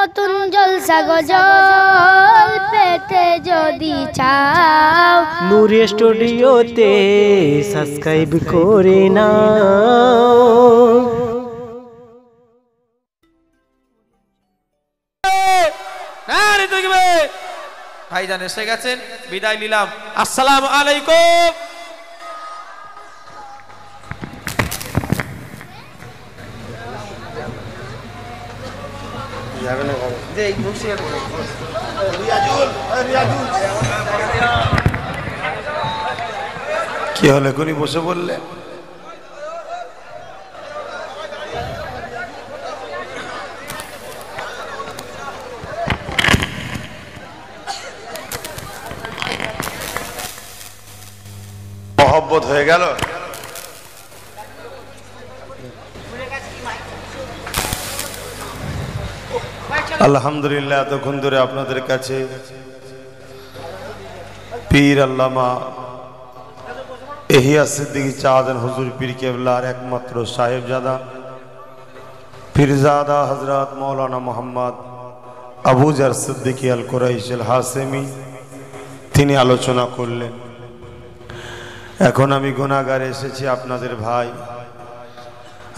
নতুন জলসা গজল পেতে যদি চাও নূর স্টুডিওতে সাবস্ক্রাইব করে নাও। ভাইজান এসে গেছেন, বিদায় নিলাম। আসসালামু আলাইকুম। কি হলে কোনি বসে বললে? মহব্বত হয়ে গেল। আলহামদুলিল্লাহ, এতক্ষণ ধরে আপনাদের কাছে পীর আল্লামা এহিয়া সিদ্দিকী চাঁদ হুজুর পীর কেবলার একমাত্র সাহেবজাদা পীরজাদা হযরত মাওলানা মোহাম্মদ আবু জার সিদ্দিকী আল কুরাইশি আল হাসেমি তিনি আলোচনা করলেন। এখন আমি গুনাহগার এসেছি, আপনাদের ভাই,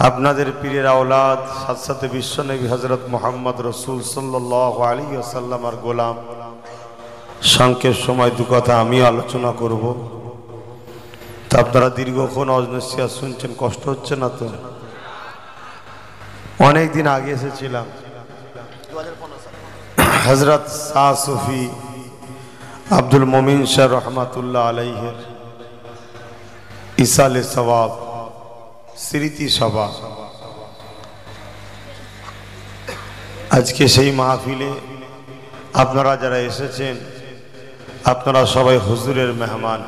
আপনাদের পীরের আওলাদ, সাথে সাথে বিশ্বনবী হযরত মুহাম্মদ রাসূল সাল্লাল্লাহু আলাইহি ওয়াসাল্লামের গোলাম। সংক্ষেপ সময় দু কথা আমি আলোচনা করব। তা আপনারা দীর্ঘক্ষণ অজনসিয়া শুনছেন, কষ্ট হচ্ছে না তো? অনেক দিন আগে এসেছিলাম হযরত শাহ সুফি আব্দুল মুমিন শাহ রহমাতুল্লাহ আলাইহির ইসালে সওয়াব স্মৃতি সভা। আজকে সেই মাহফিলে আপনারা যারা এসেছেন, আপনারা সবাই হুজুরের মেহমান।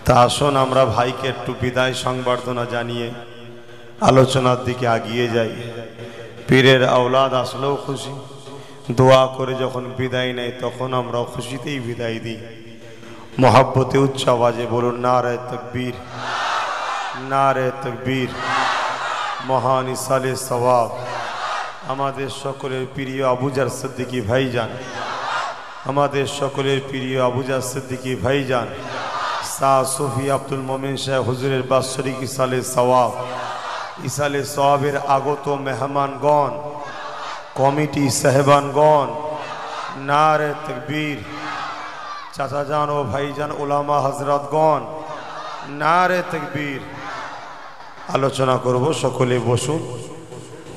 তা আসুন আমরা ভাইকে একটু বিদায় সংবর্ধনা জানিয়ে আলোচনার দিকে এগিয়ে যাই। পীরের আওলাদ আসলেও খুশি, দোয়া করে যখন বিদায় নেয় তখন আমরাও খুশিতেই বিদায় দিই। মহব্বতে উচ্চ আওয়াজে বলুন নারে তাকবীর, নারে তাকবীর। মহান ইসালে সওয়াব আমাদের সকলের প্রিয় আবু জার সিদ্দিকী ভাইজান, আমাদের সকলের প্রিয় আবু জার সিদ্দিকী ভাইজান শাহ সুফি আব্দুল মুমিন শাহ হুজুরের বাৎসরিক ইসালে সওয়াব, ইসালে সওয়াবের আগত মেহমানগণ, কমিটি সাহেবানগণ, নারে তাকবীর। চাচা জান ও ভাইজান ওলামা হযরতগণ, নারে তাকবীর। আলোচনা করব, সকলে বসুন,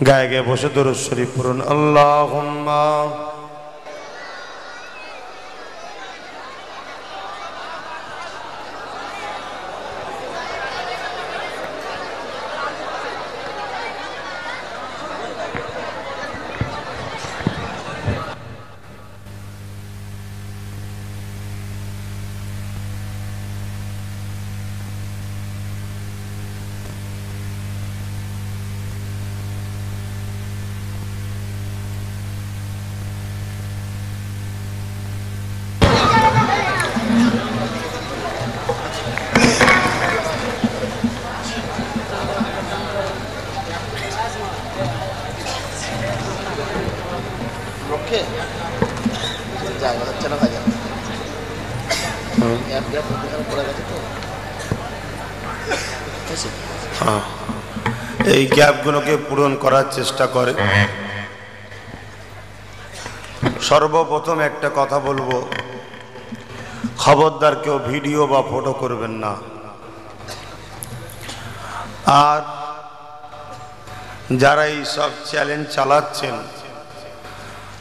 গায়ে গায়ে বসে দরুদ শরীফ পড়ুন। আল্লাহুম্মা এই গ্যাপগুলোকে পূরণ করার চেষ্টা করে। সর্বপ্রথম একটা কথা বলবো, খবরদার কেউ ভিডিও বা ফটো করবেন না। আর যারা এই সব চ্যালেঞ্জ চালাচ্ছেন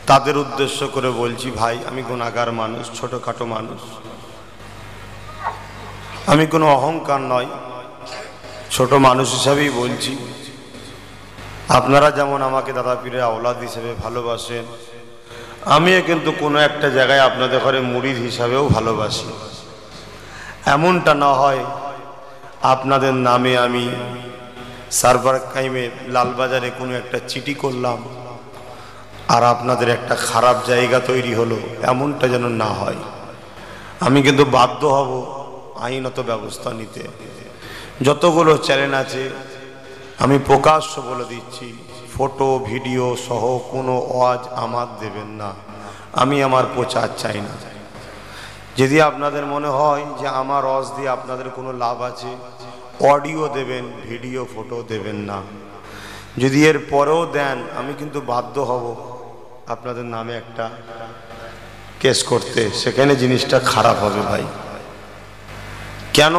তাদের উদ্দেশ্য করে বলছি, ভাই আমি গুনাহগার মানুষ, ছোটখাটো মানুষ, আমি কোনো অহংকার নয়, ছোট মানুষ হিসাবেই বলছি। আপনারা যেমন আমাকে দাদা পীরের আওলাদ হিসেবে ভালোবাসেন, আমিও কিন্তু কোনো একটা জায়গায় আপনাদের ঘরে মুরিদ হিসাবেও ভালোবাসি। এমনটা না হয় আপনাদের নামে আমি সারবার কাইমে লালবাজারে কোনো একটা চিঠি করলাম আর আপনাদের একটা খারাপ জায়গা তৈরি হলো, এমনটা যেন না হয়। আমি কিন্তু বাধ্য হব আইনত ব্যবস্থা নিতে। যতগুলো চ্যালেঞ্জ আছে আমি প্রকাশ্য বলে দিচ্ছি, ফটো ভিডিও সহ কোনো ওয়াজ আমার দেবেন না, আমি আমার প্রচার চাই না। যদি আপনাদের মনে হয় যে আমার ওয়াজ দিয়ে আপনাদের কোনো লাভ আছে, অডিও দেবেন, ভিডিও ফটো দেবেন না। যদি এর পরেও দেন, আমি কিন্তু বাধ্য হব আপনাদের নামে একটা কেস করতে, সেখানে জিনিসটা খারাপ হবে ভাই। কেন?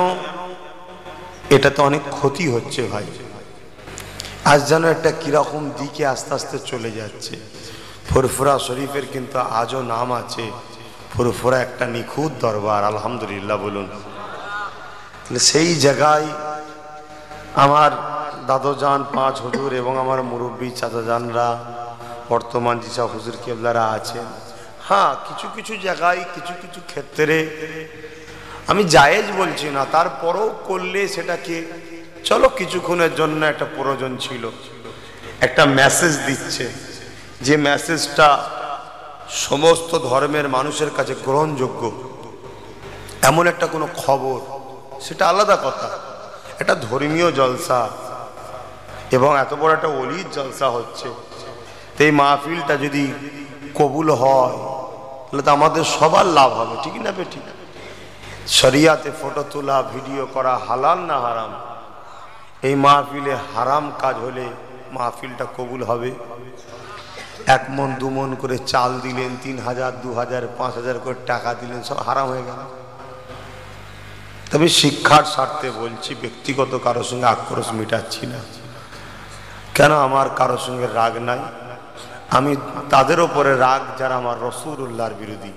এটা তো অনেক ক্ষতি হচ্ছে ভাই। আজ যেন একটা কিরকম দিকে আস্তে আস্তে চলে যাচ্ছে। ফুরফুরা শরীফের কিন্তু আজও নাম আছে, ফুরফুরা একটা নিখুঁত দরবার, আলহামদুলিল্লাহ বলুন। সেই জায়গায় আমার দাদুজান পাঁচ হুজুর এবং আমার মুরব্বী চাচাজানরা, বর্তমান যেসব হুজুর কেবলারা আছেন, হ্যাঁ কিছু কিছু জায়গায় কিছু কিছু ক্ষেত্রে আমি জায়েজ বলছি না, তারপরও করলে সেটাকে চলো কিছুক্ষণের জন্য একটা প্রয়োজন ছিল, একটা মেসেজ দিচ্ছে, যে মেসেজটা সমস্ত ধর্মের মানুষের কাছে গ্রহণযোগ্য, এমন একটা কোনো খবর, সেটা আলাদা কথা। এটা ধর্মীয় জলসা এবং এত বড় একটা ওলির জলসা হচ্ছে, তো এই মাহফিলটা যদি কবুল হয় তাহলে তো আমাদের সবার লাভ হবে, ঠিক না বে ঠিক? শরিয়াতে ফটো তোলা ভিডিও করা হালাল না হারাম? এই মাহফিলে হারাম কাজ হলে মাহফিলটা কবুল হবে? 1 মণ 2 মণ করে চাল দিলেন, 3000 2000 5000 করে টাকা দিলেন, সব হারাম হয়ে গেল। তবে শিক্ষার স্বার্থে বলছি, ব্যক্তিগত কারোর সঙ্গে আক্রোশ মিটাচ্ছি না। কেন? আমার কারোর সঙ্গে রাগ নাই, আমি তাদের ওপরে রাগ যারা আমার রাসূলুল্লাহর বিরোধী।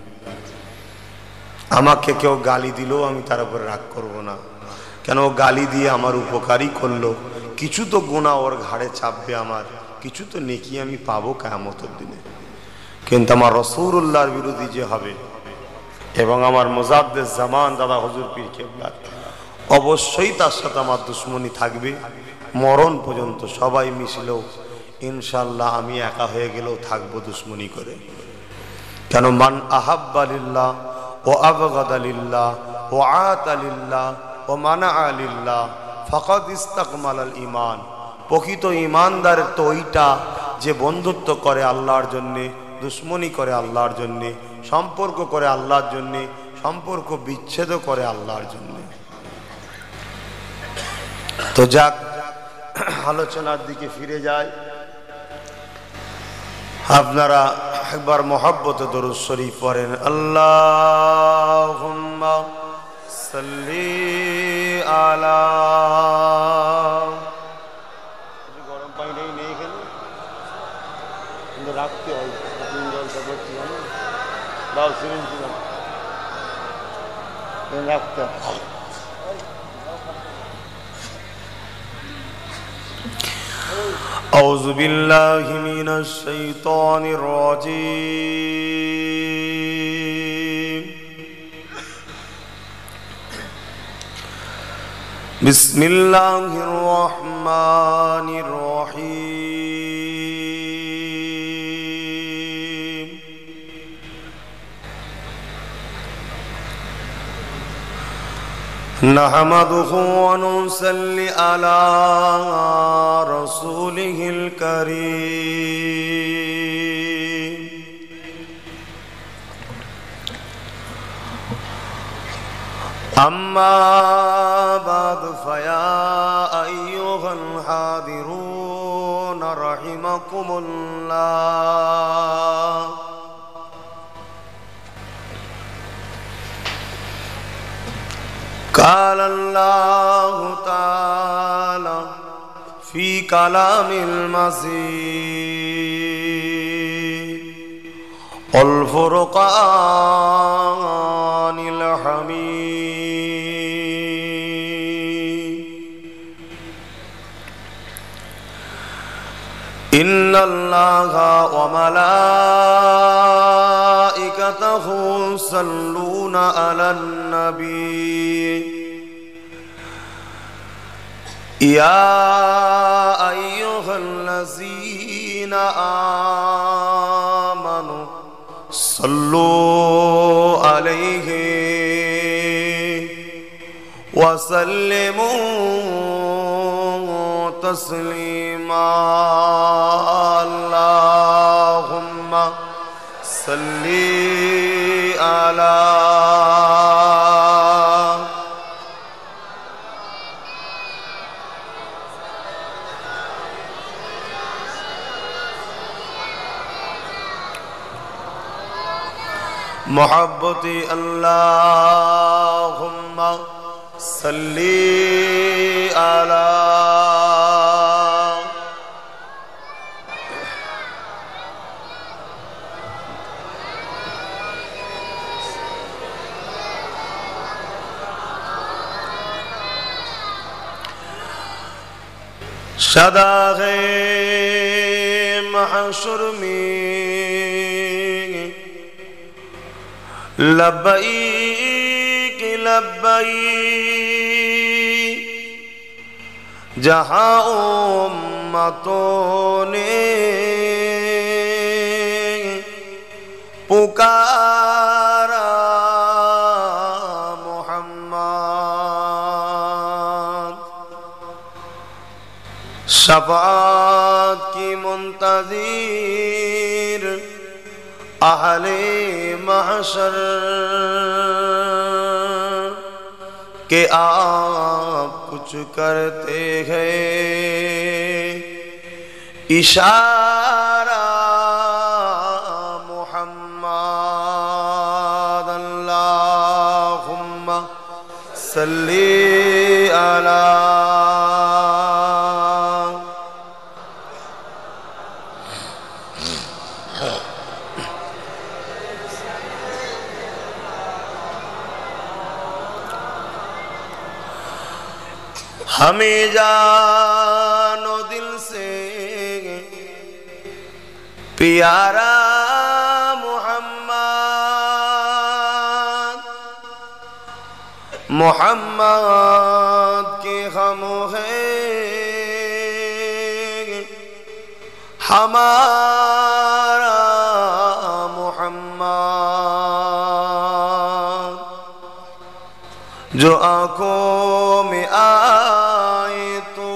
আমাকে কেউ গালি দিলেও আমি তার উপরে রাগ করব না, কেন? গালি দিয়ে আমার উপকারই করলো, কিছু তো গুনাহ ওর ঘাড়ে চাপবে, আমার কিছু তো নেকি আমি পাবো কিয়ামতের দিনে। কিন্তু আমার রাসূলুল্লাহর বিরোধী যে হবে এবং আমার মুজাদ্দিদ জামান দাদা হুজুর পীর কেবলা, অবশ্যই তার সাথে আমার দুশ্মনী থাকবে মরণ পর্যন্ত। সবাই মিশলেও ইনশাআল্লাহ, আমি একা হয়ে গেলেও থাকবো দুশ্মনী করে। কেন? মান আহাব্বা লিল্লাহ ও আবগাদা লিল্লাহ ও আতা লিল্লাহ ও মানা লিল্লাহ ফাকাদ ইস্তাকমালাল ঈমান। প্রকৃত ঈমানদারের তো ওইটা যে বন্ধুত্ব করে আল্লাহর জন্যে, দুশ্মনী করে আল্লাহর জন্যে, সম্পর্ক করে আল্লাহর জন্যে, সম্পর্ক বিচ্ছেদ করে আল্লাহর জন্যে। তো যাক, আলোচনার দিকে ফিরে যায়। আপনারা একবার মহব্বতে দরুদ শরীফ পড়েন, আল্লাহুম্মা সাল্লি আলা। গরম পানি নেই এখানে, কিন্তু রাখতে হয়, দাও সিরিঞ্জ রাখতে হয়। أعوذ بالله من الشيطان الرجيم. بسم الله الرحمن الرحيم. نحمده ونصلي على رسوله الكريم. أما بعد فيا أيها الحاضرون رحمكم الله. قال الله تعالى في كلام المجيد والفرقان الحميد. إن الله وملائكته يصلون على النبي يا أيها الذين آمنوا صلوا عليه وسلموا तस्लीमा अल्लाहुम्मा सल्ली अला मोहब्बती अल्लाहुम्मा सल्ली अला शदाग़े महशर में लब्बैक लब्बैक जहाँ उम्मतों ने पुकारा मोहम्मद शफ़ाअत की मुंतज़िर अहले महशर के आप कुछ करते हैं इशारा मोहम्मद अल्लाहुम्मा सल्ली अला हमें जानो दिल से प्यारा मोहम्मद मोहम्मद के हम हैं हमारा मोहम्मद जो आंखों में आए तो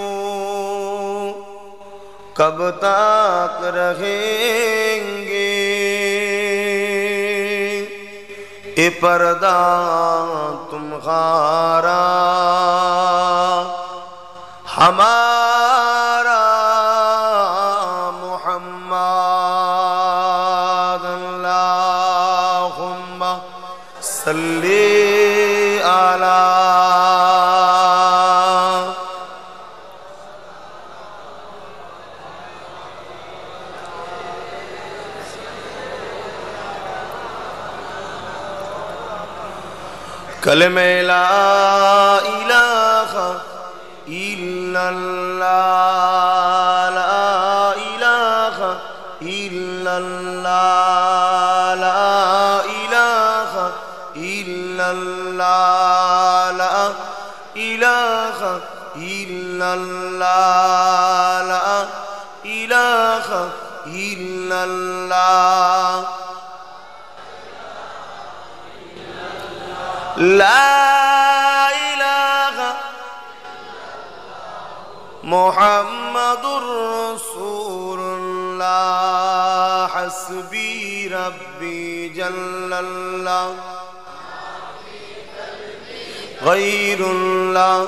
कब तक रहेंगे ए पर्दा तुम खारा हमारा मोहम्मद अल्लाहुम्मा सल्ली अला कलमे ला इलाहा इल्लल्लाह ला इलाहा इल्लल्लाह ला इलाहा इल्लल्लाह ला इलाहा इल्लल्लाह ला इलाहा इल्लल्लाह ला इलाहा मुहम्मदुर रसूलुल्लाह हस्बी रब्बी जल्लल्लाह गैरुल्लाह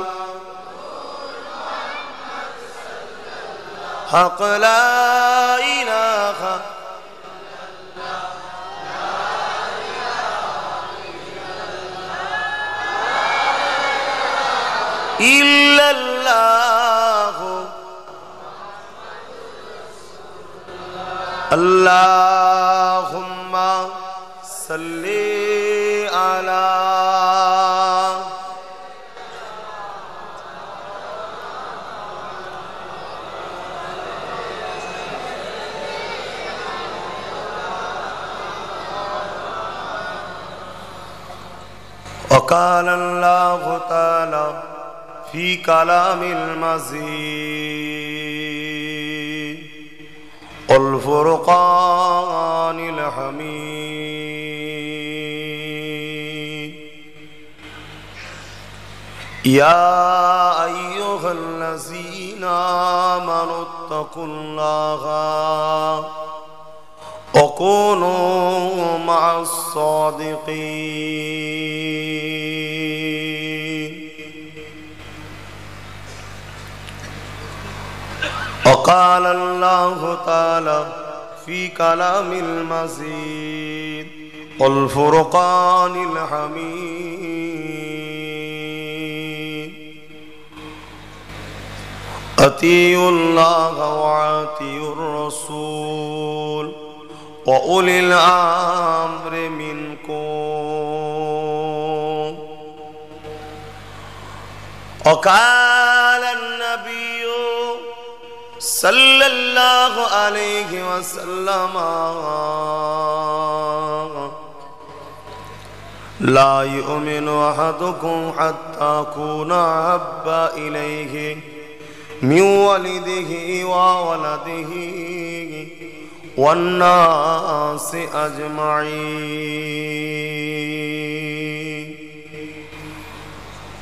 हक़ ला इलाहा इल्लल्लाहु अल्लाहुम्मा सल्ली अला वक़ाल अल्लाहु तआला फी कलामिल मजीद अल फुरक़ानिल हमीद या अय्युहा আইয়ুহাল্লাযীনা আমানুত্তাকুল্লাহা ওয়া কুনু মা'আস সাদিকিন। وقال الله تعالى في كلام المزيد والفرقان الحميد أطيعوا الله وأطيعوا الرسول وأولي الأمر منكم. وقال النبي صلى الله عليه وسلم لا يؤمن أحدكم حتى أكون أحب إليه من والده وولده والناس أجمعين.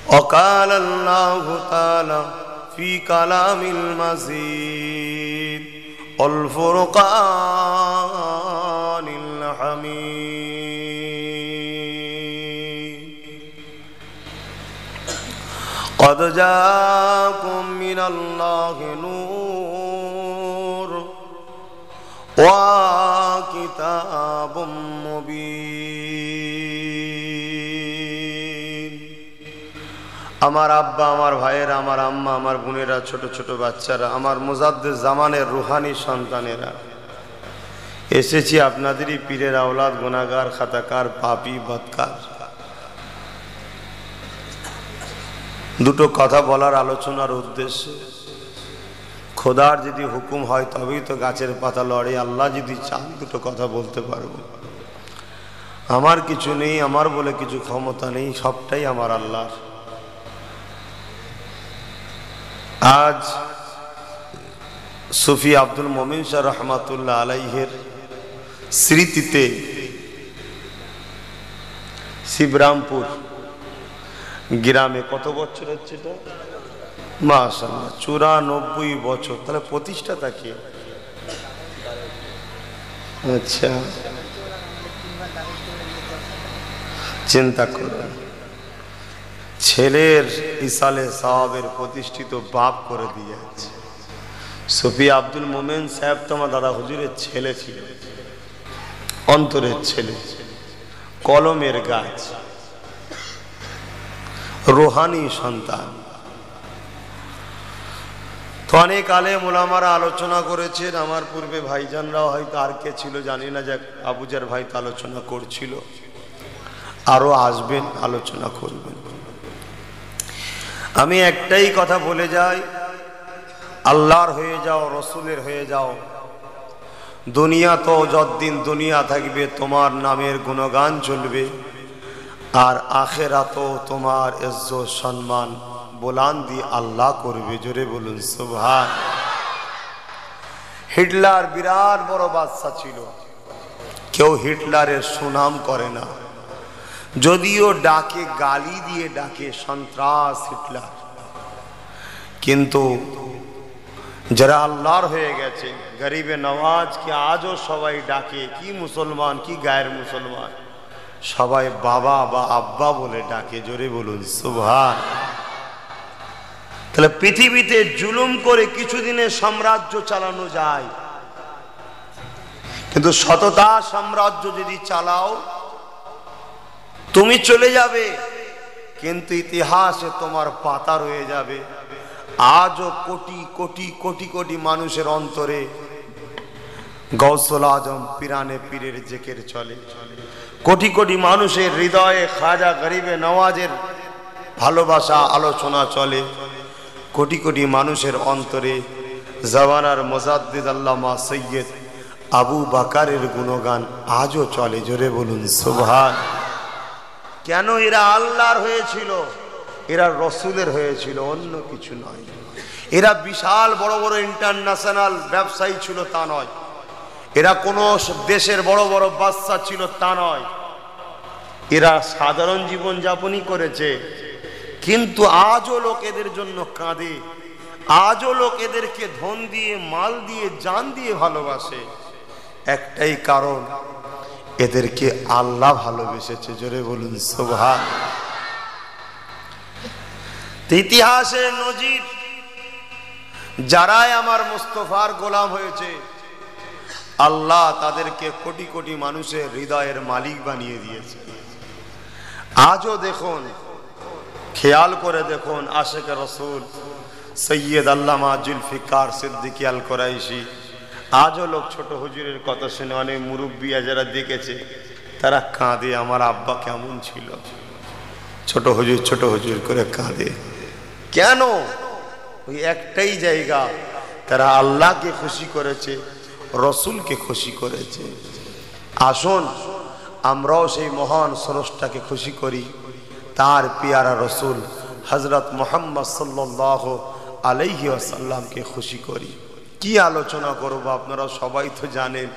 وقال الله تعالى في كلام المزيد والفرقان الحميد قد جاءكم من الله نور وكتاب مبين. আমার আব্বা, আমার ভাইয়েরা, আমার আম্মা, আমার বোনেরা, ছোট ছোট বাচ্চারা, আমার মুজাদ্দিদ জামানের রুহানি সন্তানেরা, এসেছি আপনাদেরই পীরের আওলাদ, গুনাহগার, খাতাকার, পাপী, বদকার। দুটো কথা বলার আলোচনার উদ্দেশ্যে, খোদার যদি হুকুম হয় তবেই তো গাছের পাতা লড়ে, আল্লাহ যদি চান দুটো কথা বলতে পারবো। আমার কিছু নেই, আমার বলে কিছু ক্ষমতা নেই, সবটাই আমার আল্লাহর। আজ সুফি আব্দুল মোমিন শাহ রহমাতুল্লাহ আলাইহের স্মৃতিতে শিবরামপুর গ্রামে কত বছর হচ্ছে এটা? মাশাআল্লাহ 94 বছর। তাহলে প্রতিষ্ঠাতা কে? আচ্ছা, চিন্তা করুন, ছেলের ইসালে সাহাবের প্রতিষ্ঠিত বাপ করে দিয়েছে। সুফি আব্দুল মোমেন সাহেব তো আমার দাদা হুজুরের ছেলে ছিল, অন্তরের ছেলে, কলমের গাছ, রুহানি সন্তান। তো অনেক আলেম ওলামারা আলোচনা করেছেন, আমার পূর্বে ভাইজানরাও হয়তো, আর কে ছিল জানি না, যাক আবুজার ভাই তো আলোচনা করছিল, আরো আসবেন, আলোচনা করবেন। আমি একটাই কথা বলে যাই, আল্লাহর হয়ে যাও, রসুলের হয়ে যাও। দুনিয়া তো যতদিন দুনিয়া থাকবে তোমার নামের গুণগান চলবে, আর আখেরাতো তোমার ইজ্জত সম্মান বুলন্দি আল্লাহ করবে। জোরে বলুন সুবহান। হিটলার বিরাট বড় বাদশা ছিল, কেউ হিটলারের সুনাম করে না, যদিও ডাকে, গালি দিয়ে ডাকে সন্ত্রাস হিটলার, কিন্তু যারা আল্লাহর হয়ে গেছে, গরিবে নওয়াজকে আজও সবাই ডাকে, কি মুসলমান কি গায়ের মুসলমান, সবাই বাবা বা আব্বা বলে ডাকে। জোরে বলুন সুবহান। তাহলে পৃথিবীতে জুলুম করে কিছুদিনের সাম্রাজ্য চালানো যায়, কিন্তু সততা সাম্রাজ্য যদি চালাও তুমি চলে যাবে, কিন্তু ইতিহাসে তোমার পাতা রয়ে যাবে। আজও কোটি কোটি কোটি কোটি মানুষের অন্তরে গৌসুল আজম পিরানে পীরের জিকির চলে, কোটি কোটি মানুষের হৃদয়ে খাজা গরিবে নওয়াজের ভালোবাসা আলোচনা চলে, কোটি কোটি মানুষের অন্তরে জামানার মুজাদ্দিদ আল্লামা সৈয়দ আবু বকরের গুণগান আজও চলে। জোরে বলুন সুবহান। কেন? এরা আল্লাহর হয়েছিল, এরা রসুলের হয়েছিল, অন্য কিছু নয়। এরা বিশাল বড় বড় ইন্টারন্যাশনাল ব্যবসায়ী ছিল তা নয়, এরা কোনো দেশের বড় বড় বাদশা ছিল তা নয়, এরা সাধারণ জীবন যাপনই করেছে, কিন্তু আজও লোক এদের জন্য কাঁদে, আজও লোক এদেরকে ধন দিয়ে, মাল দিয়ে, জান দিয়ে ভালোবাসে। একটাই কারণ, এদেরকে আল্লাহ ভালোবেসেছে। জোরে বলুন সুবহানাল্লাহ। ইতিহাসের নজির, যারাই আমার মুস্তাফার গোলাম হয়েছে, আল্লাহ তাদেরকে কোটি কোটি মানুষের হৃদয়ের মালিক বানিয়ে দিয়েছে। আজও দেখুন, খেয়াল করে দেখুন, আশিক রাসূল সৈয়দ আল্লামা জুলফিকার সিদ্দিকী আল কুরাইশি, আজও লোক ছোট হুজুরের কথা শুনে, অনেক মুরব্বিয়া যারা দেখেছে তারা কাঁদে, আমার আব্বা কেমন ছিল। ছোট হুজুর করে কাঁদে। কেন? ওই একটাই জায়গা, তারা আল্লাহকে খুশি করেছে, রসুলকে খুশি করেছে। আসুন আমরাও সেই মহান স্রষ্টাকে খুশি করি, তার পিয়ারা রসুল হযরত মুহাম্মদ সাল্লাল্লাহু আলাইহি ওয়াসাল্লামকে খুশি করি। কি আলোচনা করব, আপনারা সবাই তো জানেন,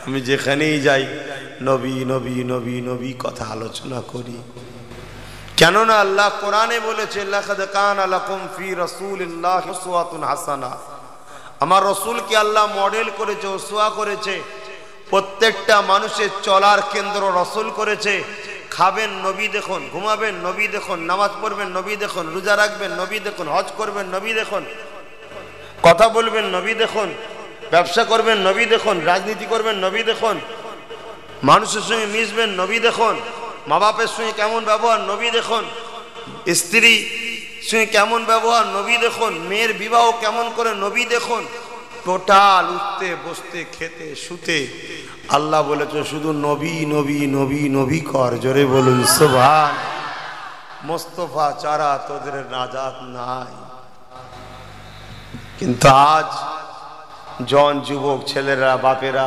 আমি যেখানেই যাই নবী নবী নবী নবী কথা আলোচনা করি। কেননা আল্লাহ কোরআনে বলেছে, লাকাদ কানা লাকুম ফি রাসূলিল্লাহি উসওয়াতুন হাসানা। আমার রসুলকে আল্লাহ মডেল করেছে, উসওয়া করেছে। প্রত্যেকটা মানুষের চলার কেন্দ্র রসুল করেছে। খাবেন নবী দেখুন, ঘুমাবেন নবী দেখুন, নামাজ পড়বেন নবী দেখুন, রোজা রাখবেন নবী দেখুন, হজ করবেন নবী দেখুন, কথা বলবেন নবী দেখুন, ব্যবসা করবেন নবী দেখুন, রাজনীতি করবেন নবী দেখুন, মানুষের সঙ্গে মিশবেন নবী দেখুন, মা বাপের সঙ্গে কেমন ব্যবহার নবী দেখুন, স্ত্রী সঙ্গে কেমন ব্যবহার নবী দেখুন, মেয়ের বিবাহ কেমন করে নবী দেখুন। টোটাল উঠতে বসতে খেতে শুতে আল্লাহ বলেছে শুধু নবী নবী নবী নবী কর। জোরে বলুন সুবহান। মোস্তফা চারা তোদের নাজাত নাই। কিন্তু আজ জন যুবক ছেলেরা, বাপেরা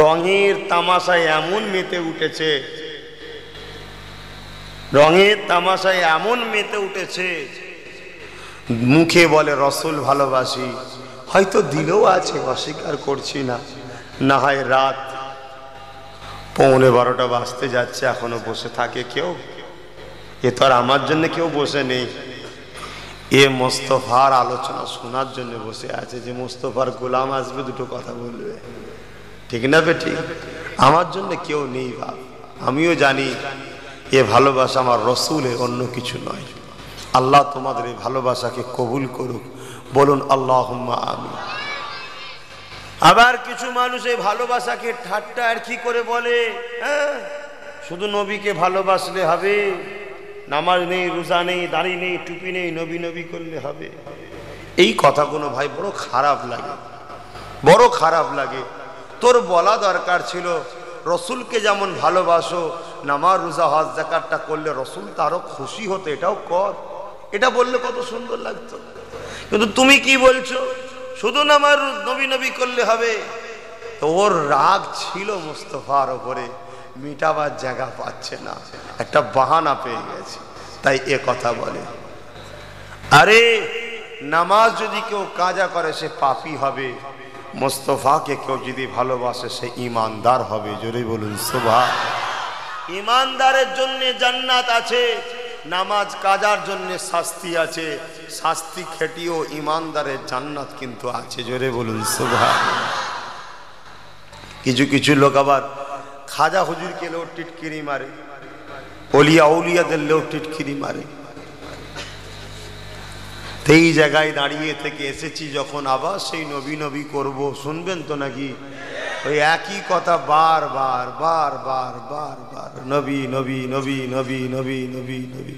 রঙের তামাশায় এমন মেতে উঠেছে, রঙের তামাশায় এমন মেতে উঠেছে, মুখে বলে রসুল ভালোবাসি, হয়তো দিলেও আছে, অস্বীকার করছি না। না হয় রাত 11:15 বাজতে যাচ্ছে, এখনো বসে থাকে কেউ। এ তো আর আমার জন্য কেউ বসে নেই, এ মোস্তফার আলোচনা শোনার জন্য বসে আছে, যে মোস্তফার গোলাম আসবে, দুটো কথা বলবে। ঠিক না বেঠিক? আমার জন্য কেউ নেই বাপ। আমিও জানি এ ভালোবাসা আমার রসুলের, অন্য কিছু নয়। আল্লাহ তোমাদের এই ভালোবাসাকে কবুল করুক, বলুন আল্লাহুম্মা আমিন। আবার কিছু মানুষ এই ভালোবাসাকে ঠাট্টা আর কি করে বলে, হ্যাঁ শুধু নবীকে ভালোবাসলে হবে, নামাজ নেই, রোজা নেই, দাড়ি নেই, টুপি নেই, নবী নবী করলে হবে। এই কথাগুলো ভাই বড় খারাপ লাগে, বড় খারাপ লাগে। তোর বলা দরকার ছিল রসুলকে যেমন ভালোবাসো, নামাজ রোজা হজ যাকাতটা করলে রসুল তারও খুশি হতো, এটাও কর। এটা বললে কত সুন্দর লাগতো। কিন্তু তুমি কি বলছো, শুধু নামাজ নবী নবী করলে হবে। তো ওর রাগ ছিল মুস্তাফার ওপরে, মিটাবার জায়গা পাচ্ছে না, একটা বাহানা পেয়ে গেছে, তাই এ কথা বলে। আরে নামাজ যদি কেউ কাজা করে সে পাপী হবে, মুস্তাফাকে কেউ যদি ভালোবাসে সে ঈমানদার হবে। জোরে বলুন সুবহান। ঈমানদারের জন্য জান্নাত আছে, নামাজ কাজার জন্য শাস্তি আছে, শাস্তি খেটিও ঈমানদারের জান্নাত কিন্তু আছে। জোরে বলুন সুবহান। কিছু কিছু লোক আবার খাজা হুজুরকে লোক টিটকিরি মারে, ওলিয়া উলিয়াদের লোক টিটকিরি মারে। এই জায়গায় দাঁড়িয়ে থেকে এসেছি যখন, আবার সেই নবী নবী করব, শুনবেন তো নাকি? ওই একই কথা বারবার বারবার বারবার, নবী নবী নবী নবী নবী নবী নবী।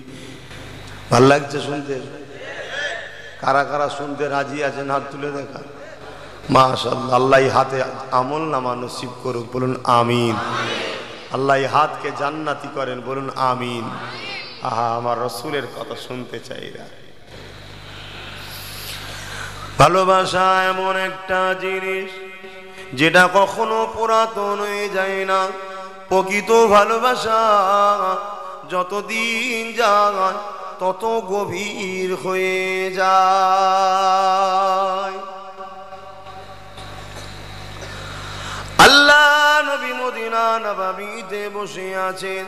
ভাল লাগছে শুনতে? কারা কারা শুনতে রাজি আছেন হাত তুলে দেখা। মাশাআল্লাহ, আল্লাহ হাতে আমল নামা নসিব করুক, বলুন আমিন। আল্লাহ হাতকে জান্নাতি করেন, বলুন আমিন। আহা, আমার রসুলের কথা শুনতে চাই না। ভালোবাসা এমন একটা জিনিস যেটা কখনো পুরাতন হয়ে যায় না। প্রকৃত ভালোবাসা যতদিন যায় তত গভীর হয়ে যায়। আল্লাহ নবী মদিনা নববীতে বসে আছেন,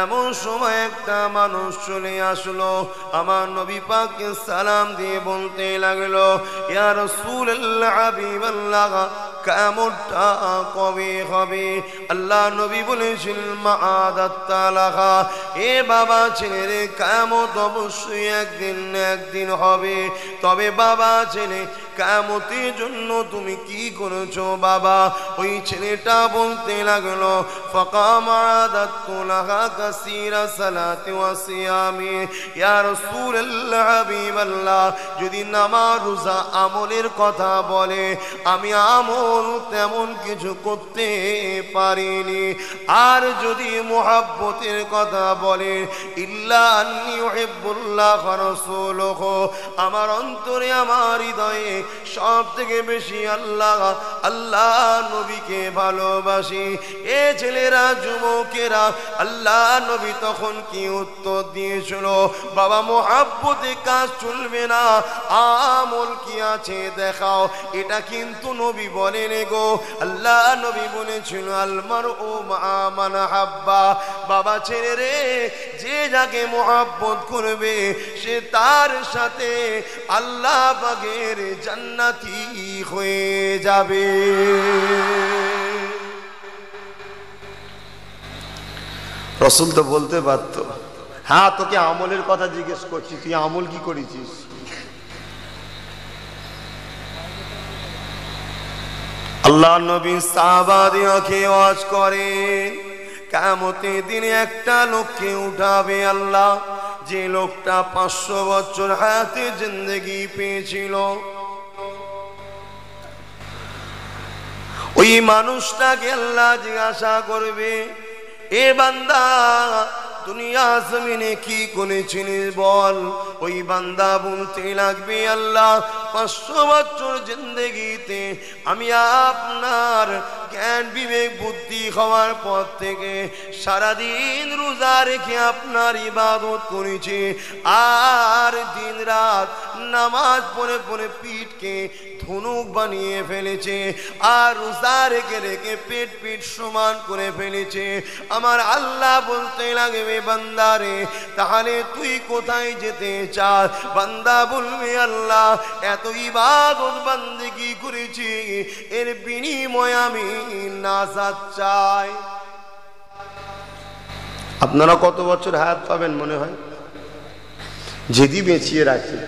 এমন সময় একটা মানুষ চলে আসলো, আমার নবী পাককে সালাম দিয়ে বলতে লাগলো, ইয়া রাসূলুল্লাহ হাবিবাল্লাহ, কিয়ামতটা কবে হবে? আল্লাহ নবী বলেছিলেন, মাআদাত তালাহা, এ বাবা ছেলে, কিয়ামত অবশ্যই একদিন না একদিন হবে। তবে বাবা ছেলে, কিয়ামতের জন্য তুমি কি করেছো বাবা? ওই ছেলেটা বলতে লাগলো, ফাকাম আদাতু লাহা কাসীরা সালাতি ওয়া সিয়ামি, ইয়া রাসূলুল্লাহ হাবিবাল্লাহ, যদি নামাজ রোজা আমলের কথা বলে, আমি আমল তেমন কিছু করতে পারিনি। আর যদি মুহাব্বতের কথা বলে, ইল্লা আন্নী উহিব্বুল্লাহ ওয়া রাসূলুহু, আমার অন্তরে আমার হৃদয়ে সব থেকে বেশি আল্লাহ নবীকে ভালোবাসি। এ ছেলেরা, যুবকেরা, আল্লাহ নবী তখন কি উত্তর দিয়েছিল? বাবা, মুহাব্বতে কাজ চলবে না, আমল কি আছে দেখাও। এটা কিন্তু নবী বলেন গো, আল্লাহ নবী বলেছিল, আল মারউ মা মান হাব্বা। বাবা ছেলে রে, যে যাকে মুহাব্বত করবে, সে তার সাথে আল্লাহ পাকের জান্নাতি হয়ে যাবে। রাসূল তো বলতে পারতো, হ্যাঁ তোকে আমলের কথা জিজ্ঞেস করছি, তুই আমল কি করেছিস? আল্লাহ নবী সাহাবাদেরকে ওয়াজ করেন, কিয়ামতের দিনে একটা লোককে উঠাবে আল্লাহ, যে লোকটা 500 বছর হায়াতে জিন্দেগি পেয়েছিল। ওই মানুষটাকে আল্লাহ জিজ্ঞাসা করবে, এ বান্দা, দুনিয়া জমিনে কি করেছিলিস বল? ওই বান্দা বলতে লাগবে, আল্লাহ 500 বছর জিন্দেগিতে আমি আপনার জ্ঞান বিবেক বুদ্ধি হওয়ার পর থেকে সারাদিন রোজা রেখে আপনার ইবাদত করেছি, আর দিন রাত নামাজ পড়ে পড়ে পিঠকে ধনুক বানিয়ে ফেলেছে, আর রোজা রেখে রেখে পেট সমান করে ফেলেছে। আমার আল্লাহ বলতে লাগবে, বান্দারে, তাহলে তুই কোথায় যেতে চাস? বান্দা বলবে, আল্লাহ এত ইবাদত বান্দেগি করেছি, এর বিনিময়ে আমি নাজাত চাই। আপনারা কত বছর হায়াত পাবেন মনে হয়? যদি বেঁচিয়ে রাখি,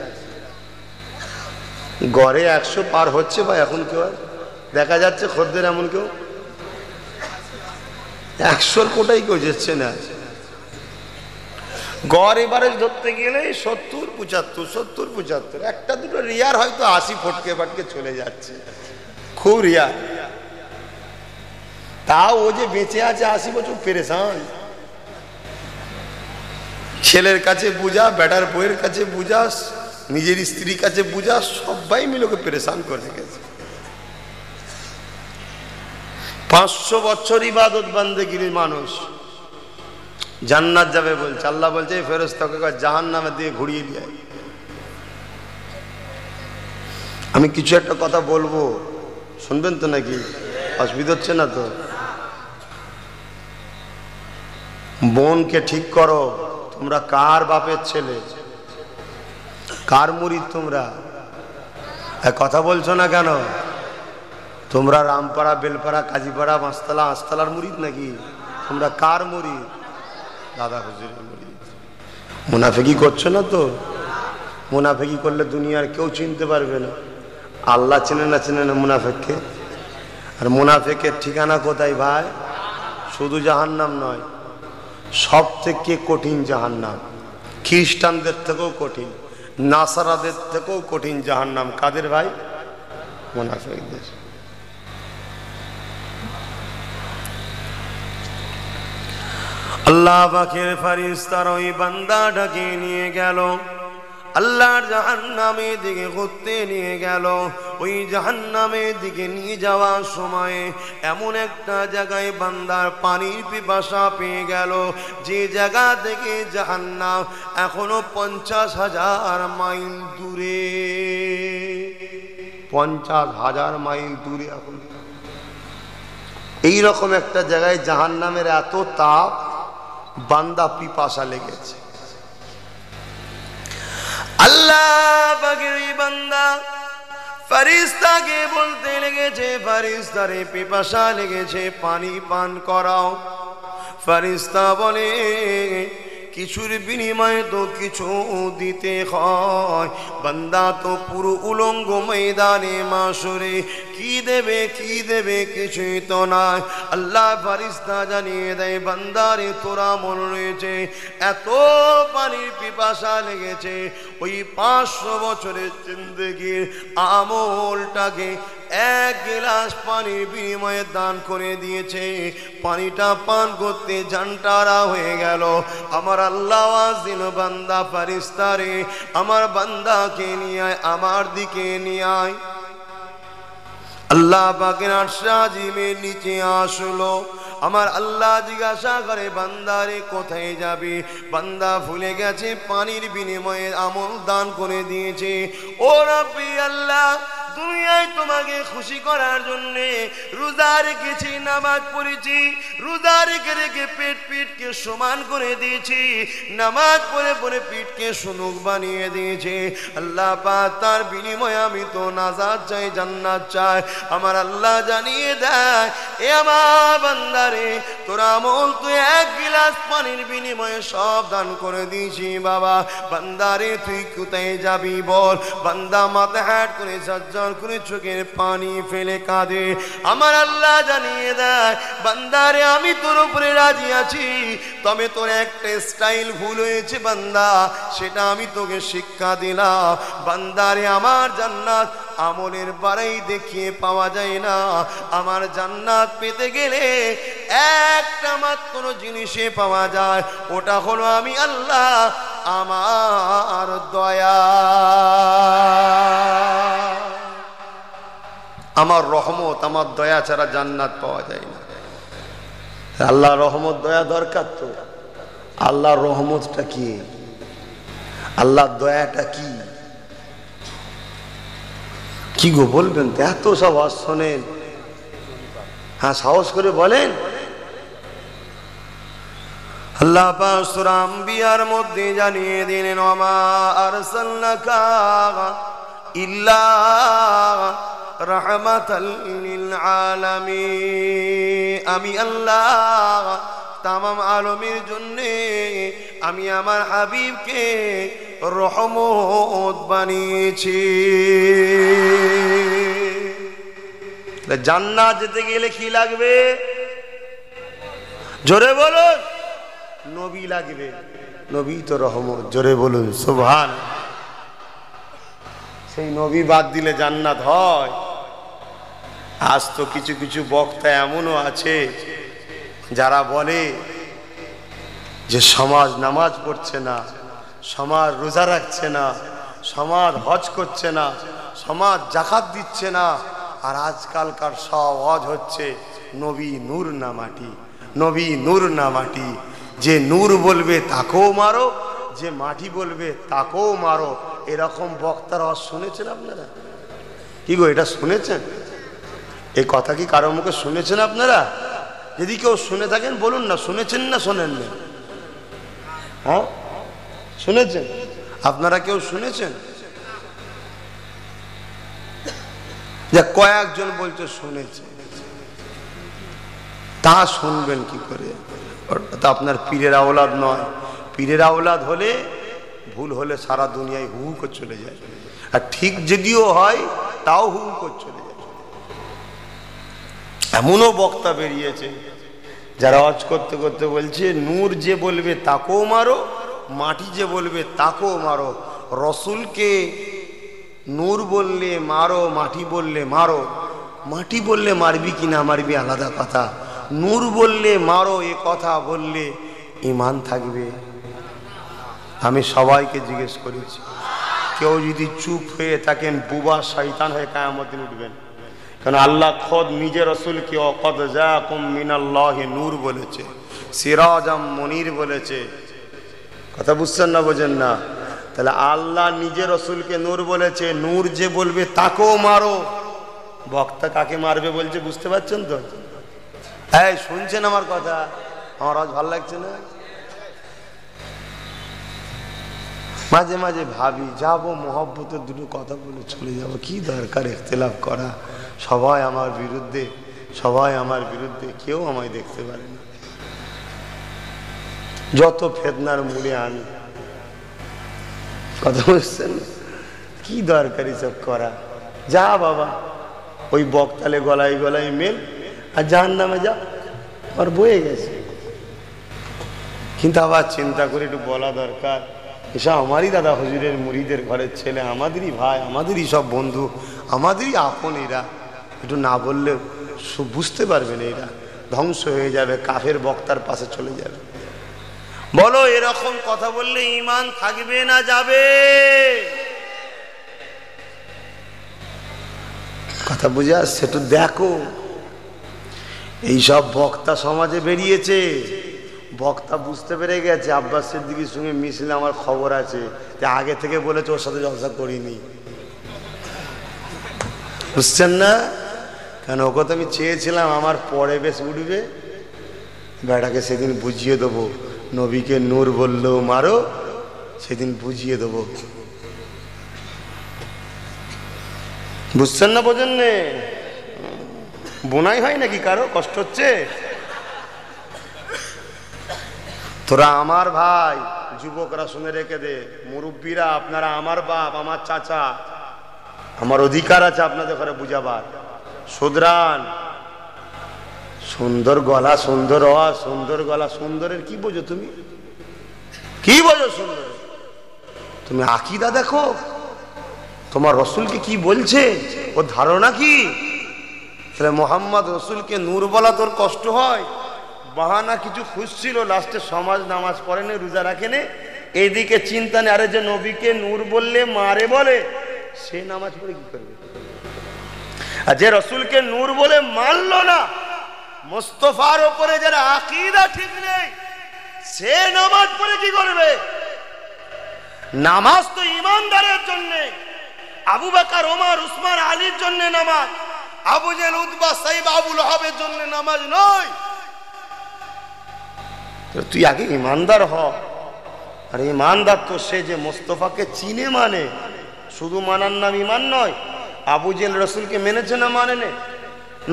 গড়ে 100 পার হচ্ছে বা এখন কেউ দেখা যাচ্ছে খদ্দের এমন কেউ 100-র কোটাই কেউ যাচ্ছে না। গড় এবারে ধরতে গেলে 70-75, একটা দুটো রিয়ার হয়তো 80 ফটকে চলে যাচ্ছে, খুব রিয়ার। তাও ও যে বেঁচে আছে 80 বছর, পেরেশান। ছেলের কাছে বুঝা, বেটার বইয়ের কাছে বুঝাস, নিজের স্ত্রীর কাছে বুঝাস, সবাই মিলে ওকে পেরেশান করে গেছে। 500 বছর ইবাদত বান্দেগির মানুষ জান্নাত যাবে বলছে। আল্লাহ বলছে, ফেরেশতাকে জাহান্নামের দিকে ঘুরিয়ে দিয়ে। আমি কিছু একটা কথা বলবো, শুনবেন তো নাকি? অসুবিধা হচ্ছে না তো? বোনকে ঠিক করো, তোমরা কার বাপের ছেলে, কার মুরিদ? তোমরা কথা বলছো না কেন? তোমরা রামপাড়া, বেলপাড়া, কাজীপাড়া, মাস্তালা, আস্তালার মুরিদ নাকি? তোমরা কার মুরিদ? দাদা হুজুরের মুরিদ। মুনাফিকি করছো না তো? মুনাফিকি করলে দুনিয়ার কেউ চিনতে পারবে না। আল্লাহ চেনে না মুনাফিককে? আর মুনাফিকের ঠিকানা কোথায় ভাই? শুধু জাহান্নাম নয়, সব থেকে কঠিন জাহান্নাম। খ্রিস্টানদের থেকেও কঠিন, নাসারাদের থেকেও কঠিন জাহান্নাম। কাদের ভাই? মুনাফিকদের। আল্লাহ পাকের ফেরেশতারা ওই বান্দাটাকে নিয়ে গেল, আল্লাহর জাহান্নামের দিকে ঘুরতে নিয়ে গেল। ওই জাহান্নামের দিকে নিয়ে যাওয়ার সময় এমন একটা জায়গায় বান্দার পানির পিপাসা পেয়ে গেল, যে জায়গা থেকে জাহান্নাম এখনো 50,000 মাইল দূরে। 50,000 মাইল দূরে। এখন এই রকম একটা জায়গায় জাহান্নামের এত তাপ, বান্দা পিপাসা লেগেছে। আল্লাহ পাকের ওই বান্দা ফেরেশতাকে বলতে লেগেছে, ফেরেশতারে পিপাসা লেগেছে, পানি পান করাও। ফেরেশতা বলে, কিছুর বিনিময়ে তো কিছু দিতে হয়। বান্দা তো পুরো উলঙ্গ ময়দানে মাশরে, কি দেবে কি দেবে, কিছুই তো নাই। আল্লাহ ফেরেশতা জানিয়ে দেয়, বান্দারে তোরা মন রয়েছে, এত পানির পিপাসা লেগেছে, ওই 500 বছরের জিন্দেগির আমলটাকে 1 গিলাস পানির বিনিময়ে দান করে দিয়েছে। পানিটা পান করতে জানটারা হয়ে গেল। আমার আল্লাহ আওয়াজ দিল, বান্দা ফেরেশতারে, আমার বান্দাকে নিয়ে আয়, আমার দিকে নিয়ে আয়। আল্লাহ পাকের আরশ আজিমের নিচে আসলো। আমার আল্লাহ জিজ্ঞাসা করে, বান্দারে কোথায় যাবে? বান্দা ভুলে গেছে পানির বিনিময়ে আমল দান করে দিয়েছে। ও রাব্বি আল্লাহ, দুনিয়ায় তোমাকে খুশি করার জন্য রোজা রেখেছি, নামাজ পড়েছি, রোজা রেখে রেখে পিঠকে সমান করে দিয়েছি, নামাজ পড়ে পড়ে পিঠকে সুনুক বানিয়ে দিয়েছে। আল্লাহ পাক তার বিনিময়ে আমি তো নাজাত চাই, জান্নাত চাই। আমার আল্লাহ জানিয়ে দেয়, এ আমার বান্দারে, তোরা আমল তুই 1 গিলাস পানির বিনিময়ে সব দান করে দিয়েছি। বাবা বান্দারে, তুই কোথায় যাবি বল? বান্দা মাথা হাত করে সজ্জা করে চোখের পানি ফেলে কাঁদে। আমার আল্লাহ জানিয়ে দেয়, বান্দারে, আমি তোর উপরে রাজি আছি, তবে তোর একটা স্টাইল ভুল হয়েছে বান্দা, সেটা আমি তোকে শিক্ষা দিলাম। বান্দারে, আমার জান্নাত আমলের বাড়াই দেখিয়ে পাওয়া যায় না। আমার জান্নাত পেতে গেলে একটা মাত্র জিনিসে পাওয়া যায়, ওটা হলো আমি আল্লাহ, আমার দয়া, আমার রহমত, আমার দয়া ছাড়া জান্নাত পাওয়া যায় না। আল্লাহ রহমত দয়া দরকার তো। আল্লাহর রহমতটা কি? আল্লাহর দয়াটা কি? কি গো বলবেন তো? এত সব শোনেন, হ্যাঁ সাহস করে বলেন। আল্লাহ পাক সূরা আম্বিয়ার মধ্যে জানিয়ে দিলেন, ওমা আরসালনাকা ইল্লা রাহমাতাল লিল আলামিন। আমি আল্লাহ তামাম আলমের জন্য আমি আমার হাবিবকে রহমত বানিয়েছি। জান্নাত যেতে গেলে কি লাগবে? জোরে বলুন, নবী লাগবে। নবী তো রহমত, জোরে বলুন সুবহান। সেই নবী বাদ দিলে জান্নাত হয়? আজ তো কিছু কিছু বক্তা এমনও আছে যারা বলে যে সমাজ নামাজ পড়ছে না, সমাজ রোজা রাখছে না, সমাজ হজ করছে না, সমাজ জাকাত দিচ্ছে না, আর আজকালকার সব হজ হচ্ছে নবী নূর না মাটি, নবী নূর না মাটি। যে নূর বলবে তাকেও মারো, যে মাটি বলবে তাকেও মারো। এরকম বক্তার হজ শুনেছেন আপনারা? কি গো, এটা শুনেছেন? এই কথা কি কারো মুখে শুনেছেন আপনারা? যদি কেউ শুনে থাকেন বলুন না, শুনেছেন না শোনেন না? হ্যাঁ শুনেছেন? আপনারা কেউ শুনেছেন? যে কয়েকজন বলছে শুনেছে, তা শুনবেন কি করে? তা আপনার পীরের আওলাদ নয়। পীরের আওলাদ হলে, ভুল হলে সারা দুনিয়ায় হু হু করে চলে যায়, আর ঠিক যদিও হয় তাও হু হু করে চলে যায়। এমনও বক্তা বেরিয়েছে যারা হজ করতে করতে বলছে নূর যে বলবে তাকেও মারো, মাটি যে বলবে তাকেও মারো। রসুলকে নূর বললে মারো, মাটি বললে মারো। মাটি বললে মারবি কি না মারবি আলাদা কথা, নূর বললে মারো এ কথা বললে ঈমান থাকবে। আমি সবাইকে জিজ্ঞেস করেছি, কেউ যদি চুপ হয়ে থাকেন বুবা শয়তান হয়ে কিয়ামত দিন উঠবেন। কারণ আল্লাহ খোদ নিজে রসুলকে ওয়াকাদ জাআকুম মিনাল্লাহি নূর বলেছে, সিরাজাম মুনির বলেছে। কথা বুঝছেন না বোঝেন না? তাহলে আল্লাহ নিজে রসুলকে নূর বলেছে, নূর যে বলবে তাকেও মারো। বক্তা কাকে মারবে বলছে বুঝতে পারছেন তো? এই শুনছেন আমার কথা? আমার আজ ভালো লাগছে না? মাঝে মাঝে ভাবি যাবো মোহব্বতের দুটো কথা বলে চলে যাব, কি দরকার ইখতিলাফ করা? সবাই আমার বিরুদ্ধে, সবাই আমার বিরুদ্ধে, কেউ আমায় দেখতে পারে না। যত ফেতনার মূলে আমি, কথা বুঝছেন? কি দরকার এসব করা? যা বাবা, ওই বকতালে গলায় গলায় মেল আর জাহান্নামে যা, আর বয়ে গেছে। কিন্তু আবার চিন্তা করে একটু বলা দরকার, এসব আমারই দাদা হুজুরের মুরিদের ঘরের ছেলে, আমাদেরই ভাই, আমাদেরই সব বন্ধু, আমাদেরই আপন। এরা একটু না বললে বুঝতে পারবে না, এরা ধ্বংস হয়ে যাবে, কাফের বক্তার পাশে চলে যাবে। বলো এরকম কথা বললে ঈমান থাকবে না যাবে? কথা বুঝে আসছে? একটু দেখো, এইসব বক্তা সমাজে বেরিয়েছে, বক্তা বুঝতে পেরে গেছে আব্বাস সিদ্দিকীর সঙ্গে মিশলে আমার খবর আছে, আগে থেকে বলেছে ওর সাথে জলসা করিনি। বুঝছেন না? কেন ওকে তো আমি চেয়েছিলাম আমার পরে বেশ উঠবে, বেটাকে সেদিন বুঝিয়ে দেবো, নবীকে নূর বললেও মারো, সেদিন বুঝিয়ে দেবো। বুঝছেন না? বোঝেন নে? বোনাই হয় নাকি কারো? কষ্ট হচ্ছে? তোরা আমার ভাই, যুবকরা শুনে রেখে দে, মুরব্বীরা আপনারা আমার বাপ, আমার চাচা, আমার অধিকার আছে আপনাদের ঘরে বুঝাবার। সুদরান, সুন্দর গলা, সুন্দর আওয়াজ, সুন্দর গলা, সুন্দরের কি বোঝো তুমি? কি বোঝো সুন্দর? তুমি আকীদা দেখো, তোমার রসুলকে কি বলছে, ও ধারণা কি? তাহলে মোহাম্মদ রসুলকে নূর বলা তোর কষ্ট হয়? বাহানা কিছু খুঁজছিল, লাস্টে সমাজ নামাজ পড়েনি, রোজা রাখেনি, এইদিকে চিন্তা নেই, আরে যে নবীকে নূর বললে মারে বলে, সে নামাজ পড়ে কি করবে? আর যে রসুলকে নূর বলে মানলো না, মুস্তাফার উপরে যারা আকীদা ঠিক নেই, সে নামাজ পড়ে কি করবে? নামাজ তো ঈমানদারের জন্য, আবু বকর, ওমর, উসমান, আলীর জন্য নামাজ, আবু জেহেল, উতবা, সাইবা, আবু লাহাবের জন্য নামাজ নয়। তুই আগে ঈমানদার হ। আর ঈমানদার তো সে যে মুস্তাফাকে চিনে মানে, শুধু মানার নাম ঈমান নয়। আবু জেহেল রসুলকে মেনেছে না মানে নে?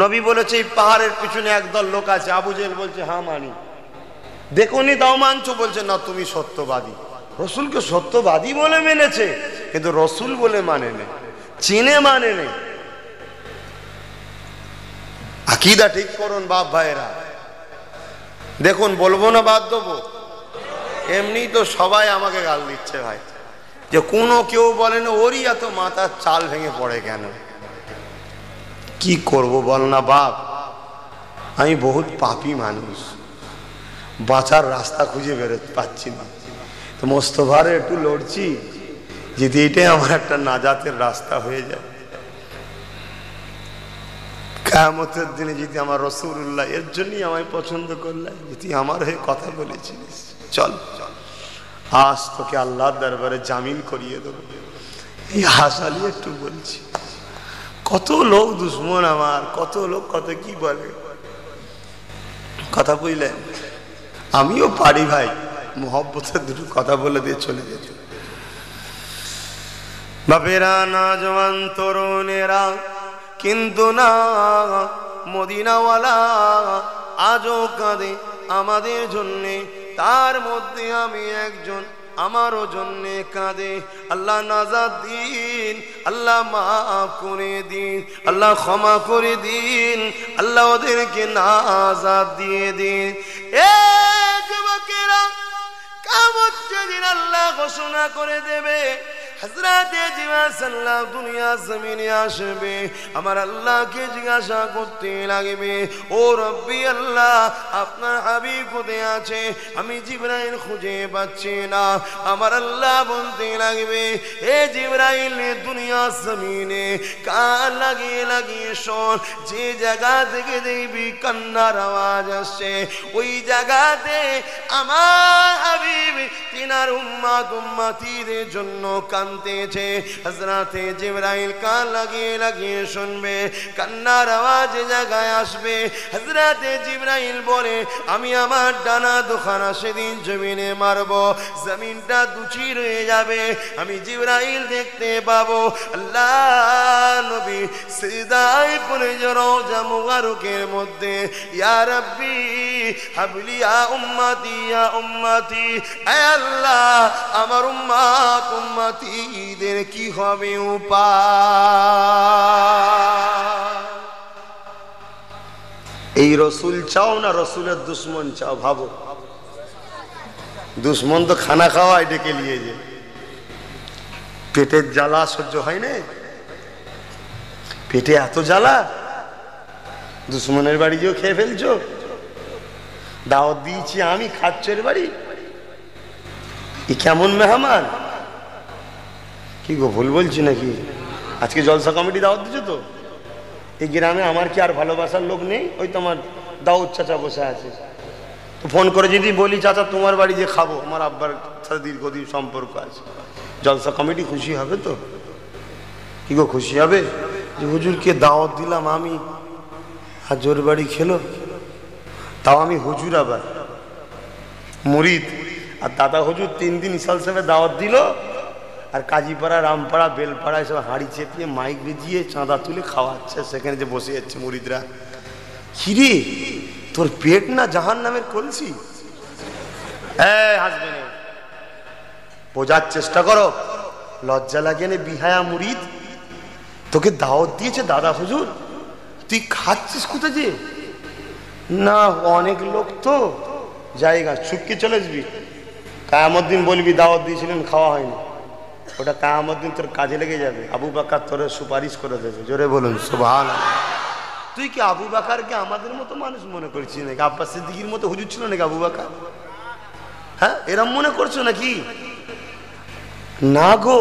নবী বলেছে এই পাহাড়ের পিছনে একদল লোক আছে, আবু জেহেল বলছে হ্যাঁ মানি। দেখোনি তাও মানছো? বলছে না তুমি সত্যবাদী। রসুলকে সত্যবাদী বলে মেনেছে, কিন্তু রসুল বলে মানে নে, চিনে মানে নে। আকীদা ঠিক করুন বাপ ভাইরা। দেখুন, বলবো না বাদ দেবো? এমনি তো সবাই আমাকে গাল দিচ্ছে ভাই, যে কোনো কেউ বলে না ওরই এত মাথার চাল ভেঙে পড়ে কেন? কি করব বল না বাপ, আমি বহুত পাপী মানুষ, বাঁচার রাস্তা খুঁজে বেরোতে পারছি না। তো মোস্তফারে একটু লড়ছি, যদি এটাই আমার একটা নাজাতের রাস্তা হয়ে যায়, কিয়ামতের দিনে যদি আমার রাসূলুল্লাহ এর জন্যই আমায় পছন্দ করলেন, যদি আমার হয়ে কথা বলেছিলিস, চল আজ তোকে আল্লাহর দরবারে জামিন করিয়ে দেবো, এই হাসালি একটু বলছি। কত লোক দুশ্মন আমার, কত লোক কত কি বলে, কথা বুঝলেন? আমিও পারি ভাই মোহব্বতের দুটো কথা বলে দিয়ে চলে যেত। বাপেরা, নওজওয়ান তরুণেরা, কিন্তু না মদিনাওয়ালা আজও কাঁদে আমাদের জন্যে, তার মধ্যে আমি একজন, আমারও জন্যে কাঁদে। আল্লাহ নাজাত দিন, আল্লাহ মাফ করে দিন, আল্লাহ ক্ষমা করে দিন, আল্লাহ ওদেরকে নাজাত দিয়ে দিন। এ যুবকেরা, কিয়ামত যেদিন আল্লাহ ঘোষণা করে দেবে, হযরত জিবরাইল সাল্লাল্লাহু দুনিয়া জমিনে আসবে, আমার আল্লাহকে জিজ্ঞাসা করতে লাগবে, ও রব্বি আল্লাহ, আপনার হাবিব কোথায় আছে? আমি জিবরাইল খুঁজে পাচ্ছি না। আমার আল্লাহ বলতে লাগবে, এ জিবরাইল, দুনিয়া জমিনে কান লাগিয়ে লাগিয়ে শোন, যে জায়গা থেকে দেখবি কান্নার আওয়াজ আসছে, ওই জায়গাতে আমার হাবিব তিনার উম্মত উম্মতিদের জন্য কান শুনতেছে, হযরতে জিবরাইল কান লাগিয়ে লাগিয়ে শুনবে, কান্নার আওয়াজ জায়গায় আসবে। হযরতে জিবরাইল বলে, আমি আমার ডানা দুখানা সেদিন জমিনে মারব, জমিনটা দুচির হয়ে যাবে, আমি জিবরাইল দেখতে পাবো। আল্লাহ নবী সিজদায় পড়ে রওজা মুবারকের মধ্যে, ইয়া রাব্বি হাবলি ইয়া উম্মতি ইয়া উম্মতি, হে আল্লাহ আমার উম্মত উম্মতিদের কি হবে উপায়? এই রসুল চাও না রসুলের দুশ্মন চাও? ভাবো, দুশ্মন তো খানা খাওয়ায় ডেকে নিয়ে যে, পেটের জ্বালা সহ্য হয় না, পেটে এত জ্বালা, দুশ্মনের বাড়ি যেও খেয়ে ফেলছো। দাওয়াত দিয়েছি আমি, খাচ্ছ এর বাড়ি, ই কেমন মেহমান? কি গো ভুল বলছি নাকি? আজকে জলসা কমিটি দাওয়াত দিচ্ছ তো? এই গ্রামে আমার কি আর ভালোবাসার লোক নেই? ওই তো আমার দাউদ চাচা বসে আছে, তো ফোন করে যদি বলি চাচা তোমার বাড়ি যে খাবো, আমার আব্বার সাথে দীর্ঘদিন সম্পর্ক আছে, জলসা কমিটি খুশি হবে তো? কি গো খুশি হবে যে হুজুরকে দাওয়াত দিলাম আমি, আর জোর বাড়ি খেলো? তাও আমি হুজুর আবার মুরিদ, আর দাদা হুজুর 3 দিন ইসাল সাহেবের দাওয়াত দিল, আর কাজীপাড়া রামপাড়া বেলপাড়া এসব হাঁড়ি চেপিয়ে মাইক বেজিয়ে চাঁদা তুলে খাওয়াচ্ছে, সেখানে যে বসে যাচ্ছে মুরিদরা। কিরে তোর পেট না জাহান নামের কলসি? হাসবে না, বোঝার চেষ্টা করো, লজ্জা লাগে না বিহায়া মুরিদ? তোকে দাওয়াত দিয়েছে দাদা হুজুর, তুই খাচ্ছিস কোথায় যে? না অনেক লোক তো জায়গা ছুটকে চলে আসবি, কায়ামত দিন বলবি দাওয়াত দিয়েছিলেন খাওয়া হয়নি, ওটা কায়ামত দিন তোর কাজে লেগে যাবে। আবু বকর তোর সুপারিশ করে দেবে। জোরে বলুন সুবহানাল্লাহ। তুই কি আবু বকরকে আমাদের মতো মানুষ মনে করছিস নাকি? আব্বাস সিদ্দিকীর মতো হুজুর ছিল নাকি আবু বকর? হ্যাঁ, এরম মনে করছো নাকি? না গো,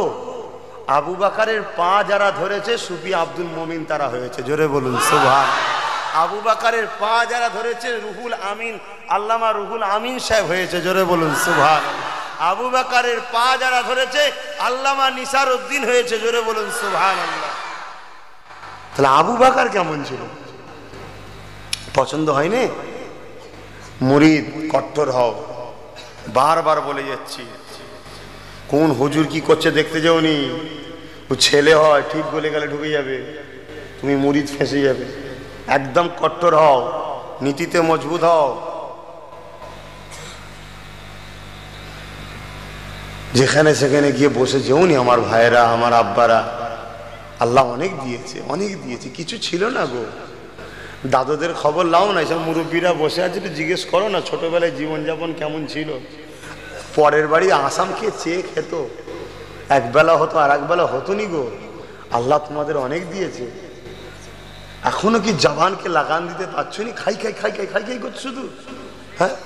আবু বকরের পা যারা ধরেছে সুফি আব্দুল মুমিন তারা হয়েছে। জোরে বলুন সুবহানাল্লাহ। আবু বকরের পা যারা ধরেছে রুহুল আমিন, আল্লামা রুহুল আমিন সাহেব হয়েছে। জোরে বলুন সুবহানাল্লাহ। আবু বকরের পা যারা ধরেছে আল্লামা নিসার উদ্দিন হয়েছে। জোরে বলুন সুবহানাল্লাহ। তাহলে আবু বকর কেমন ছিল? পছন্দ হয়নি? মুরিদ কট্টর হও, বারবার বলে যাচ্ছি। কোন হুজুর কি করছে দেখতে যাওনি? ও ছেলে হয়, ঠিক বলে গেলে ঢুকে যাবে, তুমি মুরিদ ফেঁসে যাবে। একদম কট্টর হও, নীতিতে মজবুত হও। যেখানে সেখানে গিয়ে বসে যেওনি আমার ভাইয়েরা, আমার আব্বারা। আল্লাহ অনেক দিয়েছে, অনেক দিয়েছে, কিছু ছিল না গো। দাদুদের খবর লাও না, এসব মুরব্বীরা বসে আছে, একটু জিজ্ঞেস করো না ছোটবেলায় জীবনযাপন কেমন ছিল। পরের বাড়ি আসাম খেয়ে চেয়ে খেত, একবেলা হতো আর একবেলা হতো নি গো। আল্লাহ তোমাদের অনেক দিয়েছে, এখনো কি জবানকে লাগান দিতে পারছো নি? খাই খাই খাই খাই খাই খাই করছো শুধু। হ্যাঁ,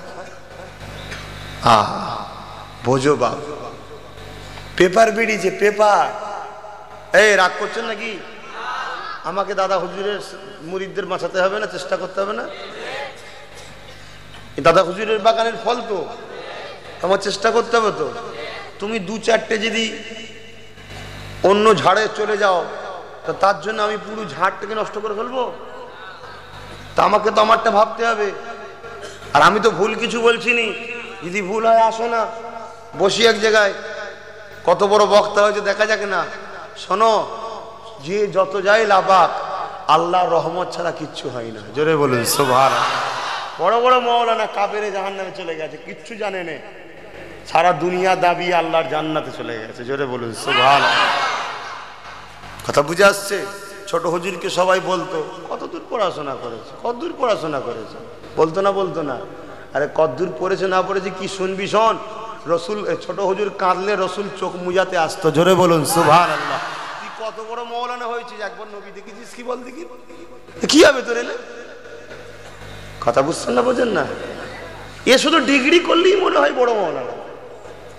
বোঝো বাপ, পেপার বেরিয়েছে, পেপার। এই রাগ করছেন নাকি? আমাকে দাদা হুজুরের মুরিদদের বাঁচাতে হবে না, চেষ্টা করতে হবে না? দাদা হুজুরের বাগানের ফল তো, আমার চেষ্টা করতে হবে তো। তুমি 2-4টে যদি অন্য ঝাড়ে চলে যাও, তো তার জন্য আমি পুরো ঝাড়টাকে নষ্ট করে ফেলবো? তা আমাকে তো আমারটা ভাবতে হবে। আর আমি তো ভুল কিছু বলছি নি, যদি ভুল হয় আসো না, বসি এক জায়গায়। কত বড় বক্তা হয়েছে দেখা যাক না। শোনো, যে যত যাই লাবাক, আল্লাহর রহমত ছাড়া কিচ্ছু হয় না। জোরে বলুন সুবহানাল্লাহ। বড় বড় মাওলানা কাফেরে জাহান্নামে চলে গেছে, কিচ্ছু জানে না, সারা দুনিয়া দাবি আল্লাহর জান্নাতে চলে গেছে। জোরে বলুন সুবহানাল্লাহ। কথা বুঝে আসছে? ছোট হুজুরকে সবাই বলতো কতদূর পড়াশোনা করেছে, কতদূর পড়াশোনা করেছে, বলতো না? বলতো না? আরে কতদূর পড়েছে না পড়েছে কি শুনবি? শোন, রসুল, ছোট হুজুর কাঁদলে রসুল চোখ মুজাতে আসতো। জোরে বলুন সুবহানাল্লাহ। তুই কত বড় মাওলানা হয়েছিস, একবার নবী দেখেছিস কি? বল দেখি, কি হবে তোর এলে? কথা বুঝছেন না, বোঝেন না? এ শুধু ডিগ্রি করলেই মনে হয় বড় মাওলানা।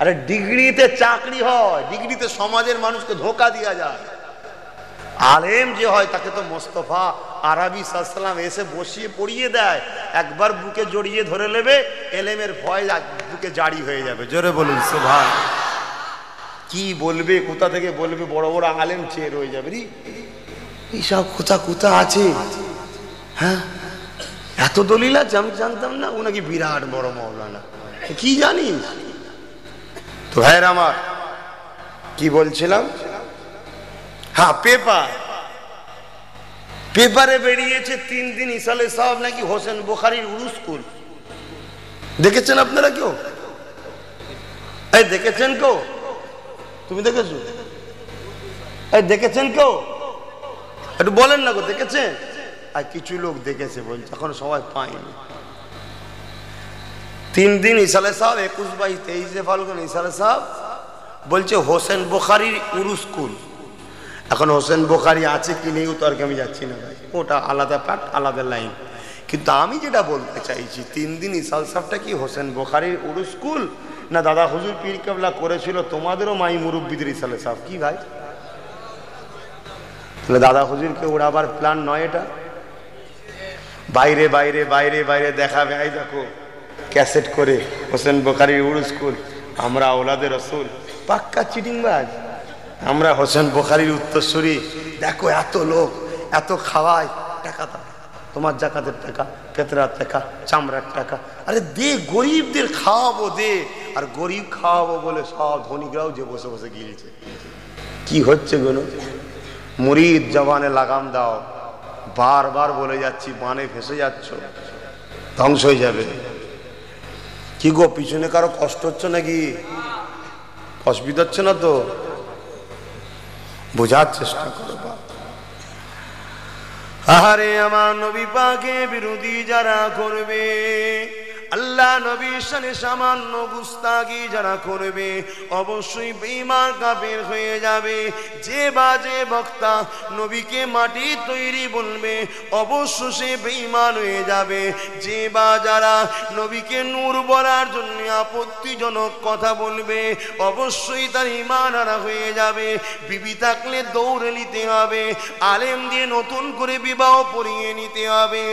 আরে ডিগ্রিতে চাকরি হয়, ডিগ্রিতে সমাজের মানুষকে ধোঁকা দেওয়া যায়। আলেম যে হয় তাকে তো মোস্তফা আরবি সাল্লাম এসে বসিয়ে পড়িয়ে দেয়, একবার বুকে জড়িয়ে ধরে নেবে, এলেমের ভয় বুকে জারি হয়ে যাবে। জোরে বলুন সুবহানাল্লাহ। কি বলবে, কোথা থেকে বলবে, বড় বড় আলেম চেয়ে রয়ে যাবে রে, এইসব কোথা কোথা আছে। হ্যাঁ, এত দলিল আছে, আমি জানতাম না ও নাকি বিরাট বড় মাওলানা, কি জানিস? তো ভাইয়ের আমার কি বলছিলাম, হ্যাঁ পেপারে বেরিয়েছে 3 দিন ইসালে সাহেব নাকি হোসেন বুখারীর উরুস কুল। দেখেছেন আপনারা কেউ? এই দেখেছেন কেউ? তুমি দেখেছো? এই দেখেছেন কেউ? একটু বলেন না গো, দেখেছেন? আর কিছু লোক দেখেছে বলছে, এখন সবাই পায়নি। 3 দিন ইসালে সাহেব 21, 22, 23 ফাল্গুন ইসালে সাহেব বলছে হোসেন বুখারীর উরুস কুল। এখন হোসেন বুখারী আছে কি নেই তো আর কি আমি যাচ্ছি না ভাই, ওটা আলাদা পার্ট, আলাদা লাইন। কিন্তু আমি যেটা বলতে চাইছি, 3 দিন ইসাল সাহেবটা কি হোসেন বুখারীর উরুস কুল না দাদা হুজুর পীর কেবলা করেছিল তোমাদেরও মাই মুরব্বিদের ইসালে সাহেব? কি ভাই, তাহলে দাদা হুজুরকে ওড়াবার প্ল্যান নয় এটা? বাইরে বাইরে বাইরে বাইরে দেখাবে, এই দেখো ক্যাসেট করে হোসেন বুখারীর উরুস কুল, আমরা আওলাদে রাসূল। পাক্কা চিটিংবাজ আমরা, হোসেন বুখারীর উত্তরসূরি। দেখো এত লোক, এত খাওয়ায়, টাকা দাও, তোমার জাকাতের টাকা, ফেতরার টাকা, চামড়ার টাকা, আরে দে, গরিবদের খাওয়াবো দে। আর গরিব খাওয়াবো বলে সব ধনীরাও যে বসে বসে গিয়েছে। কি হচ্ছে গুলো? মুরিদ জবানে লাগাম দাও, বারবার বলে যাচ্ছি, বানে ফেসে যাচ্ছ, ধ্বংস হয়ে যাবে। কি গো, পিছনে কারো কষ্ট হচ্ছে নাকি? অসুবিধা হচ্ছে না তো? বোঝার চেষ্টা করো। আহারে আমার নবী পাকের বিরোধী যারা করবে, আল্লাহ নবীর শানে সামান্য গুস্তাখি যারা করবে, অবশ্যই বেঈমান কাফের হয়ে যাবে। যে বাজে বক্তা নবীকে মাটি তৈরি বলবে, অবশ্য সে বেঈমান হয়ে যাবে। যে বা যারা নবীকে নূর বলার জন্য আপত্তিজনক কথা বলবে, অবশ্যই তার ঈমান হারা হয়ে যাবে। বিবি থাকলে দৌড়ে নিতে হবে, আলেম দিয়ে নতুন করে বিবাহ পড়িয়ে নিতে হবে।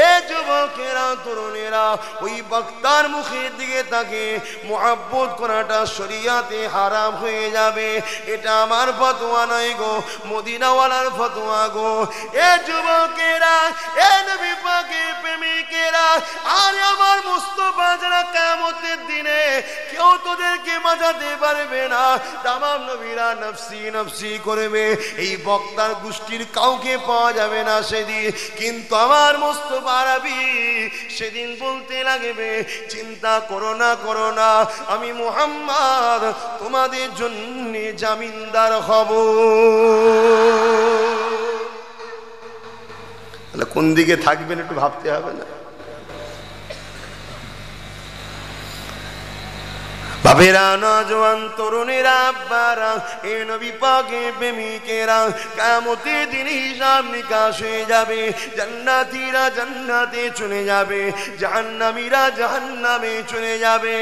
এ যুবকেরা, তরুণেরা, ওই বক্তার মুখের দিকে তাকে মুহাব্বত করাটা শরিয়াতে হারাম হয়ে যাবে। এটা আমার ফতোয়া নয় গো, মদিনাওয়ালার ফতোয়া গো। এ যুবকেরা, এ নবী পাকের প্রেমিকেরা, আর আমার মুস্তাফা যারা কিয়ামতের দিনে কেউ তোদেরকে বাঁচাতে পারবে না, তামাম নবীরা নফসি নফসি করবে। এই বক্তার গোষ্ঠীর কাউকে পাওয়া যাবে না সেদিন। কিন্তু আমার মুস্তাফা আরবি সেদিন বলতে লাগবে, চিন্তা করো না, করো না, আমি মুহাম্মদ তোমাদের জন্য জামিনদার হব। তাহলে কোন দিকে থাকবেন একটু ভাবতে হবে না? বাবেরা, নওজোয়ান, তরুণেরা, আব্বারা, এ নবী পাকের প্রেমিকেরা, কিয়ামতের দিন হিসাব নিকাশ হয়ে যাবে। জান্নাতীরা জান্নাতে চলে যাবে, জাহান্নামীরা জাহান্নামে চলে যাবে।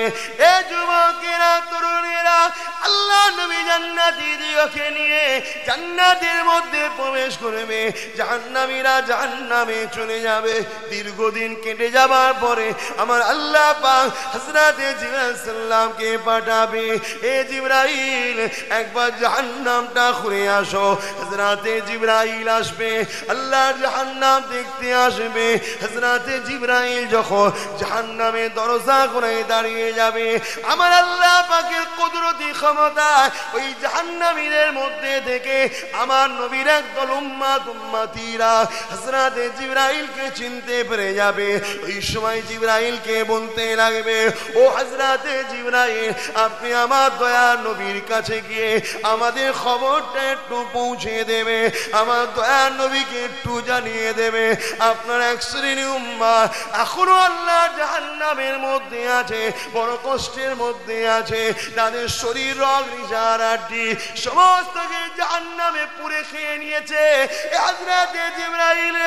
এ যুবকেরা, তরুণেরা, আল্লাহ নবী জান্নাতীদেরকে নিয়ে জান্নাতের মধ্যে প্রবেশ করবে, জাহান্নামীরা জাহান্নামে চলে যাবে। দীর্ঘদিন কেটে যাবার পরে আমার আল্লাহ পাক হযরতে জিবরাইল সাল্লামকে পাঠাবে, এ জিবরাইল একবার জাহান্নামটা ঘুরে আসো। হযরতে জিবরাইল আসবে, আল্লাহ জাহান্নাম দেখতে আসবে। হযরতে জিবরাইল যখন জাহান্নামের দরজা করে দাঁড়িয়ে যাবে, আমার আল্লাহ পাকের কুদরতি ক্ষমতা ওই জাহান্নামীদের মধ্যে থেকে আমার নবীর একদল উম্মতীরা হযরতে জিবরাইলকে চিনতে পেরে যাবে। ওই সময় জিবরাইলকে বলতে লাগবে, ও হযরতে জিবরাইল, আপনি আমার দয়ার নবীর কাছে গিয়ে আমাদের খবরটা একটু পৌঁছে দেবে, আমার দয়ার নবীকে একটু জানিয়ে দেবে আপনার এক শ্রেণী উম্মাহ এখনো আল্লাহ জাহান্নামের মধ্যে আছে, বড় কষ্টের মধ্যে আছে, তাদের শরীর রগ রিজারাটি সমস্ত জাহান্নামে পুড়ে খেয়ে নিয়েছে। হযরত জিবরাইল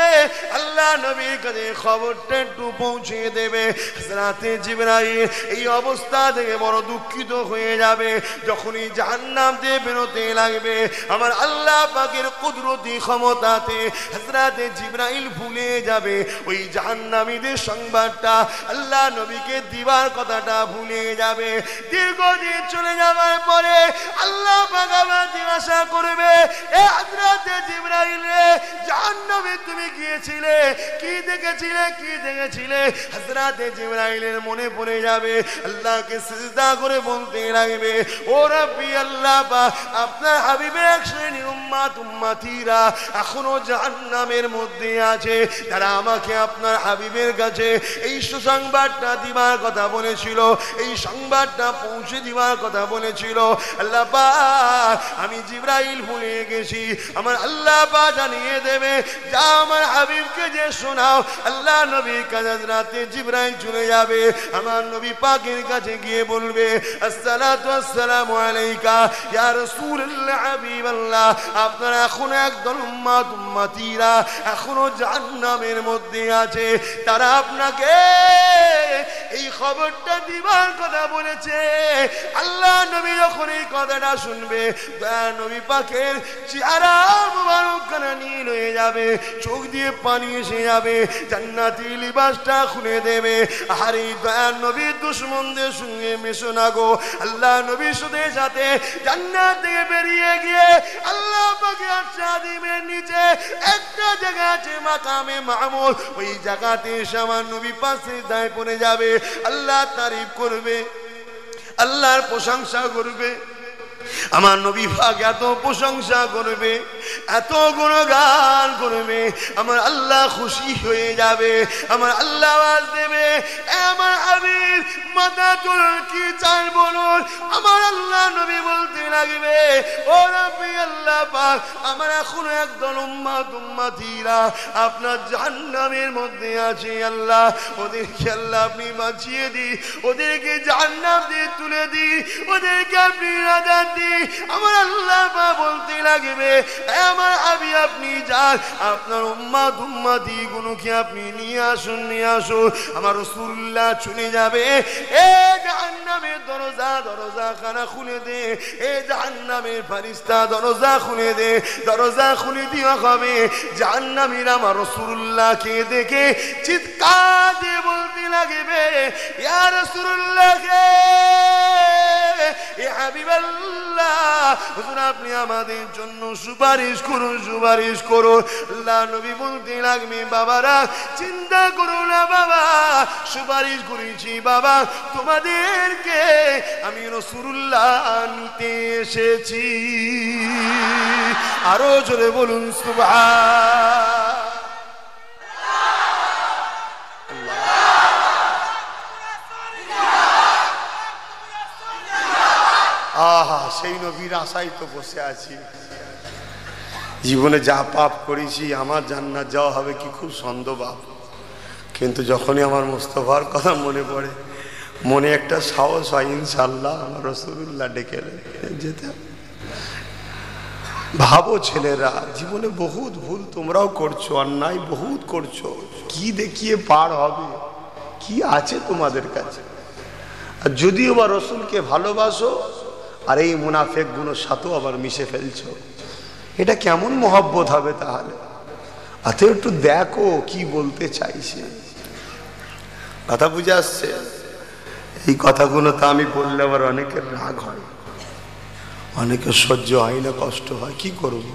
আল্লাহ নবীর কাছে খবরটা একটু পৌঁছে দেবে। হযরত জিবরাইল এই অবস্থা থেকে বড় দুঃখিত হয়ে যাবে। যখনই জাহান্নাম থেকে বেরোতে লাগবে, আমার আল্লাহ পাকের কুদরতি ক্ষমতাতে হযরত জিবরাইল ভুলে যাবে ওই জাহান্নামীদের সংবাদটা, আল্লাহ নবীকে দিবার কথাটা ভুলে যাবে। দীর্ঘদিন চলে যাওয়ার পরে আল্লাহ পাক আবার জিজ্ঞাসা করবে, এ হযরত জিবরাইল রে, জাহান্নামে তুমি গিয়েছিলে, কি দেখেছিলে, কি দেখেছিলে? হযরত জিবরাইলের মনে পড়ে যাবে, আল্লাহকে সিজদা করে বলতে লাগবে, ও রাব্বি আল্লাহ পাক, আপনার হাবিবের এক শ্রেণী উম্মতিরা এখনো জাহান্নামের মধ্যে আছে, তারা আমাকে আপনার হাবিবের কাছে এই সুসংবাদটা দিবার কথা বলেছিল, এই সংবাদটা পৌঁছে দিবার কথা বলেছিল। আল্লাহ পাক, আমি জিবরাইল ভুলে গেছি, আমার আল্লাহ পাক জানিয়ে দেবে, যা আমার হাবিবকে যে শোনাও। আল্লাহ নবীর কাছে রাতে জিবরাইল চলে যাবে, আমার নবী পাকের কাছে গিয়ে বলবে, আসসালাতু আসসালামু আলাইকা ইয়া রাসূলুল্লাহ হাবিবাল্লাহ, আপনারা এখন একদল উম্মতিরা এখনো জাহান্নামের মধ্যে আছে, তারা আপনাকে এই খবরটা দিবার কথা বলেছে। আল্লাহ নবী যখন এই কথাটা শুনবে, দয়া নবী পাকের চেহারা মুবারকখানা নীল হয়ে যাবে, চোখ দিয়ে পানি এসে যাবে, জান্নাতি লিবাসটা খুলে দেবে। আর এই দয়া নবীর দুশমনদের সঙ্গে মেশো না গো। আল্লাহ নবীর সাথে জান্নাত থেকে বেরিয়ে গিয়ে আল্লাহ পাকের আরশের নিচে একটা জায়গা আছে, মাকামে মাহমুদ, ওই জায়গাতে আমার নবী পাশে দায় পড়ে যাবে, আল্লাহ তারিফ করবে, আল্লাহর প্রশংসা করবে। আমার নবী পাক এত প্রশংসা করবে, এত গুণগান করবে, আমার আল্লাহ খুশি হয়ে যাবে। আমার আল্লাহ আওয়াজ দেবে, আমার হাবিব মাথা তুলুন, কি চাই বলুন। আমার আল্লাহ নবী বলতে লাগবে, ও রাব্বি আল্লাহ পাক, আমার এখনো একদল উম্মতিরা আপনার জাহান্নামের মধ্যে আছে, আল্লাহ ওদেরকে আল্লাহ আপনি বাঁচিয়ে দিন, ওদেরকে জাহান্নাম দিয়ে তুলে দিন, ওদেরকে আপনি নাজাত দিন। আমার আল্লাহ পাক বলতে লাগবে, আমার হাবিব আপনি যান, আপনার উম্মতি গুলোকে আপনি নিয়ে আসুন, নিয়ে আসুন। আমার রাসূলুল্লাহ চলে যাবে, এ জাহান্নামের দরজা খানা খুলে দে, এ জাহান্নামের ফেরেশতা দরজা খুলে দে, দরজা খুলে দেওয়া হবে। জাহান্নামীরা আমার রাসূলুল্লাহকে দেখে চিৎকার দিয়ে বলতে লাগবে, ইয়া রাসূলুল্লাহ, এ হাবিবাল্লাহ, হুজুর আপনি আমাদের জন্য সুপারিশ করুন, সুপারিশ করুন। আল্লাহ নবী বলতে লাগবে, বাবারা চিন্তা করো না বাবা, সুপারিশ করেছি বাবা, তোমাদেরকে আমি রাসূলুল্লাহ নিতে এসেছি। আরো জোরে বলুন সুবহান। আহা, সেই নবীর আশায় তো বসে আছি। জীবনে যা পাপ করেছি, আমার জান্নাত যাওয়া হবে কি খুব সন্দেহভাব, কিন্তু যখনই আমার মুস্তাফার কথা মনে পড়ে, মনে একটা সাহস হয়, ইনশাআল্লাহ আমার রাসূলুল্লাহ ডেকে যেতে। ভাবো ছেলেরা, জীবনে বহুত ভুল তোমরাও করছো, অন্যায় বহুত করছো, কি দেখিয়ে পার হবে, কি আছে তোমাদের কাছে? আর যদিও বা রাসূলকে ভালোবাসো, আর এই মুনাফিক গুলোর সাথেও আবার মিশে ফেলছো, এটা কেমন মহব্বত হবে তাহলে? আতে একটু দেখো কি বলতে চাইছে, কথা বুঝে আসছে? এই কথাগুলো তো আমি বললে আবার অনেকের রাগ হয়, অনেকের সহ্য হয় না, কষ্ট হয়, কি করব,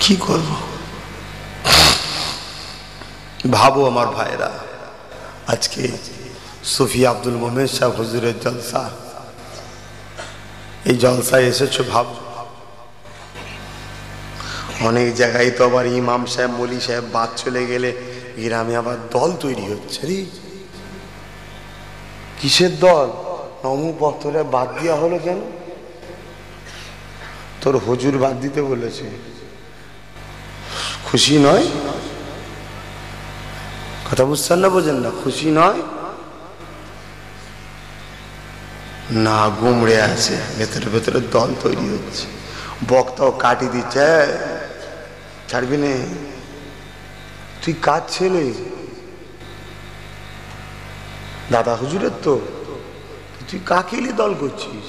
কি করব? ভাবো আমার ভাইরা, আজকে সুফি আব্দুল মোমেন সাহেব হুজুরের জলসা, এই জলসায় এসেছো, ভাবো অনেক জায়গায় তো আবার ইমাম সাহেব, মলি সাহেব বাদ চলে গেলে গ্রামে আবার দল তৈরি হচ্ছে। রে কিসের দল? অমুক বক্তরা বাদ দেওয়া হলো কেন? তোর হুজুর বাদ দিতে বলেছে, খুশি নয়? কথা বুঝছেন না, বোঝেন না? খুশি নয়? না গুমড়ে আছে, ভেতরে ভেতরে দল তৈরি হচ্ছে, বক্তাও কাটি দিচ্ছে। ছাড়বি নে, তুই কার ছেলে? দাদা হুজুরের তো, তুই কাকে নিয়ে দল করছিস?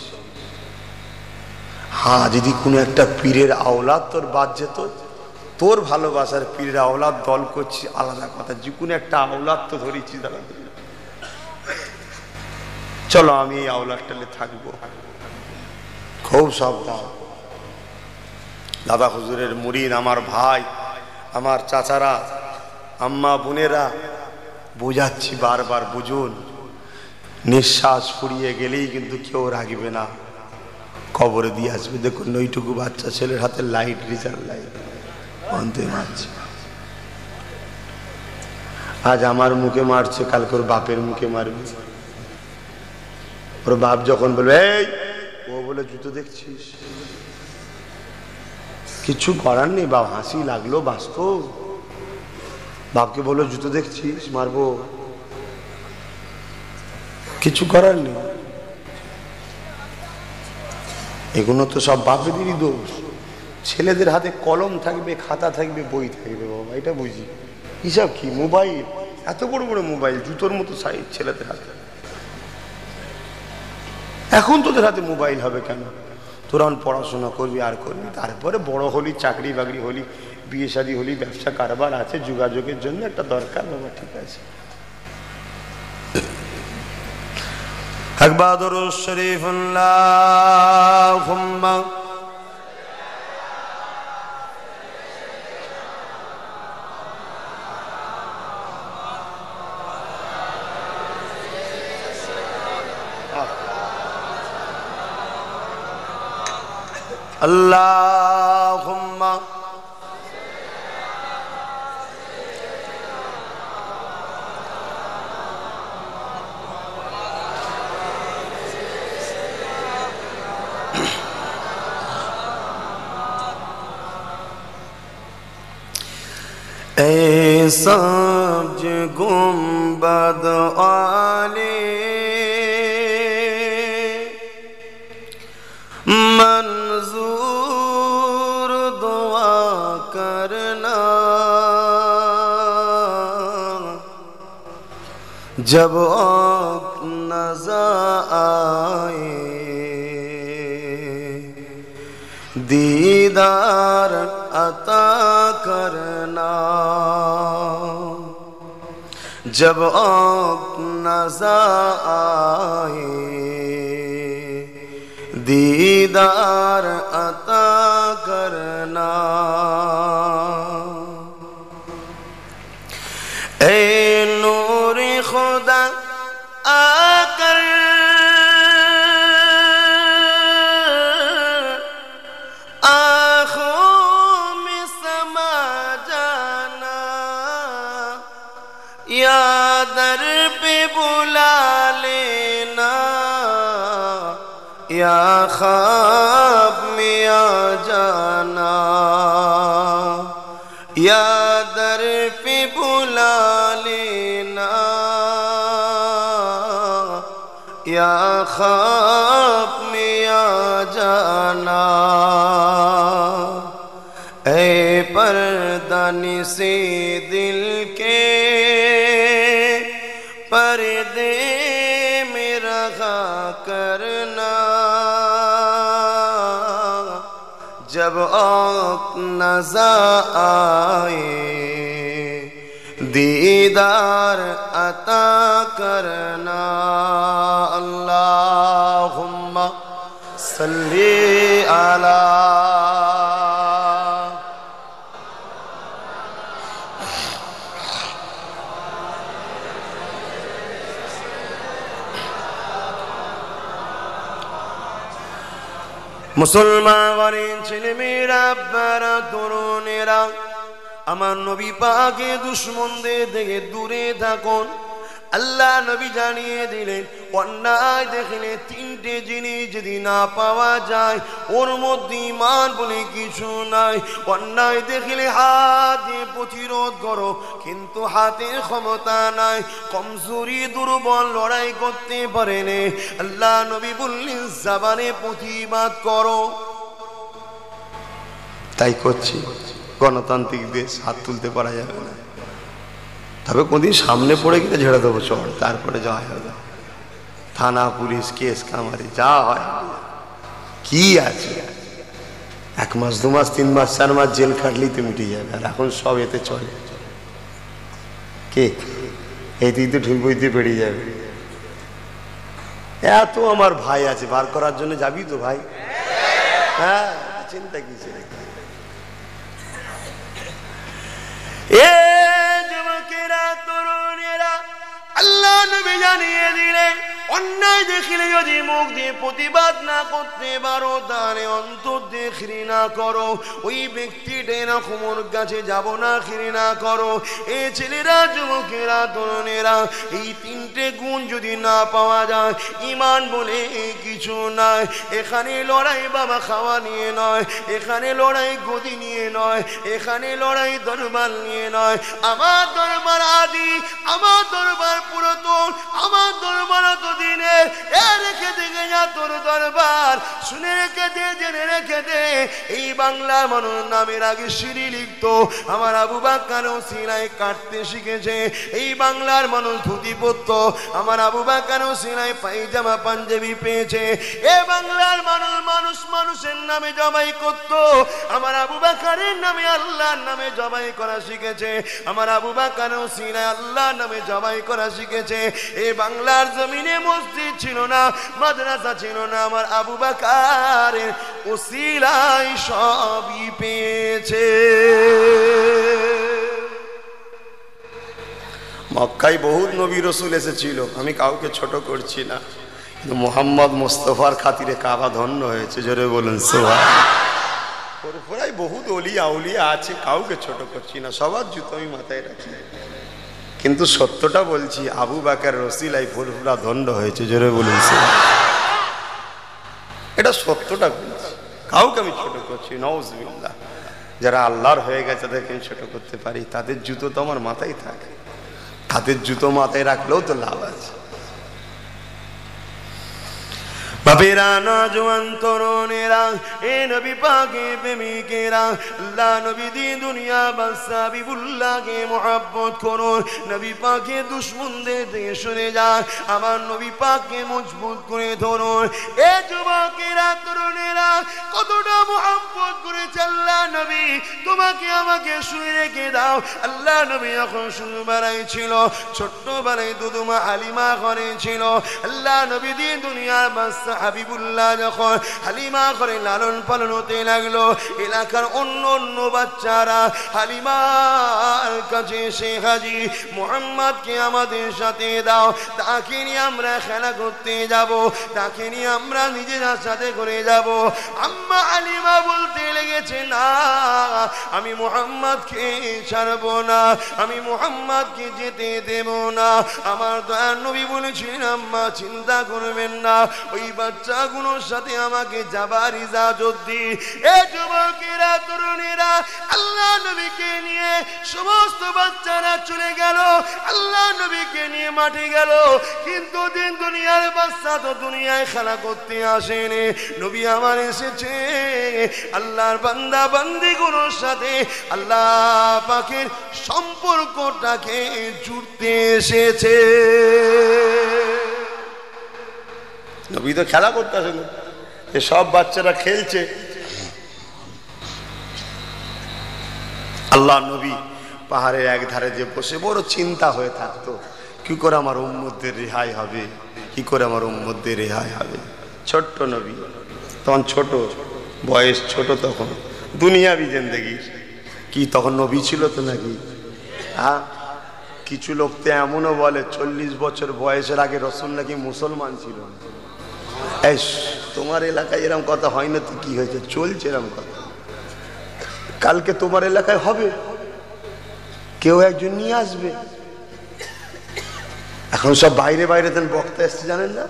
হ্যাঁ, যদি কোনো একটা পীরের আওলাদ তোর বাদ যেত, তোর ভালোবাসার পীরের আওলাদ দল করছিস আলাদা কথা, যে কোনো একটা আওলাদ তো ধরেছিস দাদা। চলো আমি এই আওলাদটালে থাকবো, খুব সাবধান। দাদা হুজুরের মুরিদ আমার ভাই, আমার চাচারা, আম্মা বোনেরা, বোঝাচ্ছি বারবার, বুঝুন। নিঃশ্বাস ফুরিয়ে গেলেই কিন্তু কেউ রাখবে না, কবরে দিয়ে আসবে। দেখুন ওইটুকু বাচ্চা ছেলের হাতে লাইট, রিজার্ভ লাইট অন্তে মারছে। আজ আমার মুখে মারছে, কালকে ওর বাপের মুখে মারবে। ওর বাপ যখন বলবে এই, ও বলে জুতো দেখছিস, কিছু করার নেই বাপ, হাসি লাগলো বাস্তব। বাপকে বললো জুতো দেখছিস, মারবো, কিছু করার নেই। এগুলো তো সব বাপেদেরই দোষ। ছেলেদের হাতে কলম থাকবে, খাতা থাকবে, বই থাকবে, বাবা এটা বুঝি। হিসাব কি? মোবাইল, এত বড় বড় মোবাইল, জুতোর মতো সাইজ ছেলেদের হাতে। এখন তোদের হাতে মোবাইল হবে কেন? তোরা পড়াশোনা করবি আর করবি, তারপরে বড় হলি, চাকরি বাকরি হলি, বিয়ে শাদী হলি, ব্যবসা কারবার আছে, যোগাযোগের জন্য একটা দরকার, বাবা ঠিক আছে। একবার দরুদ শরীফ আল্লাহুম্মা আল্লাহুম্মা ऐ सब्ज गुंबद वाले मंजूर दुआ करना, जब वक्त नज़र आए दीदार अता करना, जब वक्त नज़र आए दीदार अता करना। ऐ नूर खुदा आकर आँखों में समा जाना, या दर पे बुला लेना, या ख्वाब में आ जाना, या दर पे बुला लेना, या ख्वाब में आ जाना। ऐ पर्दानी से दिल के पर्दे में रखा करना, जब वक्त नज़र आए दीदार अता करना। अल्लाहुम्मा सल्ली अला মুসলমান গরিব ছেলেমেয়েরা, আব্বারা, তরুণেরা, আমার নবী পাকের দুশমনদের থেকে দূরে থাকুন। আল্লাহ নবী জানিয়ে দিলেন অন্যায় দেখলে তিনটে জিনিস যদি না পাওয়া যায় ওর মধ্যে ঈমান বলে কিছু নাই। অন্যায় দেখলে হাত দিয়ে প্রতিরোধ করো, কিন্তু হাতের ক্ষমতা নাই, কমজোরি দুর্বল, লড়াই করতে পারে না। আল্লাহ নবী বললেন জবানে প্রতিবাদ করো। তাই করছি। গণতান্ত্রিক দেশ, হাত তুলতে পারা যাবে না, তবে কোনদিন সামনে পড়ে গেলে ঝেড়ে দেবো চড়, তারপরে যা হবে থানা পুলিশ কেস কামারি যা হয়। কি আছে 1 মাস 2 মাস 3 মাস 4 মাস জেল খাটলেই তো মিটে যাবে। আর এখন সব এতে চলে, কে এই দিক দিয়ে ঢুল বইতে বেরিয়ে যাবে। এত আমার ভাই আছে, বার করার জন্য যাবি তো ভাই? হ্যাঁ, চিন্তা কিসে? এ যুবকেরা, তরুণেরা, আল্লাহ নবী জানিয়ে দিলেন অন্যায় দেখলে যদি মুখ দিয়ে প্রতিবাদ না করতে পারো, তাহলে অন্তর দিয়ে ঘৃণা করো। ওই ব্যক্তিটা এরকম ওর কাছে যাব না, ঘৃণা করো। এ ছেলেরা, যুবকেরা, তরুণেরা, এই তিনটে গুণ যদি না পাওয়া যায়, ঈমান বলে কিছু নাই। এখানে লড়াই বাবা খাওয়া নিয়ে নয়, এখানে লড়াই গদি নিয়ে নয়, এখানে লড়াই দরবার নিয়ে নয়। আমার দরবার আদি, আমার দরবার পুরাতন, আমার দরবার দিনে এ রেখে দেখে যা তোর দরবার। শুনে রেখে দে, জেনে রেখে দে, এই বাংলা মানুষ নামের আগে সিঁড়ি লিখতো, আমার আবু বাক্কার সিলাই কাটতে শিখেছে। এই বাংলার মানুষ ধুতি পরতো, আমার আবু বাক্কার সিলাই পায়জামা পাঞ্জাবি পেয়েছে। এ বাংলার মানুষ মানুষের নামে জবাই করতো, আমার আবু বাক্কারের নামে আল্লাহর নামে জবাই করা শিখেছে। আমার আবু বাক্কার সিলাই আল্লাহর নামে জবাই করা শিখেছে। এই বাংলার জমিনে মসজিদ ছিল না, মাদ্রাসা ছিল না, আমার আবু বকরের ওসিলায় সবই পেয়েছে। মক্কায় বহুত নবী রাসূল এসেছিল, আমি কাউকে ছোট করছি না, কিন্তু মুহাম্মদ মুস্তাফার খাতিরে কাবা ধন্য হয়েছে। জোরে বলুন সুবহানাল্লাহ। পুরাই বহুত ওলিয়া আউলিয়া আছে, কাউকে ছোট করছি না, সবার জুতো আমি মাথায় রাখি, কিন্তু সত্যটা বলছি, আবু বকর রসিলাই ফুরফুরা দণ্ড হয়েছে। জোরে বলুন এটা সত্যটা বলছি, কাউকে আমি ছোট করছি নাউজুবিল্লাহ। যারা আল্লাহর হয়ে গেছে তাদেরকে আমি ছোট করতে পারি, তাদের জুতো তো আমার মাথায় থাকে, তাদের জুতো মাথায় রাখলেও তো লাভ আছে। বাপেরা, নওজোয়ান তরুণেরা, এ নবী পাকে প্রেমিকেরা, আল্লাহ নবী দিয়ে দুনিয়া বাদশা হাবিবুল্লাহকে মুহাব্বত করুন। নবী পাকে দুশমনদের থেকে সরে যান, আমার নবী পাককে মজবুত করে ধরুন। এ যুবকেরা, তরুণেরা, কতটা মুহাব্বত করেছে আল্লাহ নবী, তোমাকে আমাকে শুয়ে রেখে দাও। আল্লাহ নবী এখন শুরু বেড়াই ছিল, ছোট্টবেলায় দুদুমা হালিমা ঘরে ছিল। আল্লাহ নবী দিয়ে দুনিয়ার বাদশা হাবিবুল্লাহ যখন হালিমা করে লালন পালন হতে লাগলো, এলাকার অন্য অন্য বাচ্চারা হালিমার কাছে এসে হাজি, মুহাম্মদকে আমাদের সাথে দাও, তাকে নিয়ে আমরা খেলা করতে যাব, তাকে নিয়ে আমরা নিজেরা সাথে করে যাব। আম্মা হালিমা বলতে লেগেছে, না, আমি মুহাম্মদকে ছাড়বো না, আমি মুহাম্মদকে যেতে দেব না। আমার দয়ার নবী বলেছিলেন, আম্মা চিন্তা করবেন না, ওই বাচ্চাগুলোর সাথে আমাকে যাবার ইজাজত দি। এ যুবকেরা, তরুণেরা, আল্লাহ নবীকে নিয়ে সমস্ত বাচ্চারা চলে গেল, আল্লাহ নবীকে নিয়ে মাঠে গেল। কিন্তু দিন দুনিয়ার বাচ্চা তো দুনিয়ায় খেলা করতে আসেনি, নবী আমার এসেছে আল্লাহর বান্দা বান্দিগুলোর সাথে আল্লাহ পাকের সম্পর্কটাকে জুড়তে এসেছে। নবী তো খেলা করতে আসেন, সব বাচ্চারা খেলছে, আল্লাহ নবী পাহাড়ের এক ধারে যে বসে বড় চিন্তা হয়ে থাকতো, কি করে আমার উম্মতদের রেহাই হবে, কি করে আমার উম্মতদের রেহাই হবে। ছোট্ট নবী, তখন ছোট বয়স, ছোট তখন দুনিয়াবি জিন্দেগি কি, তখন নবী ছিল তো নাকি? হ্যাঁ, কিছু লোক তো এমনও বলে 40 বছর বয়সের আগে রসুল নাকি মুসলমান ছিল। এই তোমার এলাকায় এরকম কথা হয় না তো কি হয়েছে, চলছে এরকম কথা, কালকে তোমার এলাকায় হবে, কেউ একজন নিয়ে আসবে। এখন সব বাইরে বাইরে দেন বক্তা এসছে জানেন না,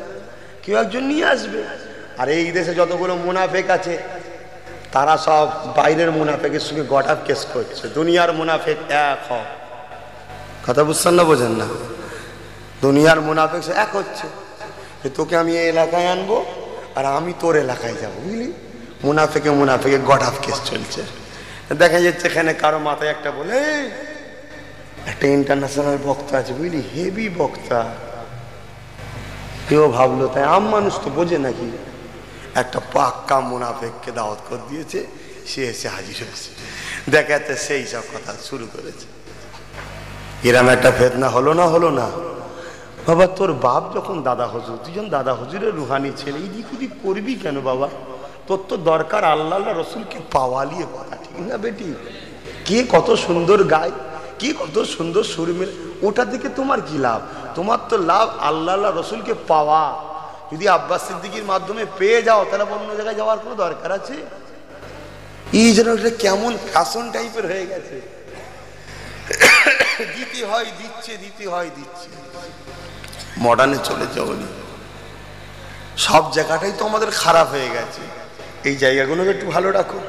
কেউ একজন নিয়ে আসবে। আর এই দেশে যতগুলো মুনাফেক আছে তারা সব বাইরের মুনাফেকের সঙ্গে গটাপ কেস করছে। দুনিয়ার মুনাফেক এক হয়, কথা বুঝছেন না, বোঝেন না? দুনিয়ার মুনাফেক সে এক হচ্ছে যে তোকে আমি এই এলাকায় আনবো আর আমি তোর এলাকায় যাবো, বুঝলি? মুনাফেকে গটাপ কেস চলছে। দেখা যাচ্ছে এখানে কারো মাথায় একটা বলে একটা ইন্টারন্যাশনাল বক্তা আছে, বুঝলি, হেভি বক্তা। কেউ ভাবলো তাই আম মানুষ তো বোঝে নাকি, একটা পাক্কা মুনাফেককে দাওয়াত করে দিয়েছে, সে এসে হাজির হয়েছে। দেখা যাচ্ছে সেই সব কথা শুরু করেছে। এরম একটা ফেতনা হলো না? বাবা তোর বাপ যখন দাদা হুজুর, তুই যখন দাদা হুজুরের রুহানি ছেলে, এদিক ওদিক করবি কেন বাবা? তোর তো দরকার আল্লাহ রসুলকে পাওয়ালিয়ে কথা, ঠিক না বেটি? কে কত সুন্দর গায়, কি কত সুন্দর সুর মেলে, ওটা দিকে তোমার কি লাভ? তোমার তো লাভ আল্লাহ রসুলকে পাওয়া। যদি আব্বাস সিদ্দিকীর মাধ্যমে পেয়ে যাও তাহলে অন্য জায়গায় যাওয়ার কোনো দরকার আছে? এই যেন একটা কেমন ফ্যাশন টাইপের হয়ে গেছে, দিতে হয় দিচ্ছে। মডার্নে চলে যাওনি, সব জায়গাটাই তো আমাদের খারাপ হয়ে গেছে। এই জায়গাগুলোকে একটু ভালো রাখো,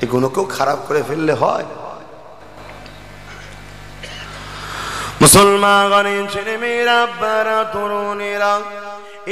এগুলোকেও খারাপ করে ফেললে হয়? মুসলমান ছেলে মেয়েরা, আব্বারা, তরুণেরা,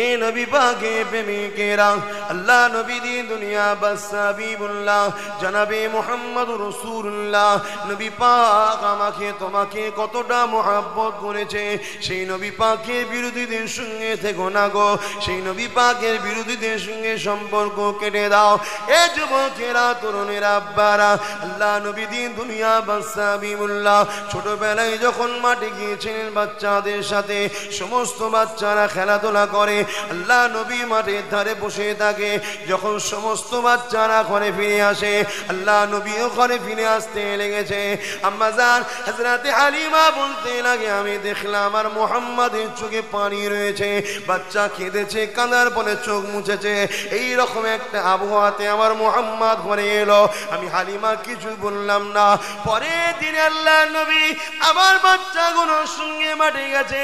এ নবী পাকে প্রেমিকেরা, আল্লাহ নবী দি দুনিয়া বাস হাবিবুল্লাহ জনাবে মুহাম্মদুর রাসূলুল্লাহ। নবী পাক আমাকে তোমাকে কতটা মহব্বত করেছে, সেই নবী পাকের বিরোধীদের সঙ্গে থেকো না গো, সেই নবী পাকের বিরোধীদের সঙ্গে সম্পর্ক কেটে দাও। এ যুবকেরা, তরুণেরা, আব্বারা, আল্লাহ নবী দি দুনিয়া বাস হাবিবুল্লাহ ছোটবেলায় যখন মাঠে গিয়েছিলেন বাচ্চাদের সাথে, সমস্ত বাচ্চারা খেলাধুলা করে, আল্লাহ নবী মাঠের ধারে বসে থাকে। যখন সমস্ত বাচ্চারা ঘরে ফিরে আসে, আল্লাহ নবীও ঘরে ফিরে আসতে লেগেছে। আম্মা জান হযরতে হালিমা বলতে লাগে, আমি দেখলাম আর মুহাম্মাদের চোখে পানি রয়েছে, বাচ্চা কেঁদেছে, কাঁদার পরে চোখ মুছেছে। এই রকম একটা আবহাওয়াতে আমার মুহাম্মদ ঘরে এলো। আমি হালিমা কিছু বললাম না। পরের দিন আল্লাহ নবী আমার বাচ্চাগুলোর সঙ্গে মাঠে গেছে।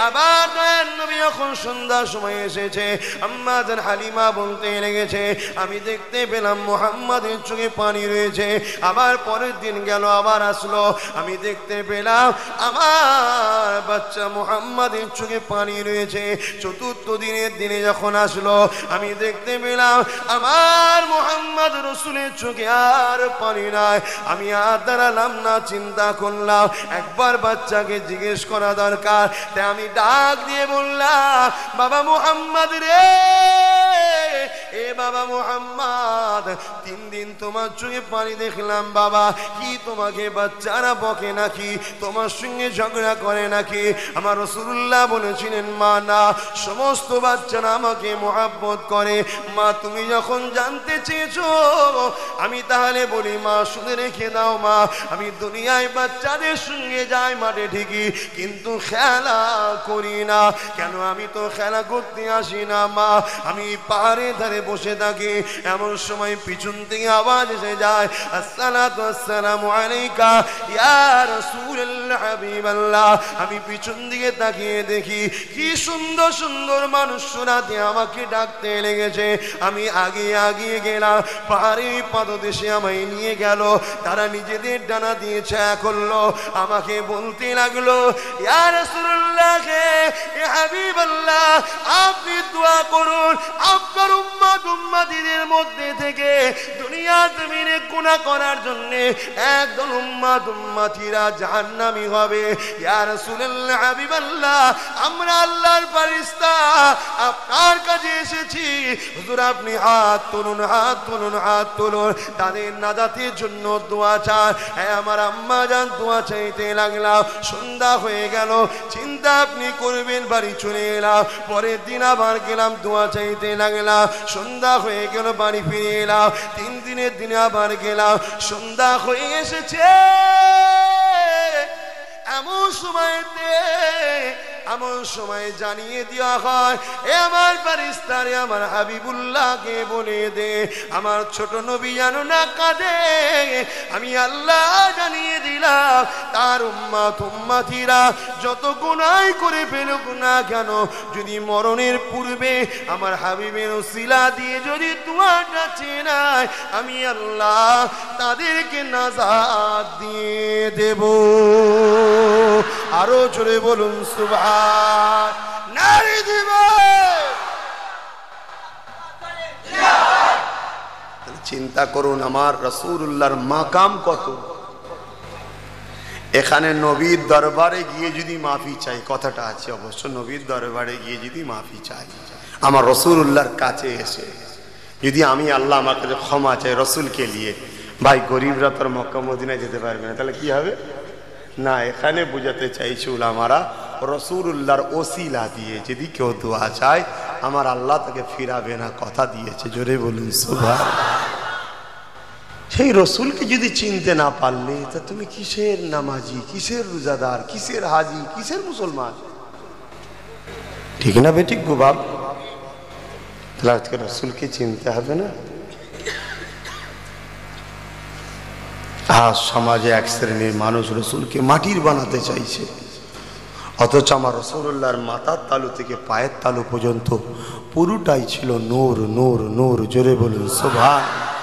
আবার দয়ার নবী যখন সন্ধ্যা সময় এসেছে, আম্মা জান হালিমা বলতে লেগেছে, আমি দেখতে পেলাম মুহাম্মাদের চোখে পানি রয়েছে। আবার পরের দিন গেল, আবার আসলো, আমি দেখতে পেলাম আমার বাচ্চা মুহাম্মাদের চোখে পানি রয়েছে। চতুর্থ দিনের দিনে যখন আসলো, আমি দেখতে পেলাম আমার মুহাম্মদ রাসূলের চোখে আর পানি নাই। আমি আর দাঁড়ালাম না, চিন্তা করলাম একবার বাচ্চাকে জিজ্ঞেস করা দরকার। তাই আমি ডাক দিয়ে বললাম, বাবা মুহাম্মদ রে, এ বাবা মুহাম্মদ, 3 দিন তোমার চোখে পানি দেখলাম বাবা, কি তোমাকে বাচ্চারা বকে নাকি, তোমার সঙ্গে ঝগড়া করে নাকি? আমার রাসূলুল্লাহ বলেছিলেন, মা না, সমস্ত বাচ্চারা আমাকে মহব্বত করে। মা তুমি যখন জানতে চেয়েছো, আমি তাহলে বলি মা শুনে রেখে দাও মা, আমি দুনিয়ায় বাচ্চাদের সঙ্গে যাই মাঠে ঠিকই, কিন্তু খেলা করি না। কেন? আমি তো খেলা করতে আসি না মা, আমি পাহাড়ে ধারে বসে থাকি। এমন সময় পিছন থেকে আওয়াজ এসে যায়, আসসালাতু আসসালামু আলাইকা ইয়া রাসূলুল্লাহ হাবিবাল্লাহ। আমি পিছন দিকে তাকিয়ে দেখি কি সুন্দর সুন্দর মানুষরা আমাকে ডাকতে লেগেছে। আমি আগিয়ে গেলাম, পাহাড়ি পাদদেশে আমায় নিয়ে গেল। তারা নিজেদের ডানা দিয়ে ছায়া করলো, আমাকে বলতে লাগলো, ইয়া রাসূলুল্লাহ, এ হাবিবাল্লাহ, আপনি দোয়া করুন আপনার উম্মতিদের মধ্যে থেকে দুনিয়া জমিনে গুনাহ করার জন্য একদল উম্মতিরা জাহান্নামী হবে। ইয়া রাসূলুল্লাহ, হাবিবাল্লাহ, আমরা আল্লাহর ফেরেশতা আপনার কাছে এসেছি, হুজুর আপনি হাত তুলুন, হাত তুলুন, হাত তুলুন, তাদের নাজাতের জন্য দোয়া চান। হ্যাঁ আমার আম্মা জান দোয়া চাইতে লাগলাম। সন্ধ্যা হয়ে গেল, চিন্তা আপনি করবেন, বাড়ি চলে এলাম। পরের দিন আবার গেলাম, দোয়া চাইতে লাগলাম। সন্ধ্যা হয়ে গেল, বাড়ি ফিরে এলাম। 3 দিনের দিনে আবার গেলাম, সন্ধ্যা হয়ে এসেছে। এমন সময়তে এমন সময় জানিয়ে দেওয়া হয়, এ আমার ফেরেশতারে আমার হাবিবুল্লাহকে বলে দে আমার ছোট নবী যেন না কাঁদে। আমি আল্লাহ জানিয়ে দিলাম তার উম্মতিরা যত গুনাহ করে ফেলুক না কেন, যদি মরণের পূর্বে আমার হাবিবের উসিলা দিয়ে যদি দুয়াটা চেনায়, আমি আল্লাহ তাদেরকে নাজাত দিয়ে দেব। আরো জোরে বলুন সুবহান। নারী দিবে। চিন্তা করুন আমার রাসূলুল্লাহর মাকাম কত। এখানে নবীর দরবারে গিয়ে যদি মাফি চাই, কথাটা আছে অবশ্য, নবীর দরবারে গিয়ে যদি মাফি চাই, আমার রাসূলুল্লাহর কাছে এসে যদি আমি আল্লাহ আমার কাছে ক্ষমা চাই রাসূলকে নিয়ে, ভাই গরিবরা তোর মক্কা মদিনায় যেতে পারবে না, তাহলে কি হবে? না, এখানে বুঝাতে চাইছি উলামারা রাসূলুল্লাহর ওসিলা দিয়ে যদি কেউ দোয়া চায় আমার আল্লাহ তাকে ফিরাবে না, কথা দিয়েছে। জোরে বলুন সুবহানাল্লাহ। সেই রসুলকে যদি চিনতে না পারলে তা তুমি কিসের নামাজি, কিসের রোজাদার, কিসের হাজি, কিসের মুসলমান? ঠিক না বেঠিক গো বাপ? তাহলে আজকে রসুলকে চিনতে হবে না? আজ সমাজে এক শ্রেণীর মানুষ রসুলকে মাটির বানাতে চাইছে, অথচ আমার রাসূলুল্লাহর মাথার তালু থেকে পায়ের তালু পর্যন্ত পুরোটাই ছিল নূর নূর নূর। জোরে বলুন সুবহানাল্লাহ।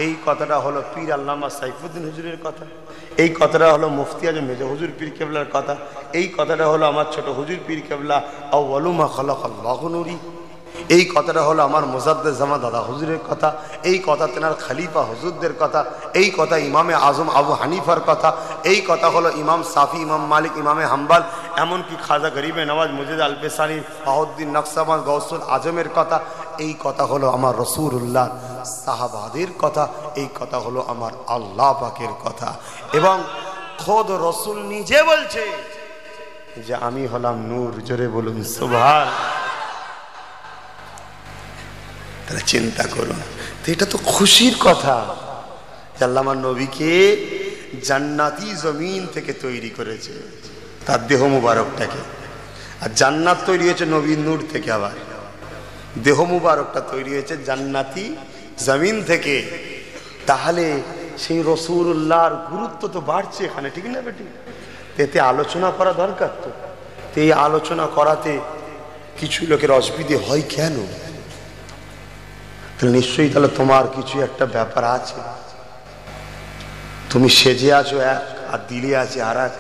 এই কথাটা হলো পীর আল্লামা সাইফুদ্দিন হুজুরের কথা, এই কথাটা হলো মুফতি আজম মেজর হুজুর পীর কেবলার কথা, এই কথাটা হলো আমার ছোট হুজুর পীর কেবলা আউয়ালু মা খালাকাল্লাহু নূরি, এই কথাটা হলো আমার মুজাদ্দিদ জামান দাদা হুজুরের কথা, এই কথা তেনার খলিফা হুজুরদের কথা, এই কথা ইমামে আজম আবু হানিফার কথা, এই কথা হলো ইমাম সাফি, ইমাম মালিক, ইমামে হাম্বাল, এমনকি খাজা গরিবে নওয়াজ মুজিদ আল বেসানি, ফাহউদ্দিন নকশবন্দ, গৌসুল আজমের কথা, এই কথা হলো আমার রাসূলুল্লাহ সাহাবাদের কথা, এই কথা হলো আমার আল্লাহ পাকের কথা। এবং খোদ রসুল নিজে বলছে যে আমি হলাম নূর। জোরে বলুন সুবহানাল্লাহ। তাহলে চিন্তা করুন, তো এটা তো খুশির কথা যে আল্লাহ আমার নবীকে জান্নাতি জমিন থেকে তৈরি করেছে, তার দেহ মুবারকটাকে। আর জান্নাত তৈরি হয়েছে নবীর নূর থেকে, আবার দেহ মুবারকটা তৈরি হয়েছে জান্নাতি জমিন থেকে। তাহলে সেই রাসূলুল্লাহর গুরুত্ব তো বাড়ছে এখানে, ঠিক না বেটি? এতে আলোচনা করা দরকার। তো এই আলোচনা করাতে কিছু লোকের অসুবিধে হয় কেন? তাহলে নিশ্চয়ই তাহলে তোমার কিছু একটা ব্যাপার আছে, তুমি সেজে আছো এক আর দিলে আছে আর এক,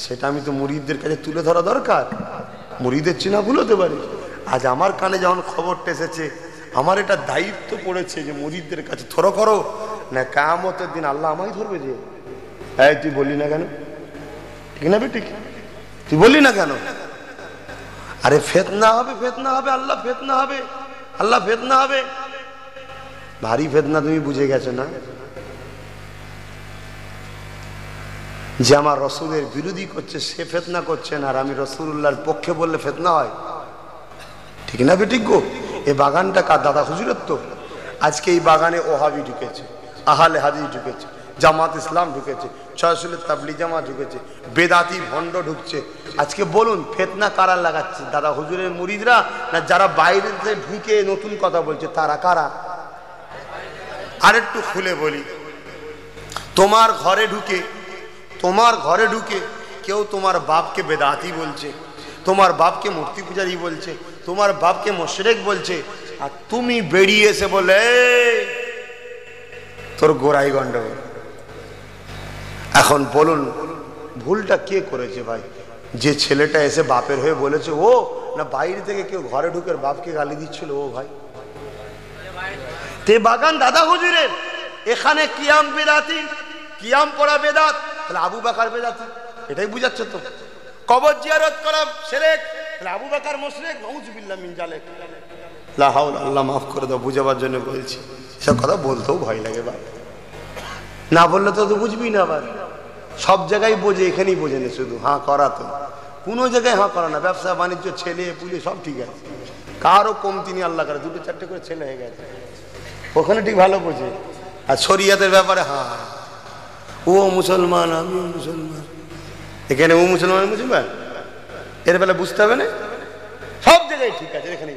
সেটা আমি তো মুরিদদের কাছে তুলে ধরা দরকার, মুরিদের চেনা ভুল হতে পারে। আজ আমার কানে যখন খবরটা এসেছে, আমার এটা দায়িত্ব পড়েছে যে মুরিদদের কাছে থরো করো, না কিয়ামতের দিন আল্লাহ আমায় ধরবে। যে এই তুই বললি না কেন? ঠিক না বেটি? তুই বললি না কেন? আরে ফিতনা হবে, ফিতনা হবে, আল্লাহ ফিতনা হবে, আল্লাহ ফিতনা হবে। ভারী ফিতনা, তুমি বুঝে গেছো না? যে আমার রসুলের বিরোধী করছে সে ফিতনা করছে না, আর আমি রাসূলুল্লাহর পক্ষে বললে ফিতনা হয়। ঠিক না বেঠিক গো? এই বাগানটা কার? দাদা হুজুরের তো। আজকে এই বাগানে ওহাবি ঢুকেছে, আহলে হাদিস ঢুকেছে, জামাত ইসলাম ঢুকেছে, ছয়শুল তাবলিগ জামাত ঢুকেছে, বেদাতি ভণ্ড ঢুকছে। আজকে বলুন ফিতনা কারা লাগাচ্ছে? দাদা হুজুরের মুরিদরা, না যারা বাইরে ঢুকে নতুন কথা বলছে তারা? কারা? আরেকটু খুলে বলি, তোমার ঘরে ঢুকে কেউ তোমার বাপকে বেদাতি বলছে, তোমার বাপকে মূর্তি পূজারী বলছে, তোমার বাপকে মুশরিক বলছে, আর তুমি বেরিয়ে এসে বলে তোর গোড়াই গন্ডগোল। এখন বলুন ভুলটা কে করেছে ভাই? যে ছেলেটা এসে বাপের হয়ে বলেছে ও, না বাইরে থেকে কেউ ঘরে ঢুকে বাপকে গালি দিচ্ছিল ও? ভাই তে বাগান দাদা হুজুরের, এখানে কিয়াম বেদাতি, কিয়াম পড়া বেদাত, তাহলে আবু বকর বেদাতি, এটাই বুঝাচ্ছে তো। কবর জিয়ারত করা শিরক, তাহলে আবু বকর মুশরিক, নাউজুবিল্লাহ মিন জালিক। লা হাওলা, আল্লাহ মাফ করে দাও, বুঝাবার জন্য বলছি। এসব কথা বলতেও ভয় লাগে ভাই, না বললে তো বুঝবি না। আবার সব জায়গায় বোঝে, এখানেই বোঝে না শুধু হাঁ করা, তো কোনো জায়গায় হাঁ করা না। ব্যবসা বাণিজ্য, ছেলে পুলে সব ঠিক আছে, কারও কমতি নেই। আল্লাহ করে দুটো চারটে করে ছেলে হয়ে গেছে, ওখানে ঠিক ভালো বোঝে। আর শরিয়াতের ব্যাপারে হ্যাঁ, ও মুসলমান আমিও মুসলমান, এখানে ও মুসলমান মুসলমান, এর বেলা বুঝতে হবে না, সব জায়গায় ঠিক আছে, এখানে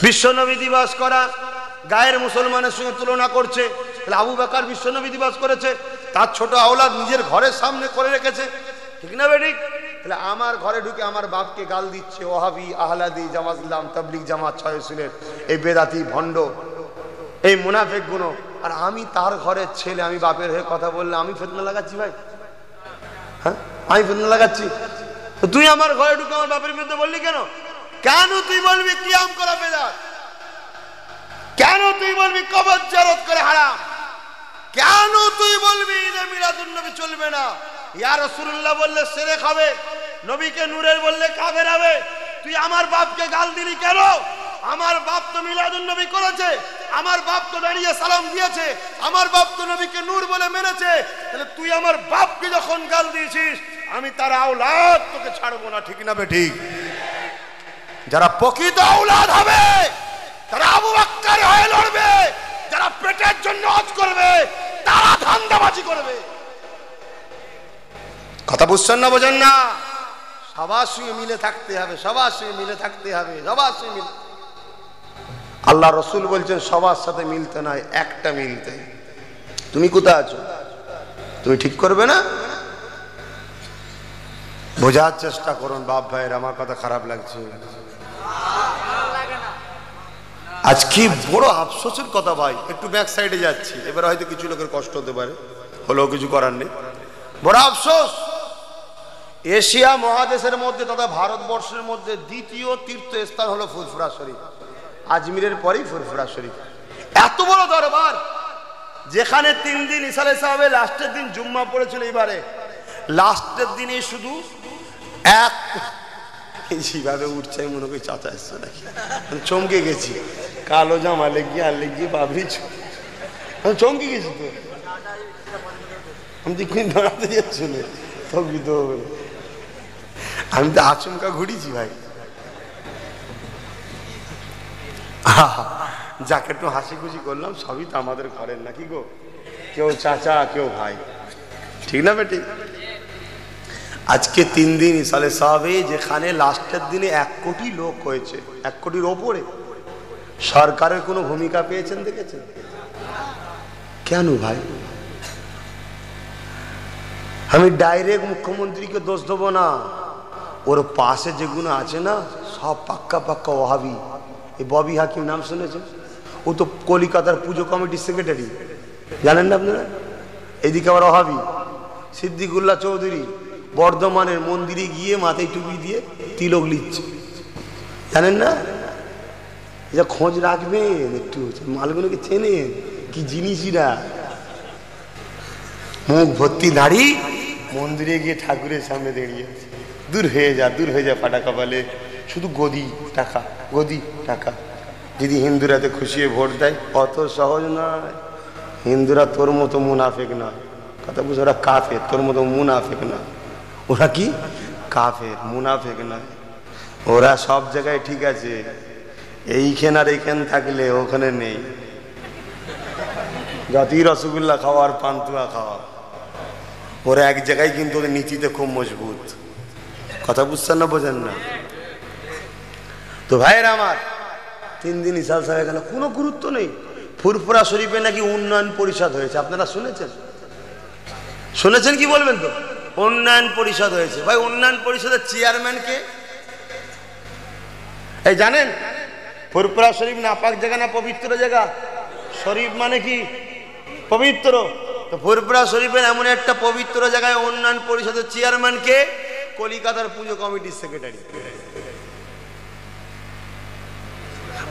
বিশ্বনবী দিবস করা গায়ের মুসলমানের সঙ্গে তুলনা করছে। তাহলে আবু বকর বিশ্বনবী দিবস করেছে, তার ছোট আওলাদ নিজের ঘরের সামনে করে রেখেছে, ঠিক না বেঠিক? তাহলে আমার ঘরে ঢুকে আমার বাপকে গাল দিচ্ছে ওহাবি, আহলাদি, জামাত ইসলাম, তাবলিগ জামাত, ছয়সুলের এই বেদাতি ভণ্ড, এই মুনাফিক গুলো, আর আমি তার ঘরের ছেলে, আমি বাপের হয়ে কথা বললে আমি ফিতনা লাগাচ্ছি ভাই? হ্যাঁ, আমি ফিতনা লাগাচ্ছি? তো তুই আমার ঘরে ঢুকে আমার বাপের বিরুদ্ধে বললি কেন? কেন তুই বলবি কিয়াম করা বেদাত? কেন তুই বলবি কবর জিয়ারত করে হারাম? কেন তুই বলবি ঈদে মিলাদুন নবী চলবে না? ইয়া রাসূলুল্লাহ বললে শিরক হবে, নবীকে নূরের বললে কাফের হবে। তুই আমার বাপকে গাল দিলি কেন? আমার বাপ তো মিলাদুন নবী করেছে, আমার বাপ তো দাঁড়িয়ে সালাম দিয়েছে, আমার বাপ তো নবীকে নূর বলে মেনেছে। তাহলে তুই আমার বাপকে যখন গাল দিয়েছিস, আমি তার আওলাদ তোকে ছাড়বো না, ঠিক না বেঠিক? যারা প্রকৃত আওলাদ হবে তারা আবু বকর হয়ে লড়বে, যারা পেটের জন্য হজ করবে তারা ধান্দাবাজি করবে। কথা বুঝছেন না, বোঝেন না? সবার সঙ্গে মিলে থাকতে হবে, সবার সঙ্গে মিলে থাকতে হবে, সবার সঙ্গে মিলে। আল্লাহ রসুল বলছেন সবার সাথে মিলতে নয়, একটা মিলতে। তুমি কোথায় আছো? তুমি ঠিক করবে না? বোঝার চেষ্টা করুন বাপ ভাইয়ের, আমার কথা খারাপ লাগছে। আজ কি বড় আফসোসের কথা ভাই, একটু ব্যাক সাইডে যাচ্ছি, এবার হয়তো কিছু লোকের কষ্ট হতে পারে, হলেও কিছু করার নেই। বড় আফসোস, এশিয়া মহাদেশের মধ্যে তথা ভারতবর্ষের মধ্যে দ্বিতীয় তীর্থস্থান হলো ফুরফুরা শরীফ। আজমিরের পরেই ফুরফুরা শরীফ। এত বড় দরবার, যেখানে 3 দিন ইসালে সাহেবের লাস্টের দিন জুম্মা পড়েছিল, এবারে লাস্টের দিনে শুধু এক যেভাবে উঠছে মনে করি চাচা এসছে নাকি, চমকে গেছি। কালো জামা লেগিয়ে আর লেগিয়ে বাবরি চমকে গেছি। তো আমি দেখি দাঁড়াতে যাচ্ছি না, আমি তো আচমকা ঘুরিছি ভাই। যাকে একটু হাসি খুশি করলাম সবই তো আমাদের ঘরের নাকি গো, কেউ চাচা কেউ ভাই, ঠিক না বেটি? আজকে 3 দিন ইসালে সাহেবে, যেখানে লাস্টের দিনে 1 কোটি লোক হয়েছে, 1 কোটির ওপরে। সরকারের কোনো ভূমিকা পেয়েছেন, দেখেছেন? কেন ভাই? আমি ডাইরেক্ট মুখ্যমন্ত্রীকে দোষ দেবো না, ওর পাশে যেগুলো আছে না সব পাক্কা পাক্কা ওহাবি। এই ববি হাকিম নাম শুনেছেন? ও তো কলিকাতার পুজো কমিটির সেক্রেটারি, জানেন না আপনারা? এদিকে আবার ওহাবি সিদ্দিকুল্লাহ চৌধুরী বর্ধমানের মন্দিরে গিয়ে মাথায় টুপি দিয়ে তিলক লিখছে, জানেন না? যা খোঁজ রাখবেন একটু, মালগুলোকে চেনেন কি জিনিসরা। মুখ ভর্তি দাড়ি, মন্দিরে গিয়ে ঠাকুরের সামনে দাঁড়িয়ে আছে। দূর হয়ে যা, দূর হয়ে যা ফাটা কপালে, শুধু গদি টাকা, গদি টাকা। যদি হিন্দুরাতে খুশিয়ে ভোট দেয়, অত সহজ নয়। হিন্দুরা তোর মতো মুনাফেক নয়, কথা বুঝে, ওরা কাফের, তোর মতো মুনাফেক নয়। ওরা কি কাফের, মুনাফেক নয়। ওরা সব জায়গায় ঠিক আছে, এইখান আর এইখান থাকলে ওখানে নেই। যতই রসগোল্লা খাওয়া আর পান্তুয়া খাওয়া, ওরা এক জায়গায়, কিন্তু ওদের নীতিতে খুব মজবুত। কথা বুঝছেন না, বোঝেন না? তো ভাইয়ের আমার, 3 দিন ইসাল সাহেব এখানে কোনো গুরুত্ব নেই। ফুরফুরা শরীফে নাকি উন্নয়ন পরিষদ হয়েছে, আপনারা শুনেছেন? শুনেছেন কি বলবেন তো? উন্নয়ন পরিষদ হয়েছে। ভাই উন্নয়ন পরিষদের চেয়ারম্যান কে? এই জানেন? ফুরফুরা শরীফ নাপাক জায়গা না পবিত্র জায়গা? শরীফ মানে কি? পবিত্র। তো ফুরফুরা শরীফের এমন একটা পবিত্র জায়গায় উন্নয়ন পরিষদের চেয়ারম্যান কে? কলিকাতার পুজো কমিটির সেক্রেটারি।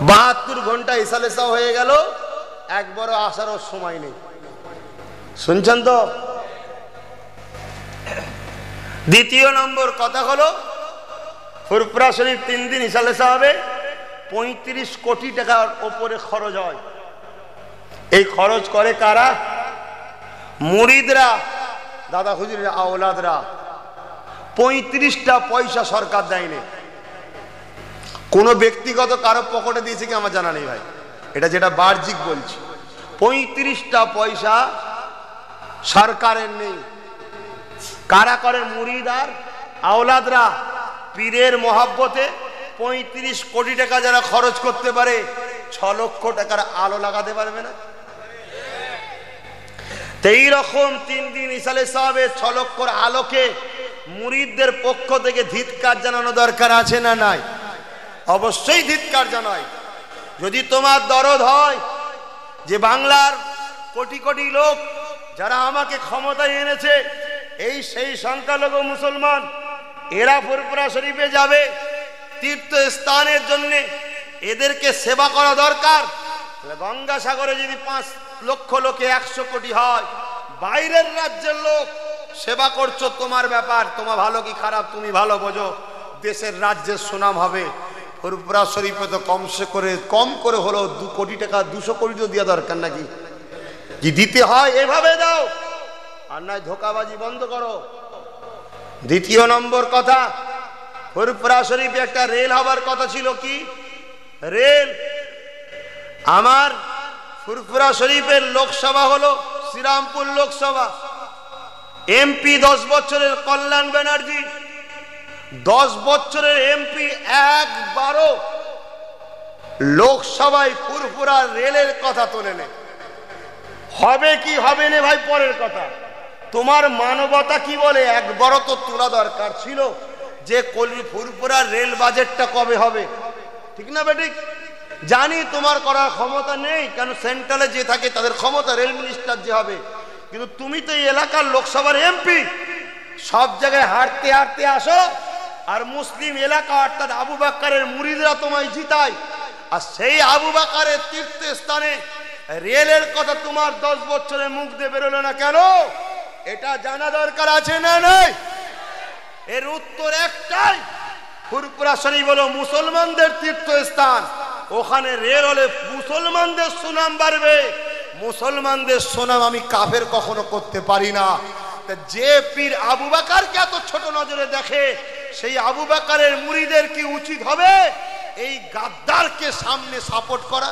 72 ঘন্টা ইসালেসা হয়ে গেল, একবারও আসারও সময় নেই। শুনছেন তো? দ্বিতীয় নম্বর কথা হলো, ফুরফুরা শরীফ 3 দিন ইসালেসা হবে, 35 কোটি টাকার ওপরে খরচ হয়। এই খরচ করে কারা? মুরিদরা, দাদা হুজুরের আওলাদরা। 35টা পয়সা সরকার দেয়নি। কোনো ব্যক্তিগত কারো পকেটে দিয়েছে কি আমার জানা নেই ভাই, এটা যেটা বাহ্যিক বলছি। 35টা পয়সা সরকারের নেই। কারা করে? মুরিদ আর আওলাদরা পীরের মহাব্বতে 35 কোটি টাকা যারা খরচ করতে পারে 6 লক্ষ টাকার আলো লাগাতে পারবে না? এই রকম 3 দিন ইসালে সাহেবের 6 লক্ষর আলোকে মুরিদদের পক্ষ থেকে ধিক্কার জানানো দরকার আছে না নাই? অবশ্যই ধিক্কার জানাই। যদি তোমার দরদ হয় যে বাংলার কোটি কোটি লোক যারা আমাকে ক্ষমতায় এনেছে, এই সেই সংখ্যালঘু মুসলমান, এরা ফুরফুরা শরীফে যাবে তীর্থস্থানের জন্য, এদেরকে সেবা করা দরকার। গঙ্গাসাগরে যদি 5 লক্ষ লোকে 100 কোটি হয়, বাইরের রাজ্যের লোক সেবা করছো, তোমার ব্যাপার, তোমার ভালো কি খারাপ তুমি ভালো বোঝো, দেশের রাজ্যের সুনাম হবে। ফুরফুরা শরীফে তো কম করে হলো 2 কোটি টাকা, 200 কোটি তো দেওয়া দরকার নাকি? যে দিতে হয় এভাবে দাও, আর নয় ধোকাবাজি বন্ধ করো। দ্বিতীয় নম্বর কথা, ফুরফুরা শরীফে একটা রেল হবার কথা ছিল। কি রেল? আমার ফুরফুরা শরীফের লোকসভা হলো শ্রীরামপুর লোকসভা, এমপি 10 বছরের কল্যাণ ব্যানার্জি, 10 বছরের এমপি একবারও লোকসভায় ফুরফুরা রেলের কথা তোলে নেই। হবে কি হবে না ভাই পরের কথা, তোমার মানবতা কি বলে একবারও তো তোলা দরকার ছিল যে ফুরফুরা রেল বাজেটটা কবে হবে। ঠিক না বেঠিক? জানি তোমার করার ক্ষমতা নেই, কেন সেন্ট্রালে যে থাকে তাদের ক্ষমতা, রেল মিনিস্টার যে হবে, কিন্তু তুমি তো এই এলাকার লোকসভার এমপি, সব জায়গায় হাঁটতে হাঁটতে আসো, আর মুসলিম এলাকা অর্থাৎ আবু বাক্কারের মুরিদরা তোমায় জিতায়, আর সেই আবু বাক্কারের তীর্থস্থানে রেলের কথা তোমার 10 বছরে মুখ দিয়ে বেরোলো না কেন? এটা জানা দরকার আছে না নাই? এর উত্তর একটাই, ফুরফুরা শরীফ হলো মুসলমানদের তীর্থস্থান, ওখানে রেল হলে মুসলমানদের সুনাম বাড়বে। মুসলমানদের সুনাম আমি কাফের কখনো করতে পারি না। যে পীর আবু বাকারকে এত ছোট নজরে দেখে, সেই আবু বাকারের মুরিদের কি উচিত হবে এই গাদ্দারকে সামনে সাপোর্ট করা?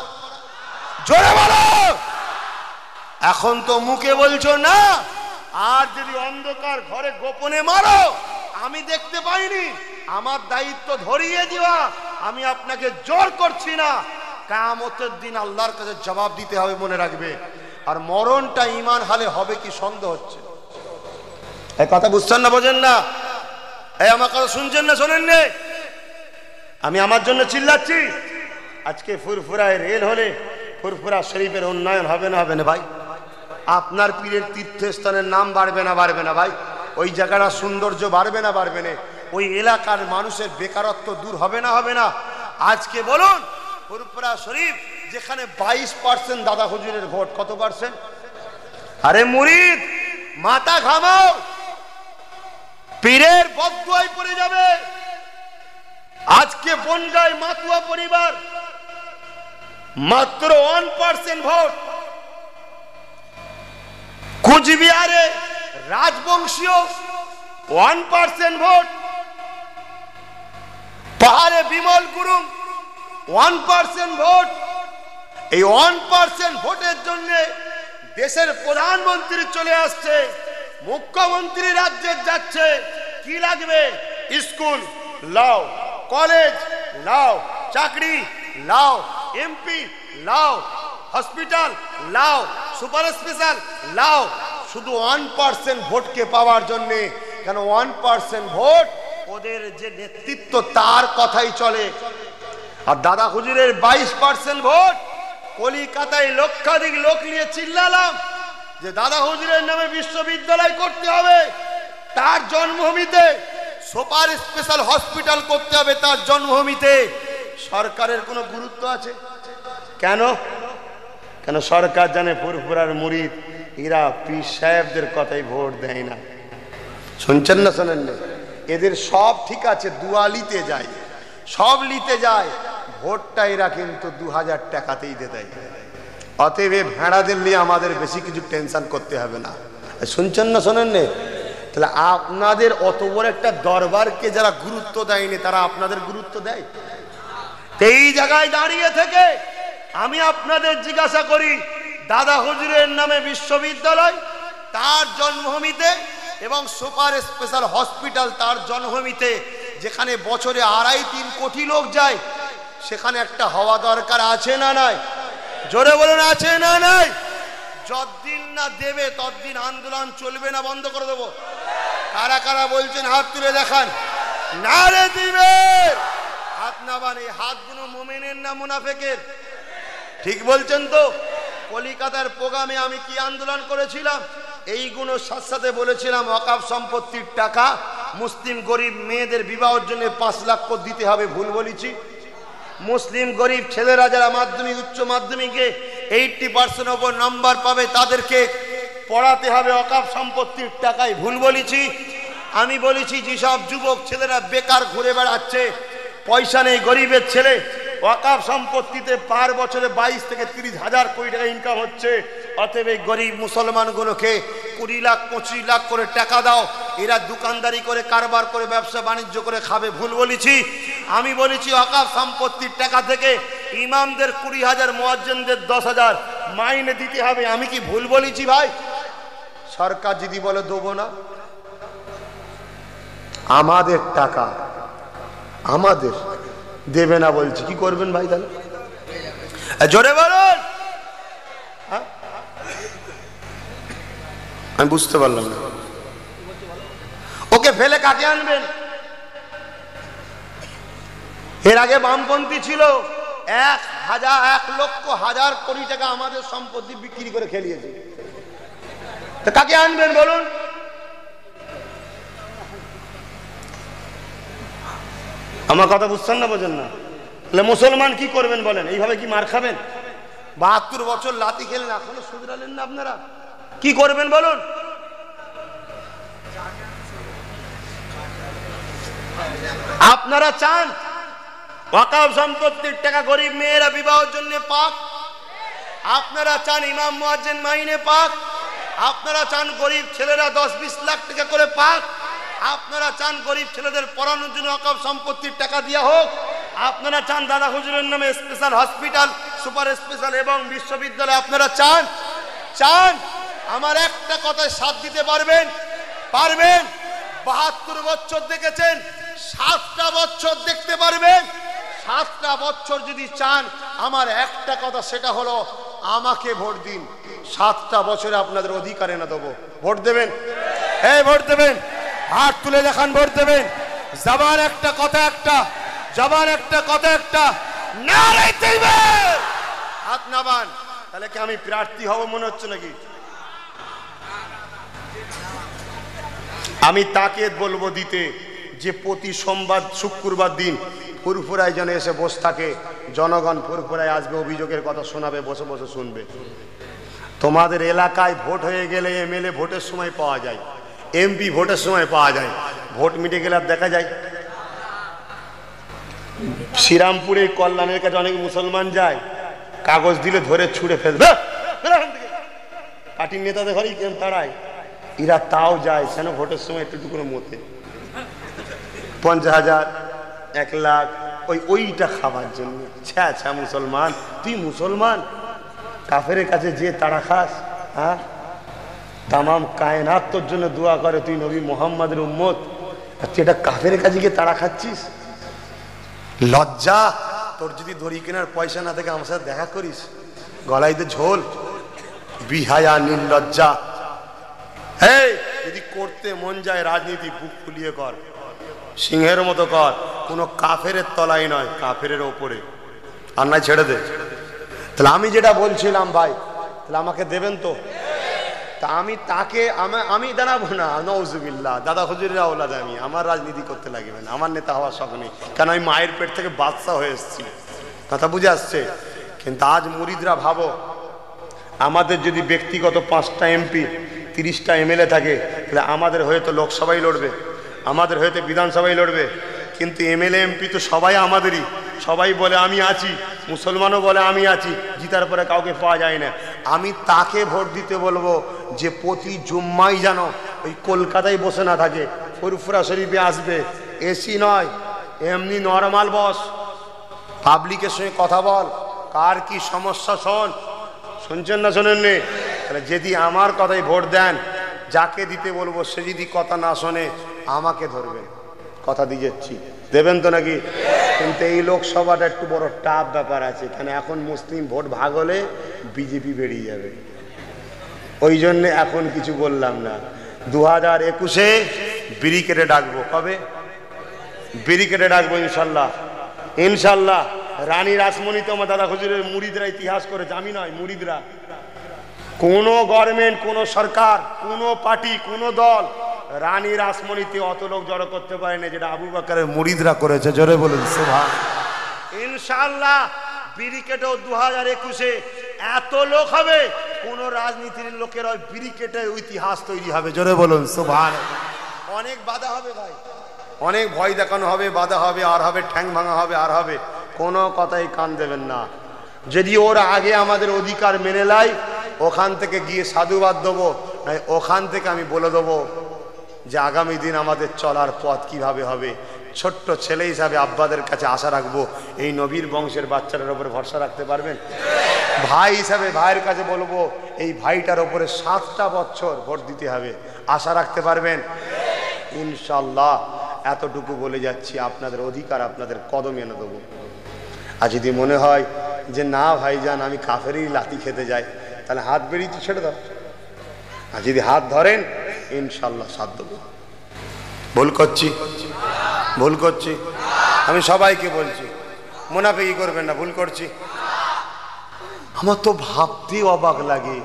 জোরে বলো। এখন তো মুখে বলছো না, আর যদি অন্ধকার ঘরে গোপনে মারো, আমি দেখতে পাইনি, আমার দায়িত্ব ধরিয়ে দেওয়া, আমি আপনাকে জোর করছি না। কিয়ামতের দিন আল্লাহর কাছে জবাব দিতে হবে, মনে রাখবে। আর মরণটা ঈমান হালে হবে কি সন্দেহ হচ্ছে। এই কথা বুঝছেন না, বোঝেন না? এই আমার কথা শুনছেন না শোনেন না? আমি আমার জন্য চিল্লাচ্ছি? আজকে ফুরফুরায় রেল হলে ফুরফুরা শরীফের উন্নয়ন হবে না হবে না ভাই? আপনার পীরের তীর্থস্থানের নাম বাড়বে না বাড়বে না ভাই? ওই জায়গাটা সৌন্দর্য বাড়বে না বাড়বে না? ওই এলাকার মানুষের বেকারত্ব দূর হবে না হবে না? আজকে বলুন, ফুরফুরা শরীফ যেখানে 22% দাদা হুজুরের ভোট, কত পার্সেন্ট? আরে মুরিদ মাথা ঘামাও, পীরের বদদুয়ায় পড়ে যাবে। আজকে বনগাঁয় মাতুয়া পরিবার মাত্র 1% ভোট, কুচবিহারে রাজবংশীয় 1% ভোট, পাহাড়ে বিমল গুরুং 1% ভোট। এই 1% ভোটের জন্য দেশের প্রধানমন্ত্রী চলে আসছে, মুখ্যমন্ত্রী রাজ্যে যাচ্ছে। কি লাগবে? স্কুল লাও, কলেজ লাও, চাকরি লাও, এমপি লাও, হসপিটাল লাও, সুপার স্পেশাল লাও, শুধু 1% ভোটকে পাওয়ার জন্য। কেন 1% ভোট? ওদের যে নেতৃত্ব তার কথাই চলে। আর দাদা হুজুরের 22% ভোট, কলিকাতায় লক্ষাধিক লোক নিয়ে চিল্লালাম যে দাদা হুজুরের নামে বিশ্ববিদ্যালয় করতে হবে, তার জন্মভূমিতে সুপার স্পেশাল হসপিটাল করতে হবে, তার জন্মভূমিতে। সরকারের কোনো গুরুত্ব আছে? কেন? কেন সরকার জানে ফুরফুরার মুরিদ এরা পীর সাহেবদের কথাই ভোট দেয় না। শুনছেন না শোনেন না? এদের সব ঠিক আছে, দুয়া লিতে যায়, সব লিতে যায়, ভোটটা এরা কিন্তু 2000 টাকাতেই দিয়ে দেয়। অতএব ভেড়াদের নিয়ে আমাদের বেশি কিছু টেনশন করতে হবে না। শুনছেন না শোনেন না? তাহলে আপনাদের অত বড় একটা দরবারকে যারা গুরুত্ব দেয়নি, তারা আপনাদের গুরুত্ব দেয়? এই জায়গায় দাঁড়িয়ে থেকে আমি আপনাদের জিজ্ঞাসা করি, দাদা হুজুরের নামে বিশ্ববিদ্যালয়, তার জন্মভূমিতে এবং সুপার স্পেশাল হসপিটাল তার জন্মভূমিতে, যেখানে বছরে 2.5-3 কোটি লোক যায়, সেখানে একটা হওয়া দরকার আছে না নাই? জোরে বলুন আছে না নাই? যতদিন না দেবে ততদিন আন্দোলন চলবে না বন্ধ করে দেবো? কারা কারা বলছেন হাত তুলে দেখান। নারে দিবে হাত না বানে, হাতগুলো মুমিনের না মুনাফেকের? ঠিক বলছেন তো? কলিকাতার প্রোগ্রামে আমি কি আন্দোলন করেছিলাম? এইগুলো সাথে বলেছিলাম ওয়াকফ সম্পত্তির টাকা মুসলিম গরিব মেয়েদের বিবাহের জন্য 5 লাখ করে দিতে হবে। ভুল বলেছি? মুসলিম গরিব ছেলেরা যারা মাধ্যমিক উচ্চ মাধ্যমিকে 80% ওপর নাম্বার পাবে তাদেরকে পড়াতে হবে ওয়াকফ সম্পত্তির টাকায়। ভুল বলেছি? আমি বলেছি যেসব যুবক ছেলেরা বেকার ঘুরে বেড়াচ্ছে, পয়সা নেই, গরিবের ছেলে, ওয়াকফ সম্পত্তিতে পার বছরে 22 থেকে 30 হাজার কোটি টাকা ইনকাম হচ্ছে। অতএব এই গরিব মুসলমানগুলোকে 20 লাখ 25 লাখ করে টাকা দাও, এরা দোকানদারি করে কারবার করে ব্যবসা বাণিজ্য করে খাবে। ভুল বলেছি? আমি বলেছি ওয়াকফ সম্পত্তির টাকা থেকে ইমামদের 20,000, মুয়াজ্জিনদের 10,000 মাইনে দিতে হবে। আমি কি ভুল বলেছি ভাই? সরকার যদি বলে দেবো না, আমাদের টাকা আমাদের দেবে না বলছি, কি করবেন ভাই তাহলে? জোরে বলুন। আমি বুঝতে পারলাম না। ওকে ফেলে কাকে আনবেন? এর আগে বামপন্থী ছিল, 1 লক্ষ হাজার কোটি টাকা আমাদের সম্পত্তি বিক্রি করে খেলিয়েছে। তো কাকে আনবেন বলুন? আমার কথা বুঝছেন না, বোঝেন না? তাহলে মুসলমান কি করবেন বলেন? এইভাবে কি মার খাবেন? 72 বছর লাথি খেলেন, এখনো শুধরালেন না আপনারা? কি করবেন বলুন? আপনারা চান ওয়াকফ সম্পত্তির টাকা গরিব মেয়েরা বিবাহের জন্য পাক? আপনারা চান ইমাম মুয়াজ্জিন মাইনে পাক? আপনারা চান গরিব ছেলেরা 10-20 লাখ টাকা করে পাক? আপনারা চান গরিব ছেলেদের পড়ানোর জন্য ওয়াকফ সম্পত্তির টাকা দেওয়া হোক? আপনারা চান দাদা হুজুরের নামে স্পেশাল হসপিটাল, সুপার স্পেশাল এবং বিশ্ববিদ্যালয় আপনারা চান? চান? আমার একটা কথায় সাথ দিতে পারবেন? পারবেন? 72 বছর দেখেছেন, 7টা বছর দেখতে পারবেন? 7টা বছর যদি চান, আমার একটা কথা, সেটা হলো আমাকে ভোট দিন। 7টা বছরে আপনাদের অধিকার এনে দেবো। ভোট দেবেন? এই ভোট দেবেন? হাত তুলে দেখান ভোট দেবেন। জবান একটা কথা একটা, জবান একটা কথা একটা, নারে তাকবীর। হাত নামান। তাহলে কি আমি প্রার্থী হব মনে হচ্ছে নাকি? আমি তাকে বলবো দিতে যে প্রতি সোমবার শুক্রবার দিন ফুরফুরায় যেন এসে বসে থাকে। জনগণ ফুরফুরায় আসবে, অভিযোগের কথা শোনাবে, বসে বসে শুনবে। তোমাদের এলাকায় ভোট হয়ে গেলে এমএলএ ভোটের সময় পাওয়া যায়, এমপি ভোটের সময় পাওয়া যায়, ভোট মিটে গেলে আর দেখা যায়? শ্রীরামপুরে কল্যাণের কাছে অনেক মুসলমান যায়, কাগজ দিলে ধরে ছুঁড়ে ফেলবে, পার্টির নেতাদের ঘরেই তাড়ায়, এরা তাও যায় কেন? ভোটের সময় একটু করে মতে 50,000 1 লাখ ওইটা খাবার জন্য। ছ্যা মুসলমান, তুই মুসলমান, কাফেরের কাছে যে তাড়া খাস? হ্যাঁ, তামাম কায়নাত তোর জন্য দোয়া করে, তুই নবী মুহাম্মাদের উম্মত, আর তুই এটা কাফেরের কাছে গিয়ে তাড়া খাচ্ছিস? লজ্জা তোর! যদি দড়ি কেনার পয়সা না থাকে আমার সাথে দেখা করিস, গলাইতে ঝোল, বিহায়া নির্লজ্জা। এই যদি করতে মন যায় রাজনীতি, বুক ফুলিয়ে কর, সিংহের মতো কর, কোনো কাফেরের তলায় নয়, কাফেরের ওপরে। আর নাই ছেড়ে দে। তাহলে আমি যেটা বলছিলাম ভাই, তাহলে আমাকে দেবেন তো? তা আমি তাকে আমি দাঁড়াবো না, নওজুবিল্লাহ, দাদা হুজুরের আওলাদ আমি, আমার রাজনীতি করতে লাগবে না, আমার নেতা হওয়ার শখ নেই, কারণ আমি মায়ের পেট থেকে বাদশা হয়ে এসেছি। কথা বুঝে আসছে? কিন্তু আজ মুরিদরা ভাবো, আমাদের যদি ব্যক্তিগত 5টা এমপি 30টা এমএলএ থাকে, তাহলে আমাদের হয়তো লোকসভায় লড়বে, আমাদের হয়তো বিধানসভায় লড়বে, কিন্তু এমএলএ এমপি তো সবাই আমাদেরই, সবাই বলে আমি আছি, মুসলমানও বলে আমি আছি, জিতার পরে কাউকে পাওয়া যায় না। আমি তাকে ভোট দিতে বলবো যে প্রতি জুম্মাই যেন ওই কলকাতায় বসে না থাকে, ফুরফুরা শরীফে আসবে, এসি নয়, এমনি নর্মাল বস, পাবলিকের সঙ্গে কথা বল, কার কি সমস্যা শোন। শুনছেন না শোনেননি? তাহলে যদি আমার কথাই ভোট দেন, যাকে দিতে বলবো সে যদি কথা না শোনে আমাকে ধরবেন, কথা দিয়ে যাচ্ছি, দেবেন তো নাকি? কিন্তু এই লোকসভাটা একটু বড় টাফ ব্যাপার আছে, এখানে এখন মুসলিম ভোট ভাগ হলে বিজেপি বেরিয়ে যাবে, ওই জন্য এখন কিছু বললাম না। 2021-এ বিড়ি কেটে ডাকবো। কবে বিড়ি কেটে ডাকবো? ইনশাল্লাহ, ইনশাল্লাহ। রানী রাসমণি তো আমার দাদা হুজুরের মুরিদরা ইতিহাস করেছে, আমি নয়, মুরিদরা। কোন গভর্নমেন্ট, কোন সরকার, কোন পার্টি, কোন দল রানী রাসমণিতে অত লোক জড়ো করতে পারে না যেটা আবু বকরের মুরিদরা করেছে। জোরে বলুন সুবহান। ইনশাআল্লাহ বিড়ি কেটেও 2021-এ এত লোক হবে, কোন রাজনীতির লোকের ওই বিড়ি কেটে ইতিহাস তৈরি হবে। জোরে বলুন সুবহান। অনেক বাধা হবে ভাই, অনেক ভয় দেখানো হবে, বাধা হবে, আর হবে ঠ্যাং ভাঙা হবে, আর হবে। কোনো কথাই কান দেবেন না। যদি ওরা আগে আমাদের অধিকার মেনে নেয়, ওখান থেকে গিয়ে সাধুবাদ দেবো, ওখান থেকে আমি বলে দেবো যে আগামী দিন আমাদের চলার পথ কিভাবে হবে। ছোট্ট ছেলে হিসাবে আব্বাদের কাছে আশা রাখবো, এই নবীর বংশের বাচ্চাটার উপরে ভরসা রাখতে পারবেন? ভাই হিসাবে ভাইয়ের কাছে বলবো, এই ভাইটার উপরে 7টা বছর ভোট দিতে হবে, আশা রাখতে পারবেন? ইনশাল্লাহ। এতটুকু বলে যাচ্ছি, আপনাদের অধিকার আপনাদের কদমে এনে দেবো। আর যদি মনে হয় যে না ভাইজান আমি কাফেরই লাথি খেতে যাই, তাহলে হাত বেরিয়ে ছেড়ে দাও। আর যদি হাত ধরেন ইনশাল্লাহ সাথ দেবো। ভুল করছি? ভুল করছি? আমি সবাইকে বলছি, মুনাফিকি করবেন না। ভুল করছি? আমার তো ভাবতেই অবাক লাগে,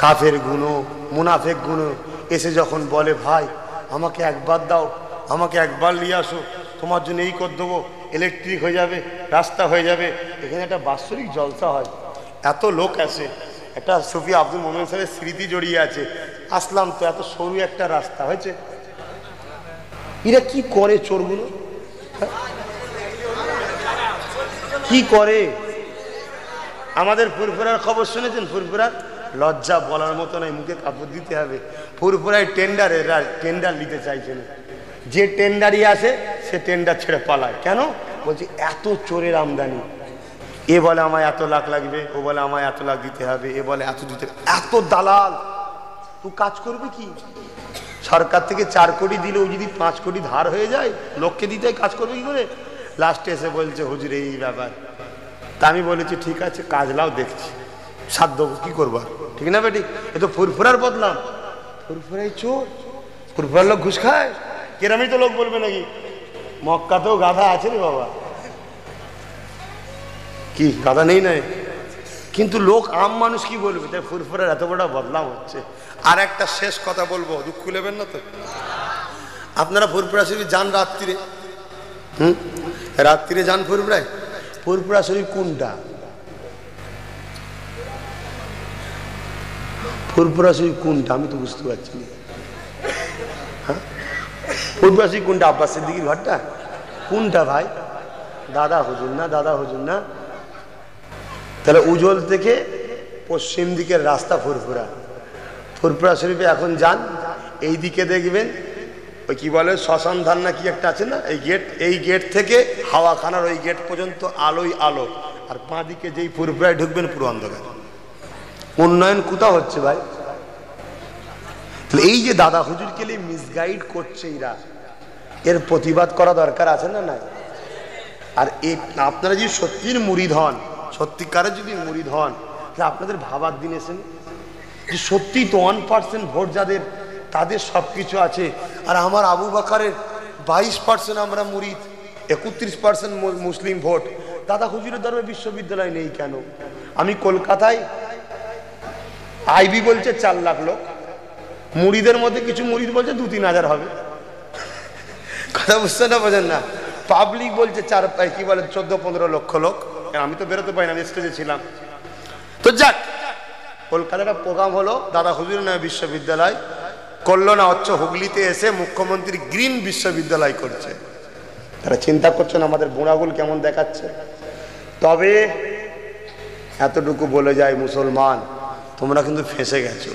কাফের গুণো, মুনাফেক গুণো এসে যখন বলে ভাই আমাকে একবার দাও, আমাকে একবার নিয়ে আসো, তোমার জন্য এই করে দেবো, ইলেকট্রিক হয়ে যাবে, রাস্তা হয়ে যাবে। এখানে একটা বাৎসরিক জলসা হয়, এত লোক আসে, একটা সুফি আব্দুল মোমেন সাহেবের স্মৃতি জড়িয়ে আছে। আসলাম তো, এত সরু একটা রাস্তা হয়েছে। এরা কি করে চোরগুলো, কি করে? আমাদের ফুরফুরার খবর শুনেছেন? ফুরফুরার লজ্জা বলার মতো নয়, মুখে কাপড় দিতে হবে। ফুরফুরায় টেন্ডার নিতে চাইছে না। যে টেন্ডারই আসে সে টেন্ডার ছেড়ে পালায়। কেন? বলছি এত চোরের আমদানি। এ বলে আমায় এত লাখ লাগবে, ও বলে আমায় এত লাখ দিতে হবে, এ বলে এত দিতে, এত দালাল। তুই কাজ করবে কি? সরকার থেকে 4 কোটি দিলে ও যদি 5 কোটি ধার হয়ে যায়, লোককে দিতে কাজ করবে কি করে? লাস্টে এসে বলছে হুজুর এই ব্যাপার। তা আমি বলেছি ঠিক আছে, কাজ লাও, দেখছি, সাথ দেবো, কি করবো? ঠিক না বেটি? এ তো ফুরফুরার বদলাম। ফুরফুরাই চোর, ফুরফুরার লোক ঘুষ খায়, কেরামই তো লোক বলবে নাকি? মক্কাতেও গাধা আছে রে বাবা, কি গাধা নেই নাই? কিন্তু লোক আম মানুষ কি বলবে? তাই ফুরফুরার এত বড় বদলাম হচ্ছে। আর একটা শেষ কথা বলবো, দুঃখ নেবেন না তো? আপনারা ফুরফুরা শরীফ যান রাত্রিরে? রাত্রিরে যান ফুরফুরায়? ফুরফুরা শরীফ কোনটা? ফুরফুরা শরীফ কোনটা আমি তো বুঝতে পারছি না। হ্যাঁ, ফুরফুরা শরীফ কোনটা? আব্বাস সিদ্দিকীর ঘরটা? কোনটা ভাই? দাদা হুজুর না? দাদা হুজুর না? তাহলে উজ্জ্বল থেকে পশ্চিম দিকের রাস্তা ফুরফুরা। ফুরফুরা শরীফে এখন যান, এই দিকে দেখবেন ওই কি বলে শ্মশান ধান না কি একটা আছে না, এই গেট থেকে হাওয়াখানার ওই গেট পর্যন্ত আলোই আলো। আর 5 দিকে যেই ফুরফুরায় ঢুকবেন পুরো অন্ধকার। উন্নয়ন কোথাও হচ্ছে ভাই? তাহলে এই যে দাদা হুজুরকে মিসগাইড করছে এরা, এর প্রতিবাদ করা দরকার আছে না নাই? আর আপনারা যদি সত্যির মুরিদ হন, সত্যিকারের যদি মুরিদ হন, তাহলে আপনাদের ভাবার দিন এসেন যে সত্যি তো 1% ভোট যাদের, তাদের সব কিছু আছে। আর আমার আবু বকরের 22% আমরা মুরিদ, 31% মুসলিম ভোট। দাদা হুজুরের দরবারে বিশ্ববিদ্যালয় নেই কেন? আমি কলকাতায় আইবি বলছে 4 লাখ লোক, মুরিদের মধ্যে কিছু মুরিদ বলছে 2-3 হাজার হবে। কথা বুঝতে না, বোঝেন না? পাবলিক বলছে 14-15 লক্ষ লোক। আমি তো বেরোতে পারি না, আমি স্টেজে ছিলাম। তো যাক, কলকাতাটা প্রোগ্রাম হলো, দাদা হুজুরের নামে বিশ্ববিদ্যালয় করলো না, হচ্ছে হুগলিতে এসে মুখ্যমন্ত্রী গ্রিন বিশ্ববিদ্যালয় করছে। তারা চিন্তা করছেন আমাদের বুড়াগুল কেমন দেখাচ্ছে। তবে এতটুকু বলে যায় মুসলমান, তোমরা কিন্তু ফেঁসে গেছো।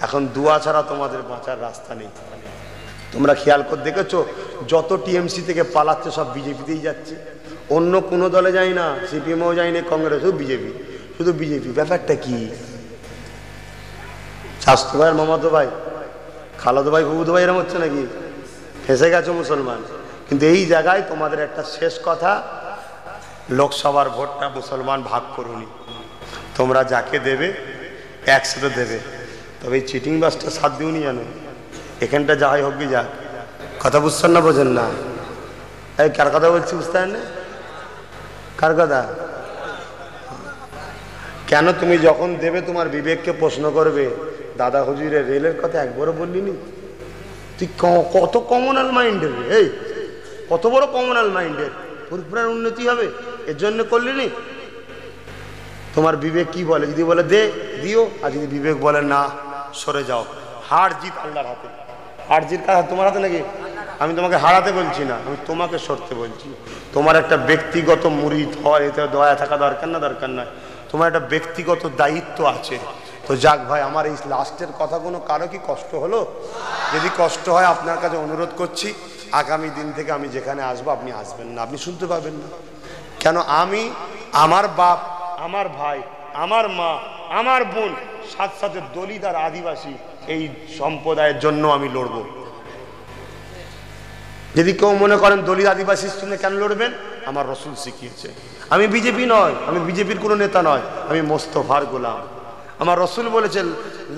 এখন দুয়া ছাড়া তোমাদের বাঁচার রাস্তা নেই। তোমরা খেয়াল করে দেখেছো, যত টিএমসি থেকে পালাচ্ছে সব বিজেপিতেই যাচ্ছে, অন্য কোনো দলে যায় না, সিপিএমও যায় না, কংগ্রেসও বিজেপি, শুধু বিজেপি। ব্যাপারটা কি? চাচতো ভাই আর মামাতো ভাই, খালাতো ভাই, ফুফুতো ভাই এরকম হচ্ছে নাকি? ফেঁসে গেছো মুসলমান। কিন্তু এই জায়গায় তোমাদের একটা শেষ কথা, লোকসভার ভোটটা মুসলমান ভাগ করুনি, তোমরা যাকে দেবে একসাথে দেবে। তবে এই চিটিং বাসটা সাথ দিওনি জানো, এখানটা যাই হোক কি যাক। কথা বুঝছেন না, বোঝেন না? এই কার কথা বলছি বুঝতে পারেন না? কার কথা? কেন তুমি যখন দেবে তোমার বিবেককে প্রশ্ন করবে, দাদা হুজুরের রেলের কথা একবারও বললি নি? তুই কত কমনাল মাইন্ডের, এই কত বড় কমনাল মাইন্ডের, ফুরফুরার উন্নতি হবে এর জন্য করলি নি? তোমার বিবেক কি বলে? যদি বলে দে দিও, আর যদি বিবেক বলে না সরে যাও। হার জিত আল্লাহর হাতে। হার জিত কার হাতে? তোমার হাতে নাকি? আমি তোমাকে হারাতে বলছি না, আমি তোমাকে সরতে বলছি। তোমার একটা ব্যক্তিগত মুরিদ হয়, এতে দয়া থাকা দরকার না? দরকার নয়। তোমার একটা ব্যক্তিগত দায়িত্ব আছে। তো যাক ভাই, আমার এই লাস্টের কথা কোনো কারো কি কষ্ট হলো? যদি কষ্ট হয় আপনার কাছে অনুরোধ করছি, আগামী দিন থেকে আমি যেখানে আসবো আপনি আসবেন না, আপনি শুনতে পাবেন না। কেন? আমি, আমার বাপ, আমার ভাই, আমার মা, আমার বোন, সাথে সাথে দলিত আর আদিবাসী, এই সম্প্রদায়ের জন্য আমি লড়ব। যদি কেউ মনে করেন দলিত আদিবাসীর জন্য কেন লড়বেন, আমার রসুল শিখিয়েছে। আমি বিজেপি নয়, আমি বিজেপির কোনো নেতা নয়, আমি মোস্তফার গোলাম। আমার রসুল বলেছেন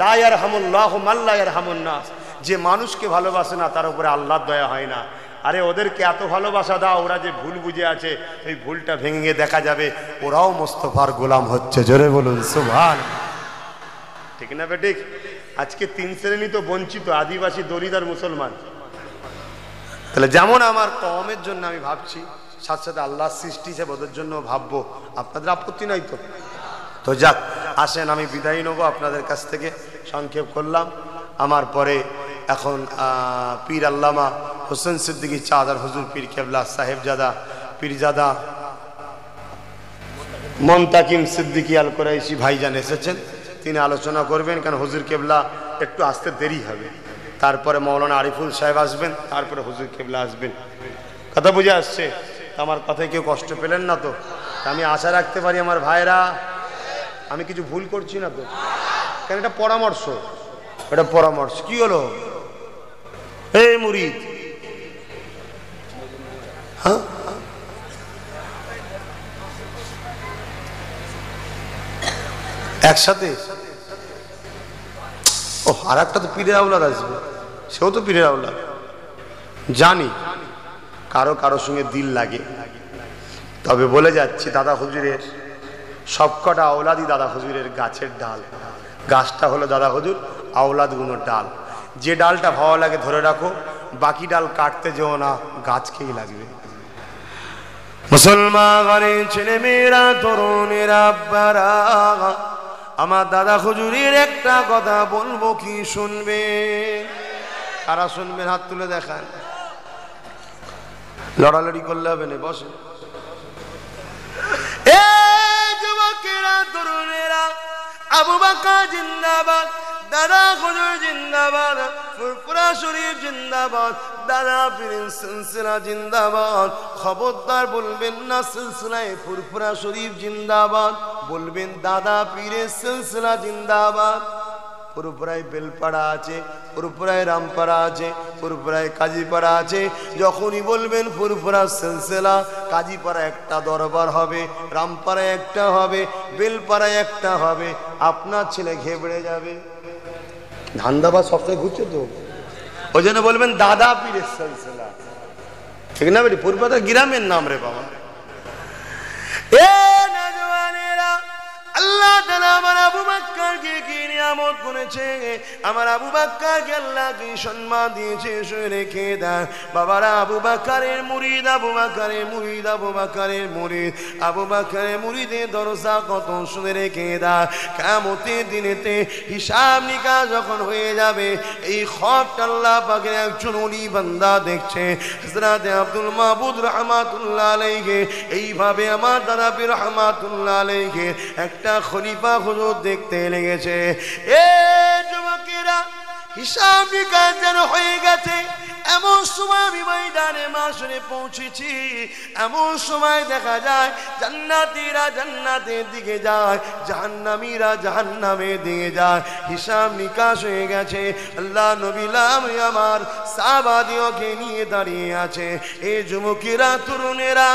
লা ইয়ারহামুল্লাহু মান লা ইয়ারহামুন নাস, যে মানুষকে ভালোবাসে না তার উপরে আল্লাহর দয়া হয় না। আরে ওদেরকে এত ভালোবাসা দাও, ওরা যে ভুল বুঝে আছে ওই ভুলটা ভেঙে দেখা যাবে ওরাও মোস্তফার গোলাম হচ্ছে। জোরে বলুন সুবহান। ঠিক না বেঠিক? আজকে 3 শ্রেণী তো বঞ্চিত, আদিবাসী, দলিত আর মুসলমান। তাহলে যেমন আমার কওমের জন্য আমি ভাবছি, সাথে সাথে আল্লাহর সৃষ্টি হিসেবে ওদের জন্য ভাববো। আপনাদের আপত্তি নাই তো? তো যাক, আসেন আমি বিদায় নেবো আপনাদের কাছ থেকে, সংক্ষেপ করলাম। আমার পরে এখন পীর আল্লামা হোসেন সিদ্দিকী চাঁদার হুজুর পীর কেবলা সাহেবজাদা পীরজাদা মন্তাকিম সিদ্দিকী আল কোরাইশি ভাইজান এসেছেন, তিনি আলোচনা করবেন। কারণ হুজুর কেবলা একটু আসতে দেরি হবে। তারপরে মৌলানা আরিফুল সাহেব আসবেন, তারপরে হুজুর কেবলা আসবেন। কথা বুঝে আসছে? আমার কথায় কেউ কষ্ট পেলেন না তো? আমি আশা রাখতে পারি আমার ভাইরা, আমি কিছু ভুল করছি না তো? কেন? এটা পরামর্শ, এটা পরামর্শ। কি হলো? এই মুরিদ, হ্যাঁ একসাথে? ও আর একটা তো পীরের আওলাদ আসবে, সেও তো পীরের আওলাদ। জানি কারো কারোর সঙ্গে দিল লাগে, তবে বলে যাচ্ছি দাদা হুজুরের সবকটা আওলাদই দাদা হুজুরের গাছের ডাল। গাছটা হলো দাদা হুজুর, আওলাদগুলোর ডাল। যে ডালটা ভালো লাগে ধরে রাখো, বাকি ডাল কাটতে যেও না, গাছকেই লাগবে। মুসলমান ছেলে মেয়েরা, তরুণেরা, আব্বারা, আমার দাদা হুজুরের একটা কথা বলবো, কি শুনবে? কারা শুনবেন হাত তুলে দেখান। লড়ালড়ি করলে হবে না, বসে। যুবকেরা, তরুণেরা, আবু বকর জিন্দাবাদ, দাদা হুজুর জিন্দাবাদ, ফুরফুরা শরীফ জিন্দাবাদ, দাদা পীরের সিলসিলা জিন্দাবাদ। খবরদার বলবেন না সিলসিলায় ফুরফুরা শরীফ জিন্দাবাদ, বলবেন দাদা পীরের সিলসিলা জিন্দাবাদ। ফুরফুরায় বেলপাড়া আছে, ফুরফুরায় রামপাড়া আছে, ফুরফুরায় কাজীপাড়া আছে। যখনই বলবেন ফুরফুরা সিলসিলা, কাজীপাড়া একটা দরবার হবে, রামপাড়ায় একটা হবে, বেলপাড়ায় একটা হবে। আপনার ছেলে ঘেবড়ে যাবে। ধান্দাবাদ সবসময় ঘুরছে তো, ওই জন্য বলবেন দাদা পীরের সিলসিলা। ঠিক না বেটি? ফুরফুরা গ্রামের নাম রে বাবা। এ নওজওয়ানেরা, আল্লাহ তাআলা আমার আবু বকরকে কি নিয়ামত করেছে, আমার আবু বকরকে আল্লাহ কি সম্মান দিয়েছে, শুনে রেখে দেন বাবারা। আবু বকরের মুরিদ, আবু বকরের মুরিদ, আবু বকরের মুরিদ, আবু বকরের মুরিদের দরজা কত, শুনে রেখে দেন। কিয়ামতের দিনেতে হিসাব নিকাশ যখন হয়ে যাবে, এই খবরটা আল্লাহ পাকের একজন ওলি বান্দা দেখছে, হযরত আব্দুল মাহমুদ রাহমাতুল্লাহ আলাইহি। এইভাবে আমার দাদা পীর রাহমাতুল্লাহ আলাইহি একটা খলিফা হুজুর দেখতে লেগেছে। এ যুবকেরা, হিসাব নিকাশ যেন হয়ে গেছে, এমন সময় আমি ময়দানে মাশরে পৌঁছেছি, এমন সময় দেখা যায় জান্নাতীরা জান্নাতের দিকে যায়, জাহান্নামীরা জাহান্নামের দিকে যায়। হিসাব নিকাশ হয়ে গেছে। আল্লাহ নবী আমার সাহাবাদিওকে নিয়ে দাঁড়িয়ে আছে। এ যুবকেরা, তরুণেরা,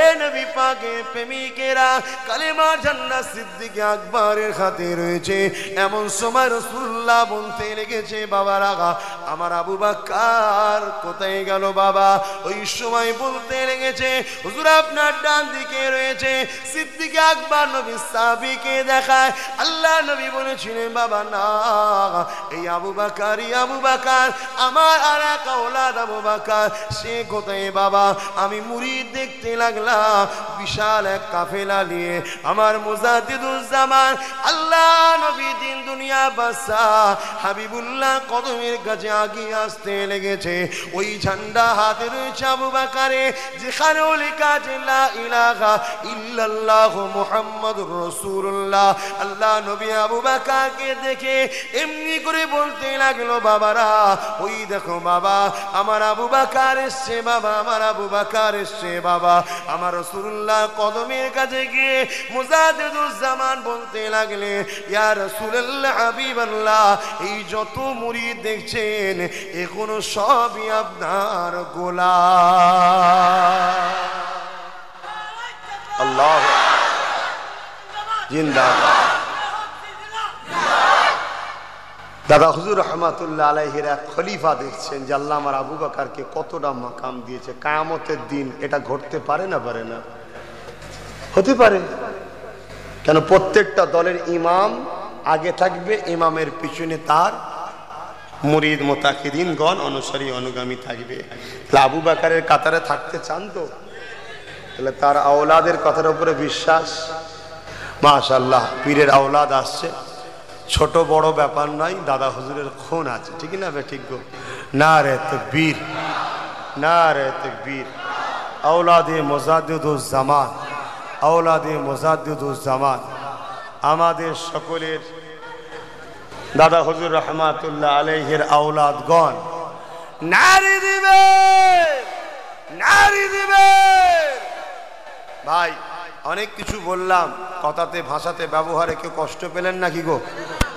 এ নবী পাকের প্রেমিকেরা, কালেমার জান্নাত সিদ্দিক আকবরের হাতে রয়েছে। এমন সময় রাসূলুল্লাহ বলতে লেগেছে, বাবারা আমার আবু বকর কোথায় গেল বাবা? ওই সময় বলতে লেগেছে, হুজুর আপনার ডান দিকে রয়েছে। সিদ্দিক আকবর নবী সাহাবীকে দেখায়। আল্লাহ নবী বলেছিলেন, বাবা না, এই আবু বকরই আবু বকর, আমার আর এক আওলাদ আবু বকর। সে কোথায় বাবা? আমি মুরিদ দেখতে লাগলাম বিশাল এক কাফেলা নিয়ে আমার মুজাদ্দিদুজ্জামান আল্লাহ নবী দিন দুনিয়া বাদশা হাবিবুল্লাহ কদমের কাছে আগিয়ে আসতে লেগেছে। ওই ঝান্ডা হাতে রয়েছে আবু বকরে, যেখানে লেখা আছে লা ইলাহা ইল্লাল্লাহ মুহাম্মাদুর রাসূলুল্লাহ। আল্লাহ নবী আবু বকরকে দেখে এমনি করে বলতে লাগলো, বাবারা ওই দেখো বাবা, আমার আবু বকর এসছে বাবা, আমার আবু বকর এসছে বাবা। আমার রাসূলুল্লাহ কদমের কাছে গিয়ে মুজাদ্দিদুজ্জামান বলতে লাগলে, ইয়া রাসূলুল্লাহ হাবিবাল্লাহ, এই যত মুরিদ দেখছেন এখনো সবই আপনার গোলাম। আল্লাহ জিন্দাবাদ। দাদা হুজুর রহমাতুল্লাহ আলাইহির এক খলিফা দেখছেন যে আল্লাহ আমার আবু বকরকে কতটা মাকাম দিয়েছে। কিয়ামতের দিন এটা ঘটতে পারে না? পারে না? হতে পারে। কেন? প্রত্যেকটা দলের ইমাম আগে থাকবে, ইমামের পিছনে তার মুরিদ মুতাকিদিনগণ অনুসারী অনুগামী থাকবে। আবু বকরের কাতারে থাকতে চান তো? তাহলে তার আওলাদের কথার উপরে বিশ্বাস। মাশাআল্লাহ, পীরের আওলাদ আসছে, ছোট বড় ব্যাপার নয়, দাদা হুজুরের খুন আছে, ঠিক না? ঠিক গো, নারে তাকবীর, নারে তাকবীর। আওলাদে মুজাদ্দিদুজ্জামান, আওলাদে মুজাদ্দিদুজ্জামান আমাদের সকলের দাদা হুজুর রহমাতুল্লাহ আলাইহির আওলাদগণ। নারী দিবে, নারী দিবে। ভাই অনেক কিছু বললাম, কথাতে ভাষাতে ব্যবহারে কেউ কষ্ট পেলেন নাকি গো?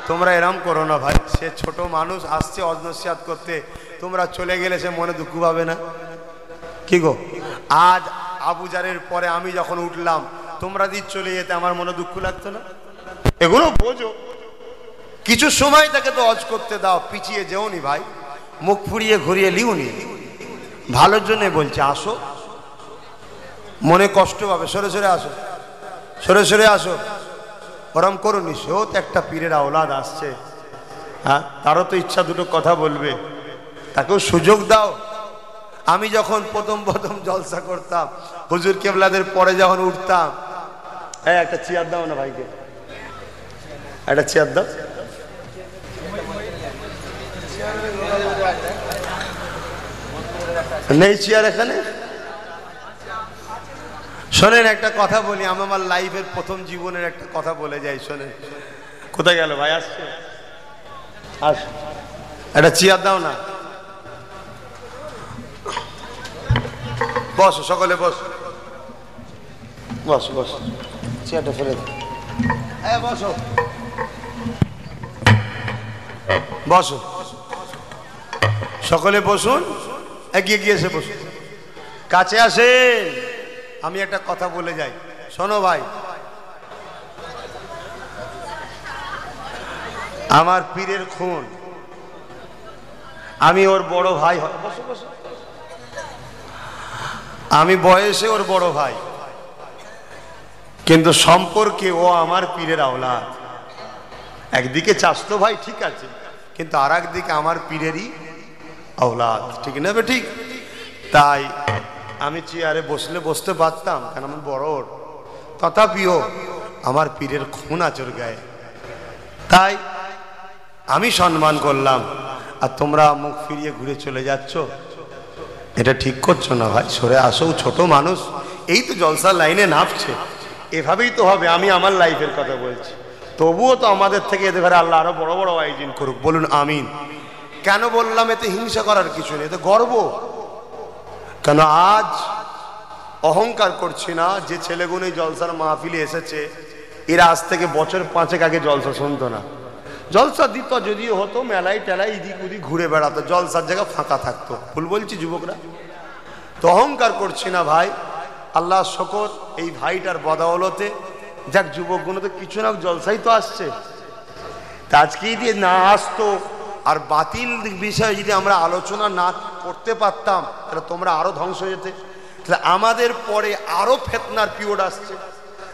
তোমরা এরম করো না ভাই। সে ছোট মানুষ আসছে অজনসিয়াত করতে, তোমরা চলে গেলে সে মনে দুঃখ পাবে না কি গো? আজ আবুজারের পরে আমি যখন উঠলাম, তোমরা যদি চলে যেতে আমার মনে দুঃখ লাগতো না? এগুলো বোঝো, কিছু সময় তাকে তো অজ করতে দাও, পিছিয়ে যেওনি ভাই, মুখ ফুরিয়ে ঘুরিয়ে লিওনি। ভালোর জন্য বলছে, আসো, মনে কষ্ট পাবে, সরে সরে আসো, সরে সরে আসো। ওরম করুনি, সেও তো একটা পীরের আওলাদ আসছে, হ্যাঁ, তারও তো ইচ্ছা দুটো কথা বলবে, তাকেও সুযোগ দাও। আমি যখন প্রথম প্রথম জলসা করতাম, হুজুর কেবলাদের পরে যখন উঠতাম, হ্যাঁ একটা চেয়ার দাও না ভাইকে, একটা চেয়ার দাও। নেই চেয়ার এখানে? শোনেন একটা কথা বলি, আমি আমার লাইফের প্রথম জীবনের একটা কথা বলে যাই, শোনেন। কোথায় গেল ভাই? আসছে, আস, একটা চেয়ার দাও না। বসো সকলে, বসো বসো বসো, চেয়ারটা ফেলে দাও। হ্যাঁ বসো বসো, সকলে বসুন, এগিয়ে গিয়েছে বসুন, কাছে আসেন। আমি একটা কথা বলে যাই, শোনো ভাই, আমার পীরের খুন, আমি ওর বড় ভাই, বসো বসো, আমি বয়সে ওর বড় ভাই, কিন্তু সম্পর্কে ও আমার পীরের আওলাদ। একদিকে চাচতো ভাই ঠিক আছে, কিন্তু আর একদিকে আমার পীরেরই আওলাদ, ঠিক না? ঠিক। তাই আমি চেয়ারে বসলে বসতে পারতাম, কারণ আমার বড়, তথাপিও আমার পীরের খুন আচর গায়ে, তাই আমি সম্মান করলাম। আর তোমরা মুখ ফিরিয়ে ঘুরে চলে যাচ্ছ, এটা ঠিক করছো না ভাই, সরে আসো। ছোট মানুষ, এই তো জলসার লাইনে নামছে, এভাবেই তো হবে। আমি আমার লাইফের কথা বলছি, তবুও তো আমাদের থেকে এদের ঘরে আল্লাহ আরো বড় বড় আয়োজন করুক, বলুন আমিন। কেন বললাম এতে হিংসা করার কিছু নেই, এতে গর্ব। কেন আজ অহংকার করছি না, যে ছেলেগুলো এই জলসার মাহফিলে এসেছে এরা আজ থেকে বছর 5 আগে জলসা শুনতো না। জলসা দিত যদিও হতো, মেলায় টেলায় এদিক ওদিক ঘুরে বেড়াতো, জলসার জায়গা ফাঁকা থাকতো। ভুল বলছি যুবকরা? তো অহংকার করছি না ভাই, আল্লাহ শকর এই ভাইটার বদৌলতে যাক যুবকগুলো তো কিছু না জলসাই তো আসছে। তা আজকেই দিয়ে না আসতো আর বাতিল বিষয়ে যদি আমরা আলোচনা না করতে পারতাম তাহলে তোমরা আরো ধ্বংস হয়ে যেতে। তাহলে আমাদের পরে আরো ফেতনার পিরিয়ড আসছে,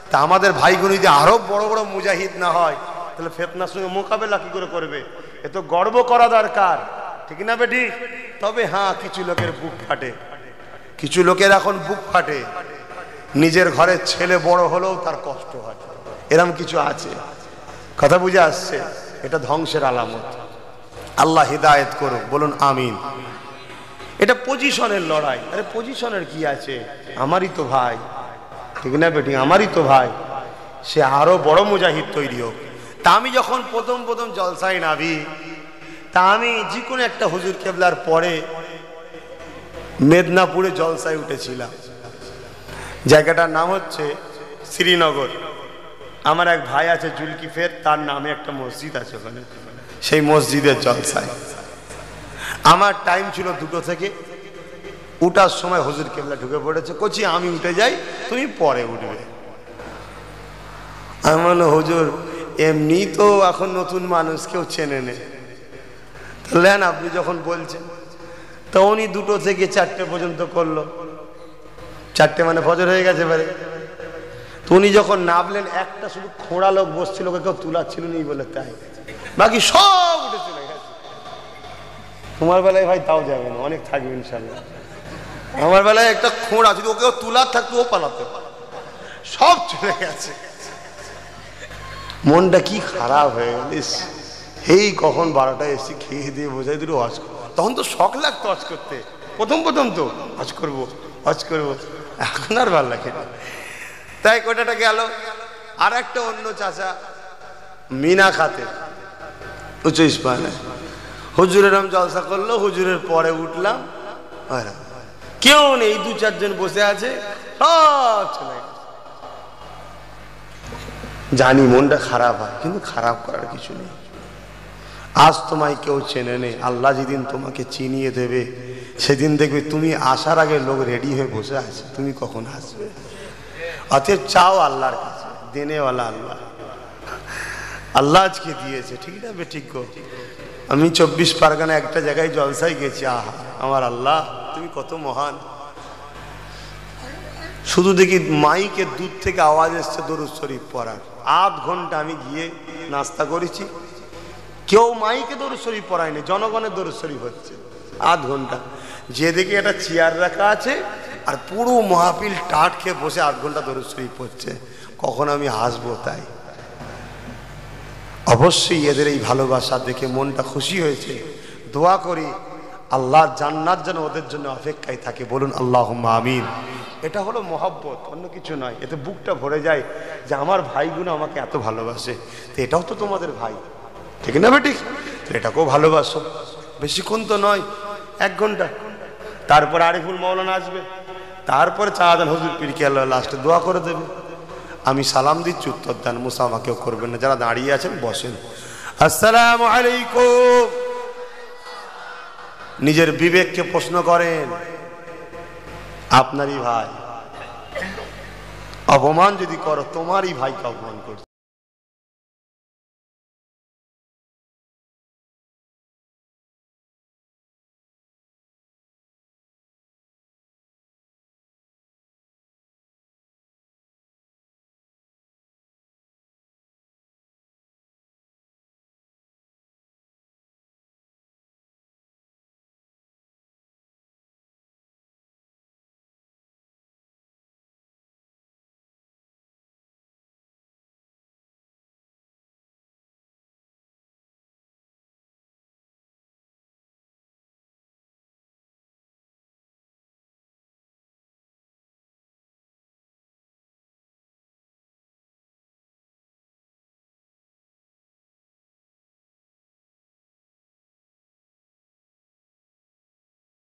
তা আমাদের ভাইগুলো যদি আরো বড় বড় মুজাহিদ না হয় তাহলে ফেতনার সঙ্গে মোকাবেলা কি করে করবে? এ তো গর্ব করা দরকার, ঠিক না বেটি? তবে হ্যাঁ, কিছু লোকের বুক ফাটে, কিছু লোকের এখন বুক ফাটে, নিজের ঘরের ছেলে বড় হলেও তার কষ্ট হয়, এরকম কিছু আছে। কথা বুঝে আসছে? এটা ধ্বংসের আলামত। আল্লাহ হিদায়েত করুক, বলুন আমিন। এটা পজিশনের লড়াই। আরে পজিশনের কি আছে? আমারই তো ভাই, ঠিক না বেটি? আমারই তো ভাই, সে আরো বড় মুজাহিদ তৈরি হোক। তা আমি যখন প্রথম জলসায় নাবি, তা আমি যে কোনো একটা হুজুর কেবলার পরে মেদিনীপুরে জলসায় উঠেছিলাম। জায়গাটার নাম হচ্ছে শ্রীনগর। আমার এক ভাই আছে জুলকিফের, তার নামে একটা মসজিদ আছে ওখানে, সেই মসজিদের জলসায় আমার টাইম ছিল 2টো থেকে। উঠার সময় হুজুর কেবলা ঢুকে পড়েছে, কচি আমি উঠে যাই, তুমি পরে উঠবে। আমি বললাম হুজুর এমনি তো এখন নতুন মানুষ কেউ চেনে নেই, তাহলেন আপনি যখন বলছেন। তো উনি 2টো থেকে 4টে পর্যন্ত করলো। 4টে মানে ফজর হয়ে গেছে এবারে। তো উনি যখন নামলেন, একটা শুধু খোঁড়া লোক বসছিল, কেউ তুলাচ্ছিল নি বলে, তাই বাকি সব উঠে চলে গেছে। তোমার বেলায় ভাই তাও যাবে না, অনেক থাকবে ইনশাল্লাহ। আমার বেলায় একটা খোঁড়া, যদি ওকেও তুলার থাকতো ও পালাতে, সব চলে গেছে। মনটা কি খারাপ হয়ে গেল। এই কখন 12টায় এসে খেয়ে দিয়ে বোঝাই দুটো হজ, তখন তো শখ লাগতো হজ করতে, প্রথম তো হজ করবো। এখন আর ভালো লাগে না। তাই কোটাটা গেল। আর একটা অন্য চাচা মিনা খাতে উঁচু ইস্পাহানে হুজুরের নাম জলসা করলো। হুজুরের পরে উঠলাম, কেউ নেই, 2-4 জন বসে আছে, সব চলে গেছে। জানি মনটা খারাপ হয়, কিন্তু খারাপ করার কিছু নেই। আজ তোমায় কেউ চেনে নেই, আল্লাহ যেদিন তোমাকে চিনিয়ে দেবে সেদিন দেখবে তুমি আসার আগে লোক রেডি হয়ে বসে আছে, তুমি কখন আসবে। অতএব চাও আল্লাহর কাছে, দেনেওয়ালা আল্লাহ। আল্লাহ আজকে দিয়েছে, ঠিক না বে? ঠিক গো। আমি 24 পরগনা একটা জায়গায় জলসায় গেছি, আহা আমার আল্লাহ তুমি কত মহান। শুধু দেখি মাইকে দূর থেকে আওয়াজ এসছে দরুদ শরীফ পড়ার। 8 ঘন্টা আমি গিয়ে নাস্তা করেছি, কেউ মাইকে দরুদ শরীফ পড়ায়নি, জনগণের দরুদ শরীফ হচ্ছে 8 ঘন্টা। যে দেখি একটা চেয়ার রাখা আছে আর পুরো মাহফিল টাট খেয়ে বসে 8 ঘন্টা দরুদ শরীফ পড়ছে। কখন আমি হাসবো? তাই অবশ্যই এদের এই ভালোবাসা দেখে মনটা খুশি হয়েছে। দোয়া করি আল্লাহর জান্নাত যেন ওদের জন্য অপেক্ষায় থাকে, বলুন আল্লাহুম্মা আমিন। এটা হলো মহব্বত, অন্য কিছু নয়। এতে বুকটা ভরে যায় যে আমার ভাইগুলো আমাকে এত ভালোবাসে, তো এটাও তো তোমাদের ভাই, ঠিক না বেটি? এটাকেও ভালোবাসো। বেশিক্ষণ তো নয়, 1 ঘন্টা। তারপর আরিফুল মৌলানা আসবে, তারপরে চাঁদান হুজুর পীর কি আল্লাহ লাস্টে দোয়া করে দেবে। আমি সালাম দিচ্ছি, উত্তর দেন, মুসাফাকেও করবেন না। যারা দাঁড়িয়ে আছেন বসেন। আসসালামু আলাইকুম। নিজের বিবেককে প্রশ্ন করেন। আপনারই ভাই অপমান যদি করো, তোমারই ভাইকে অপমান করছে।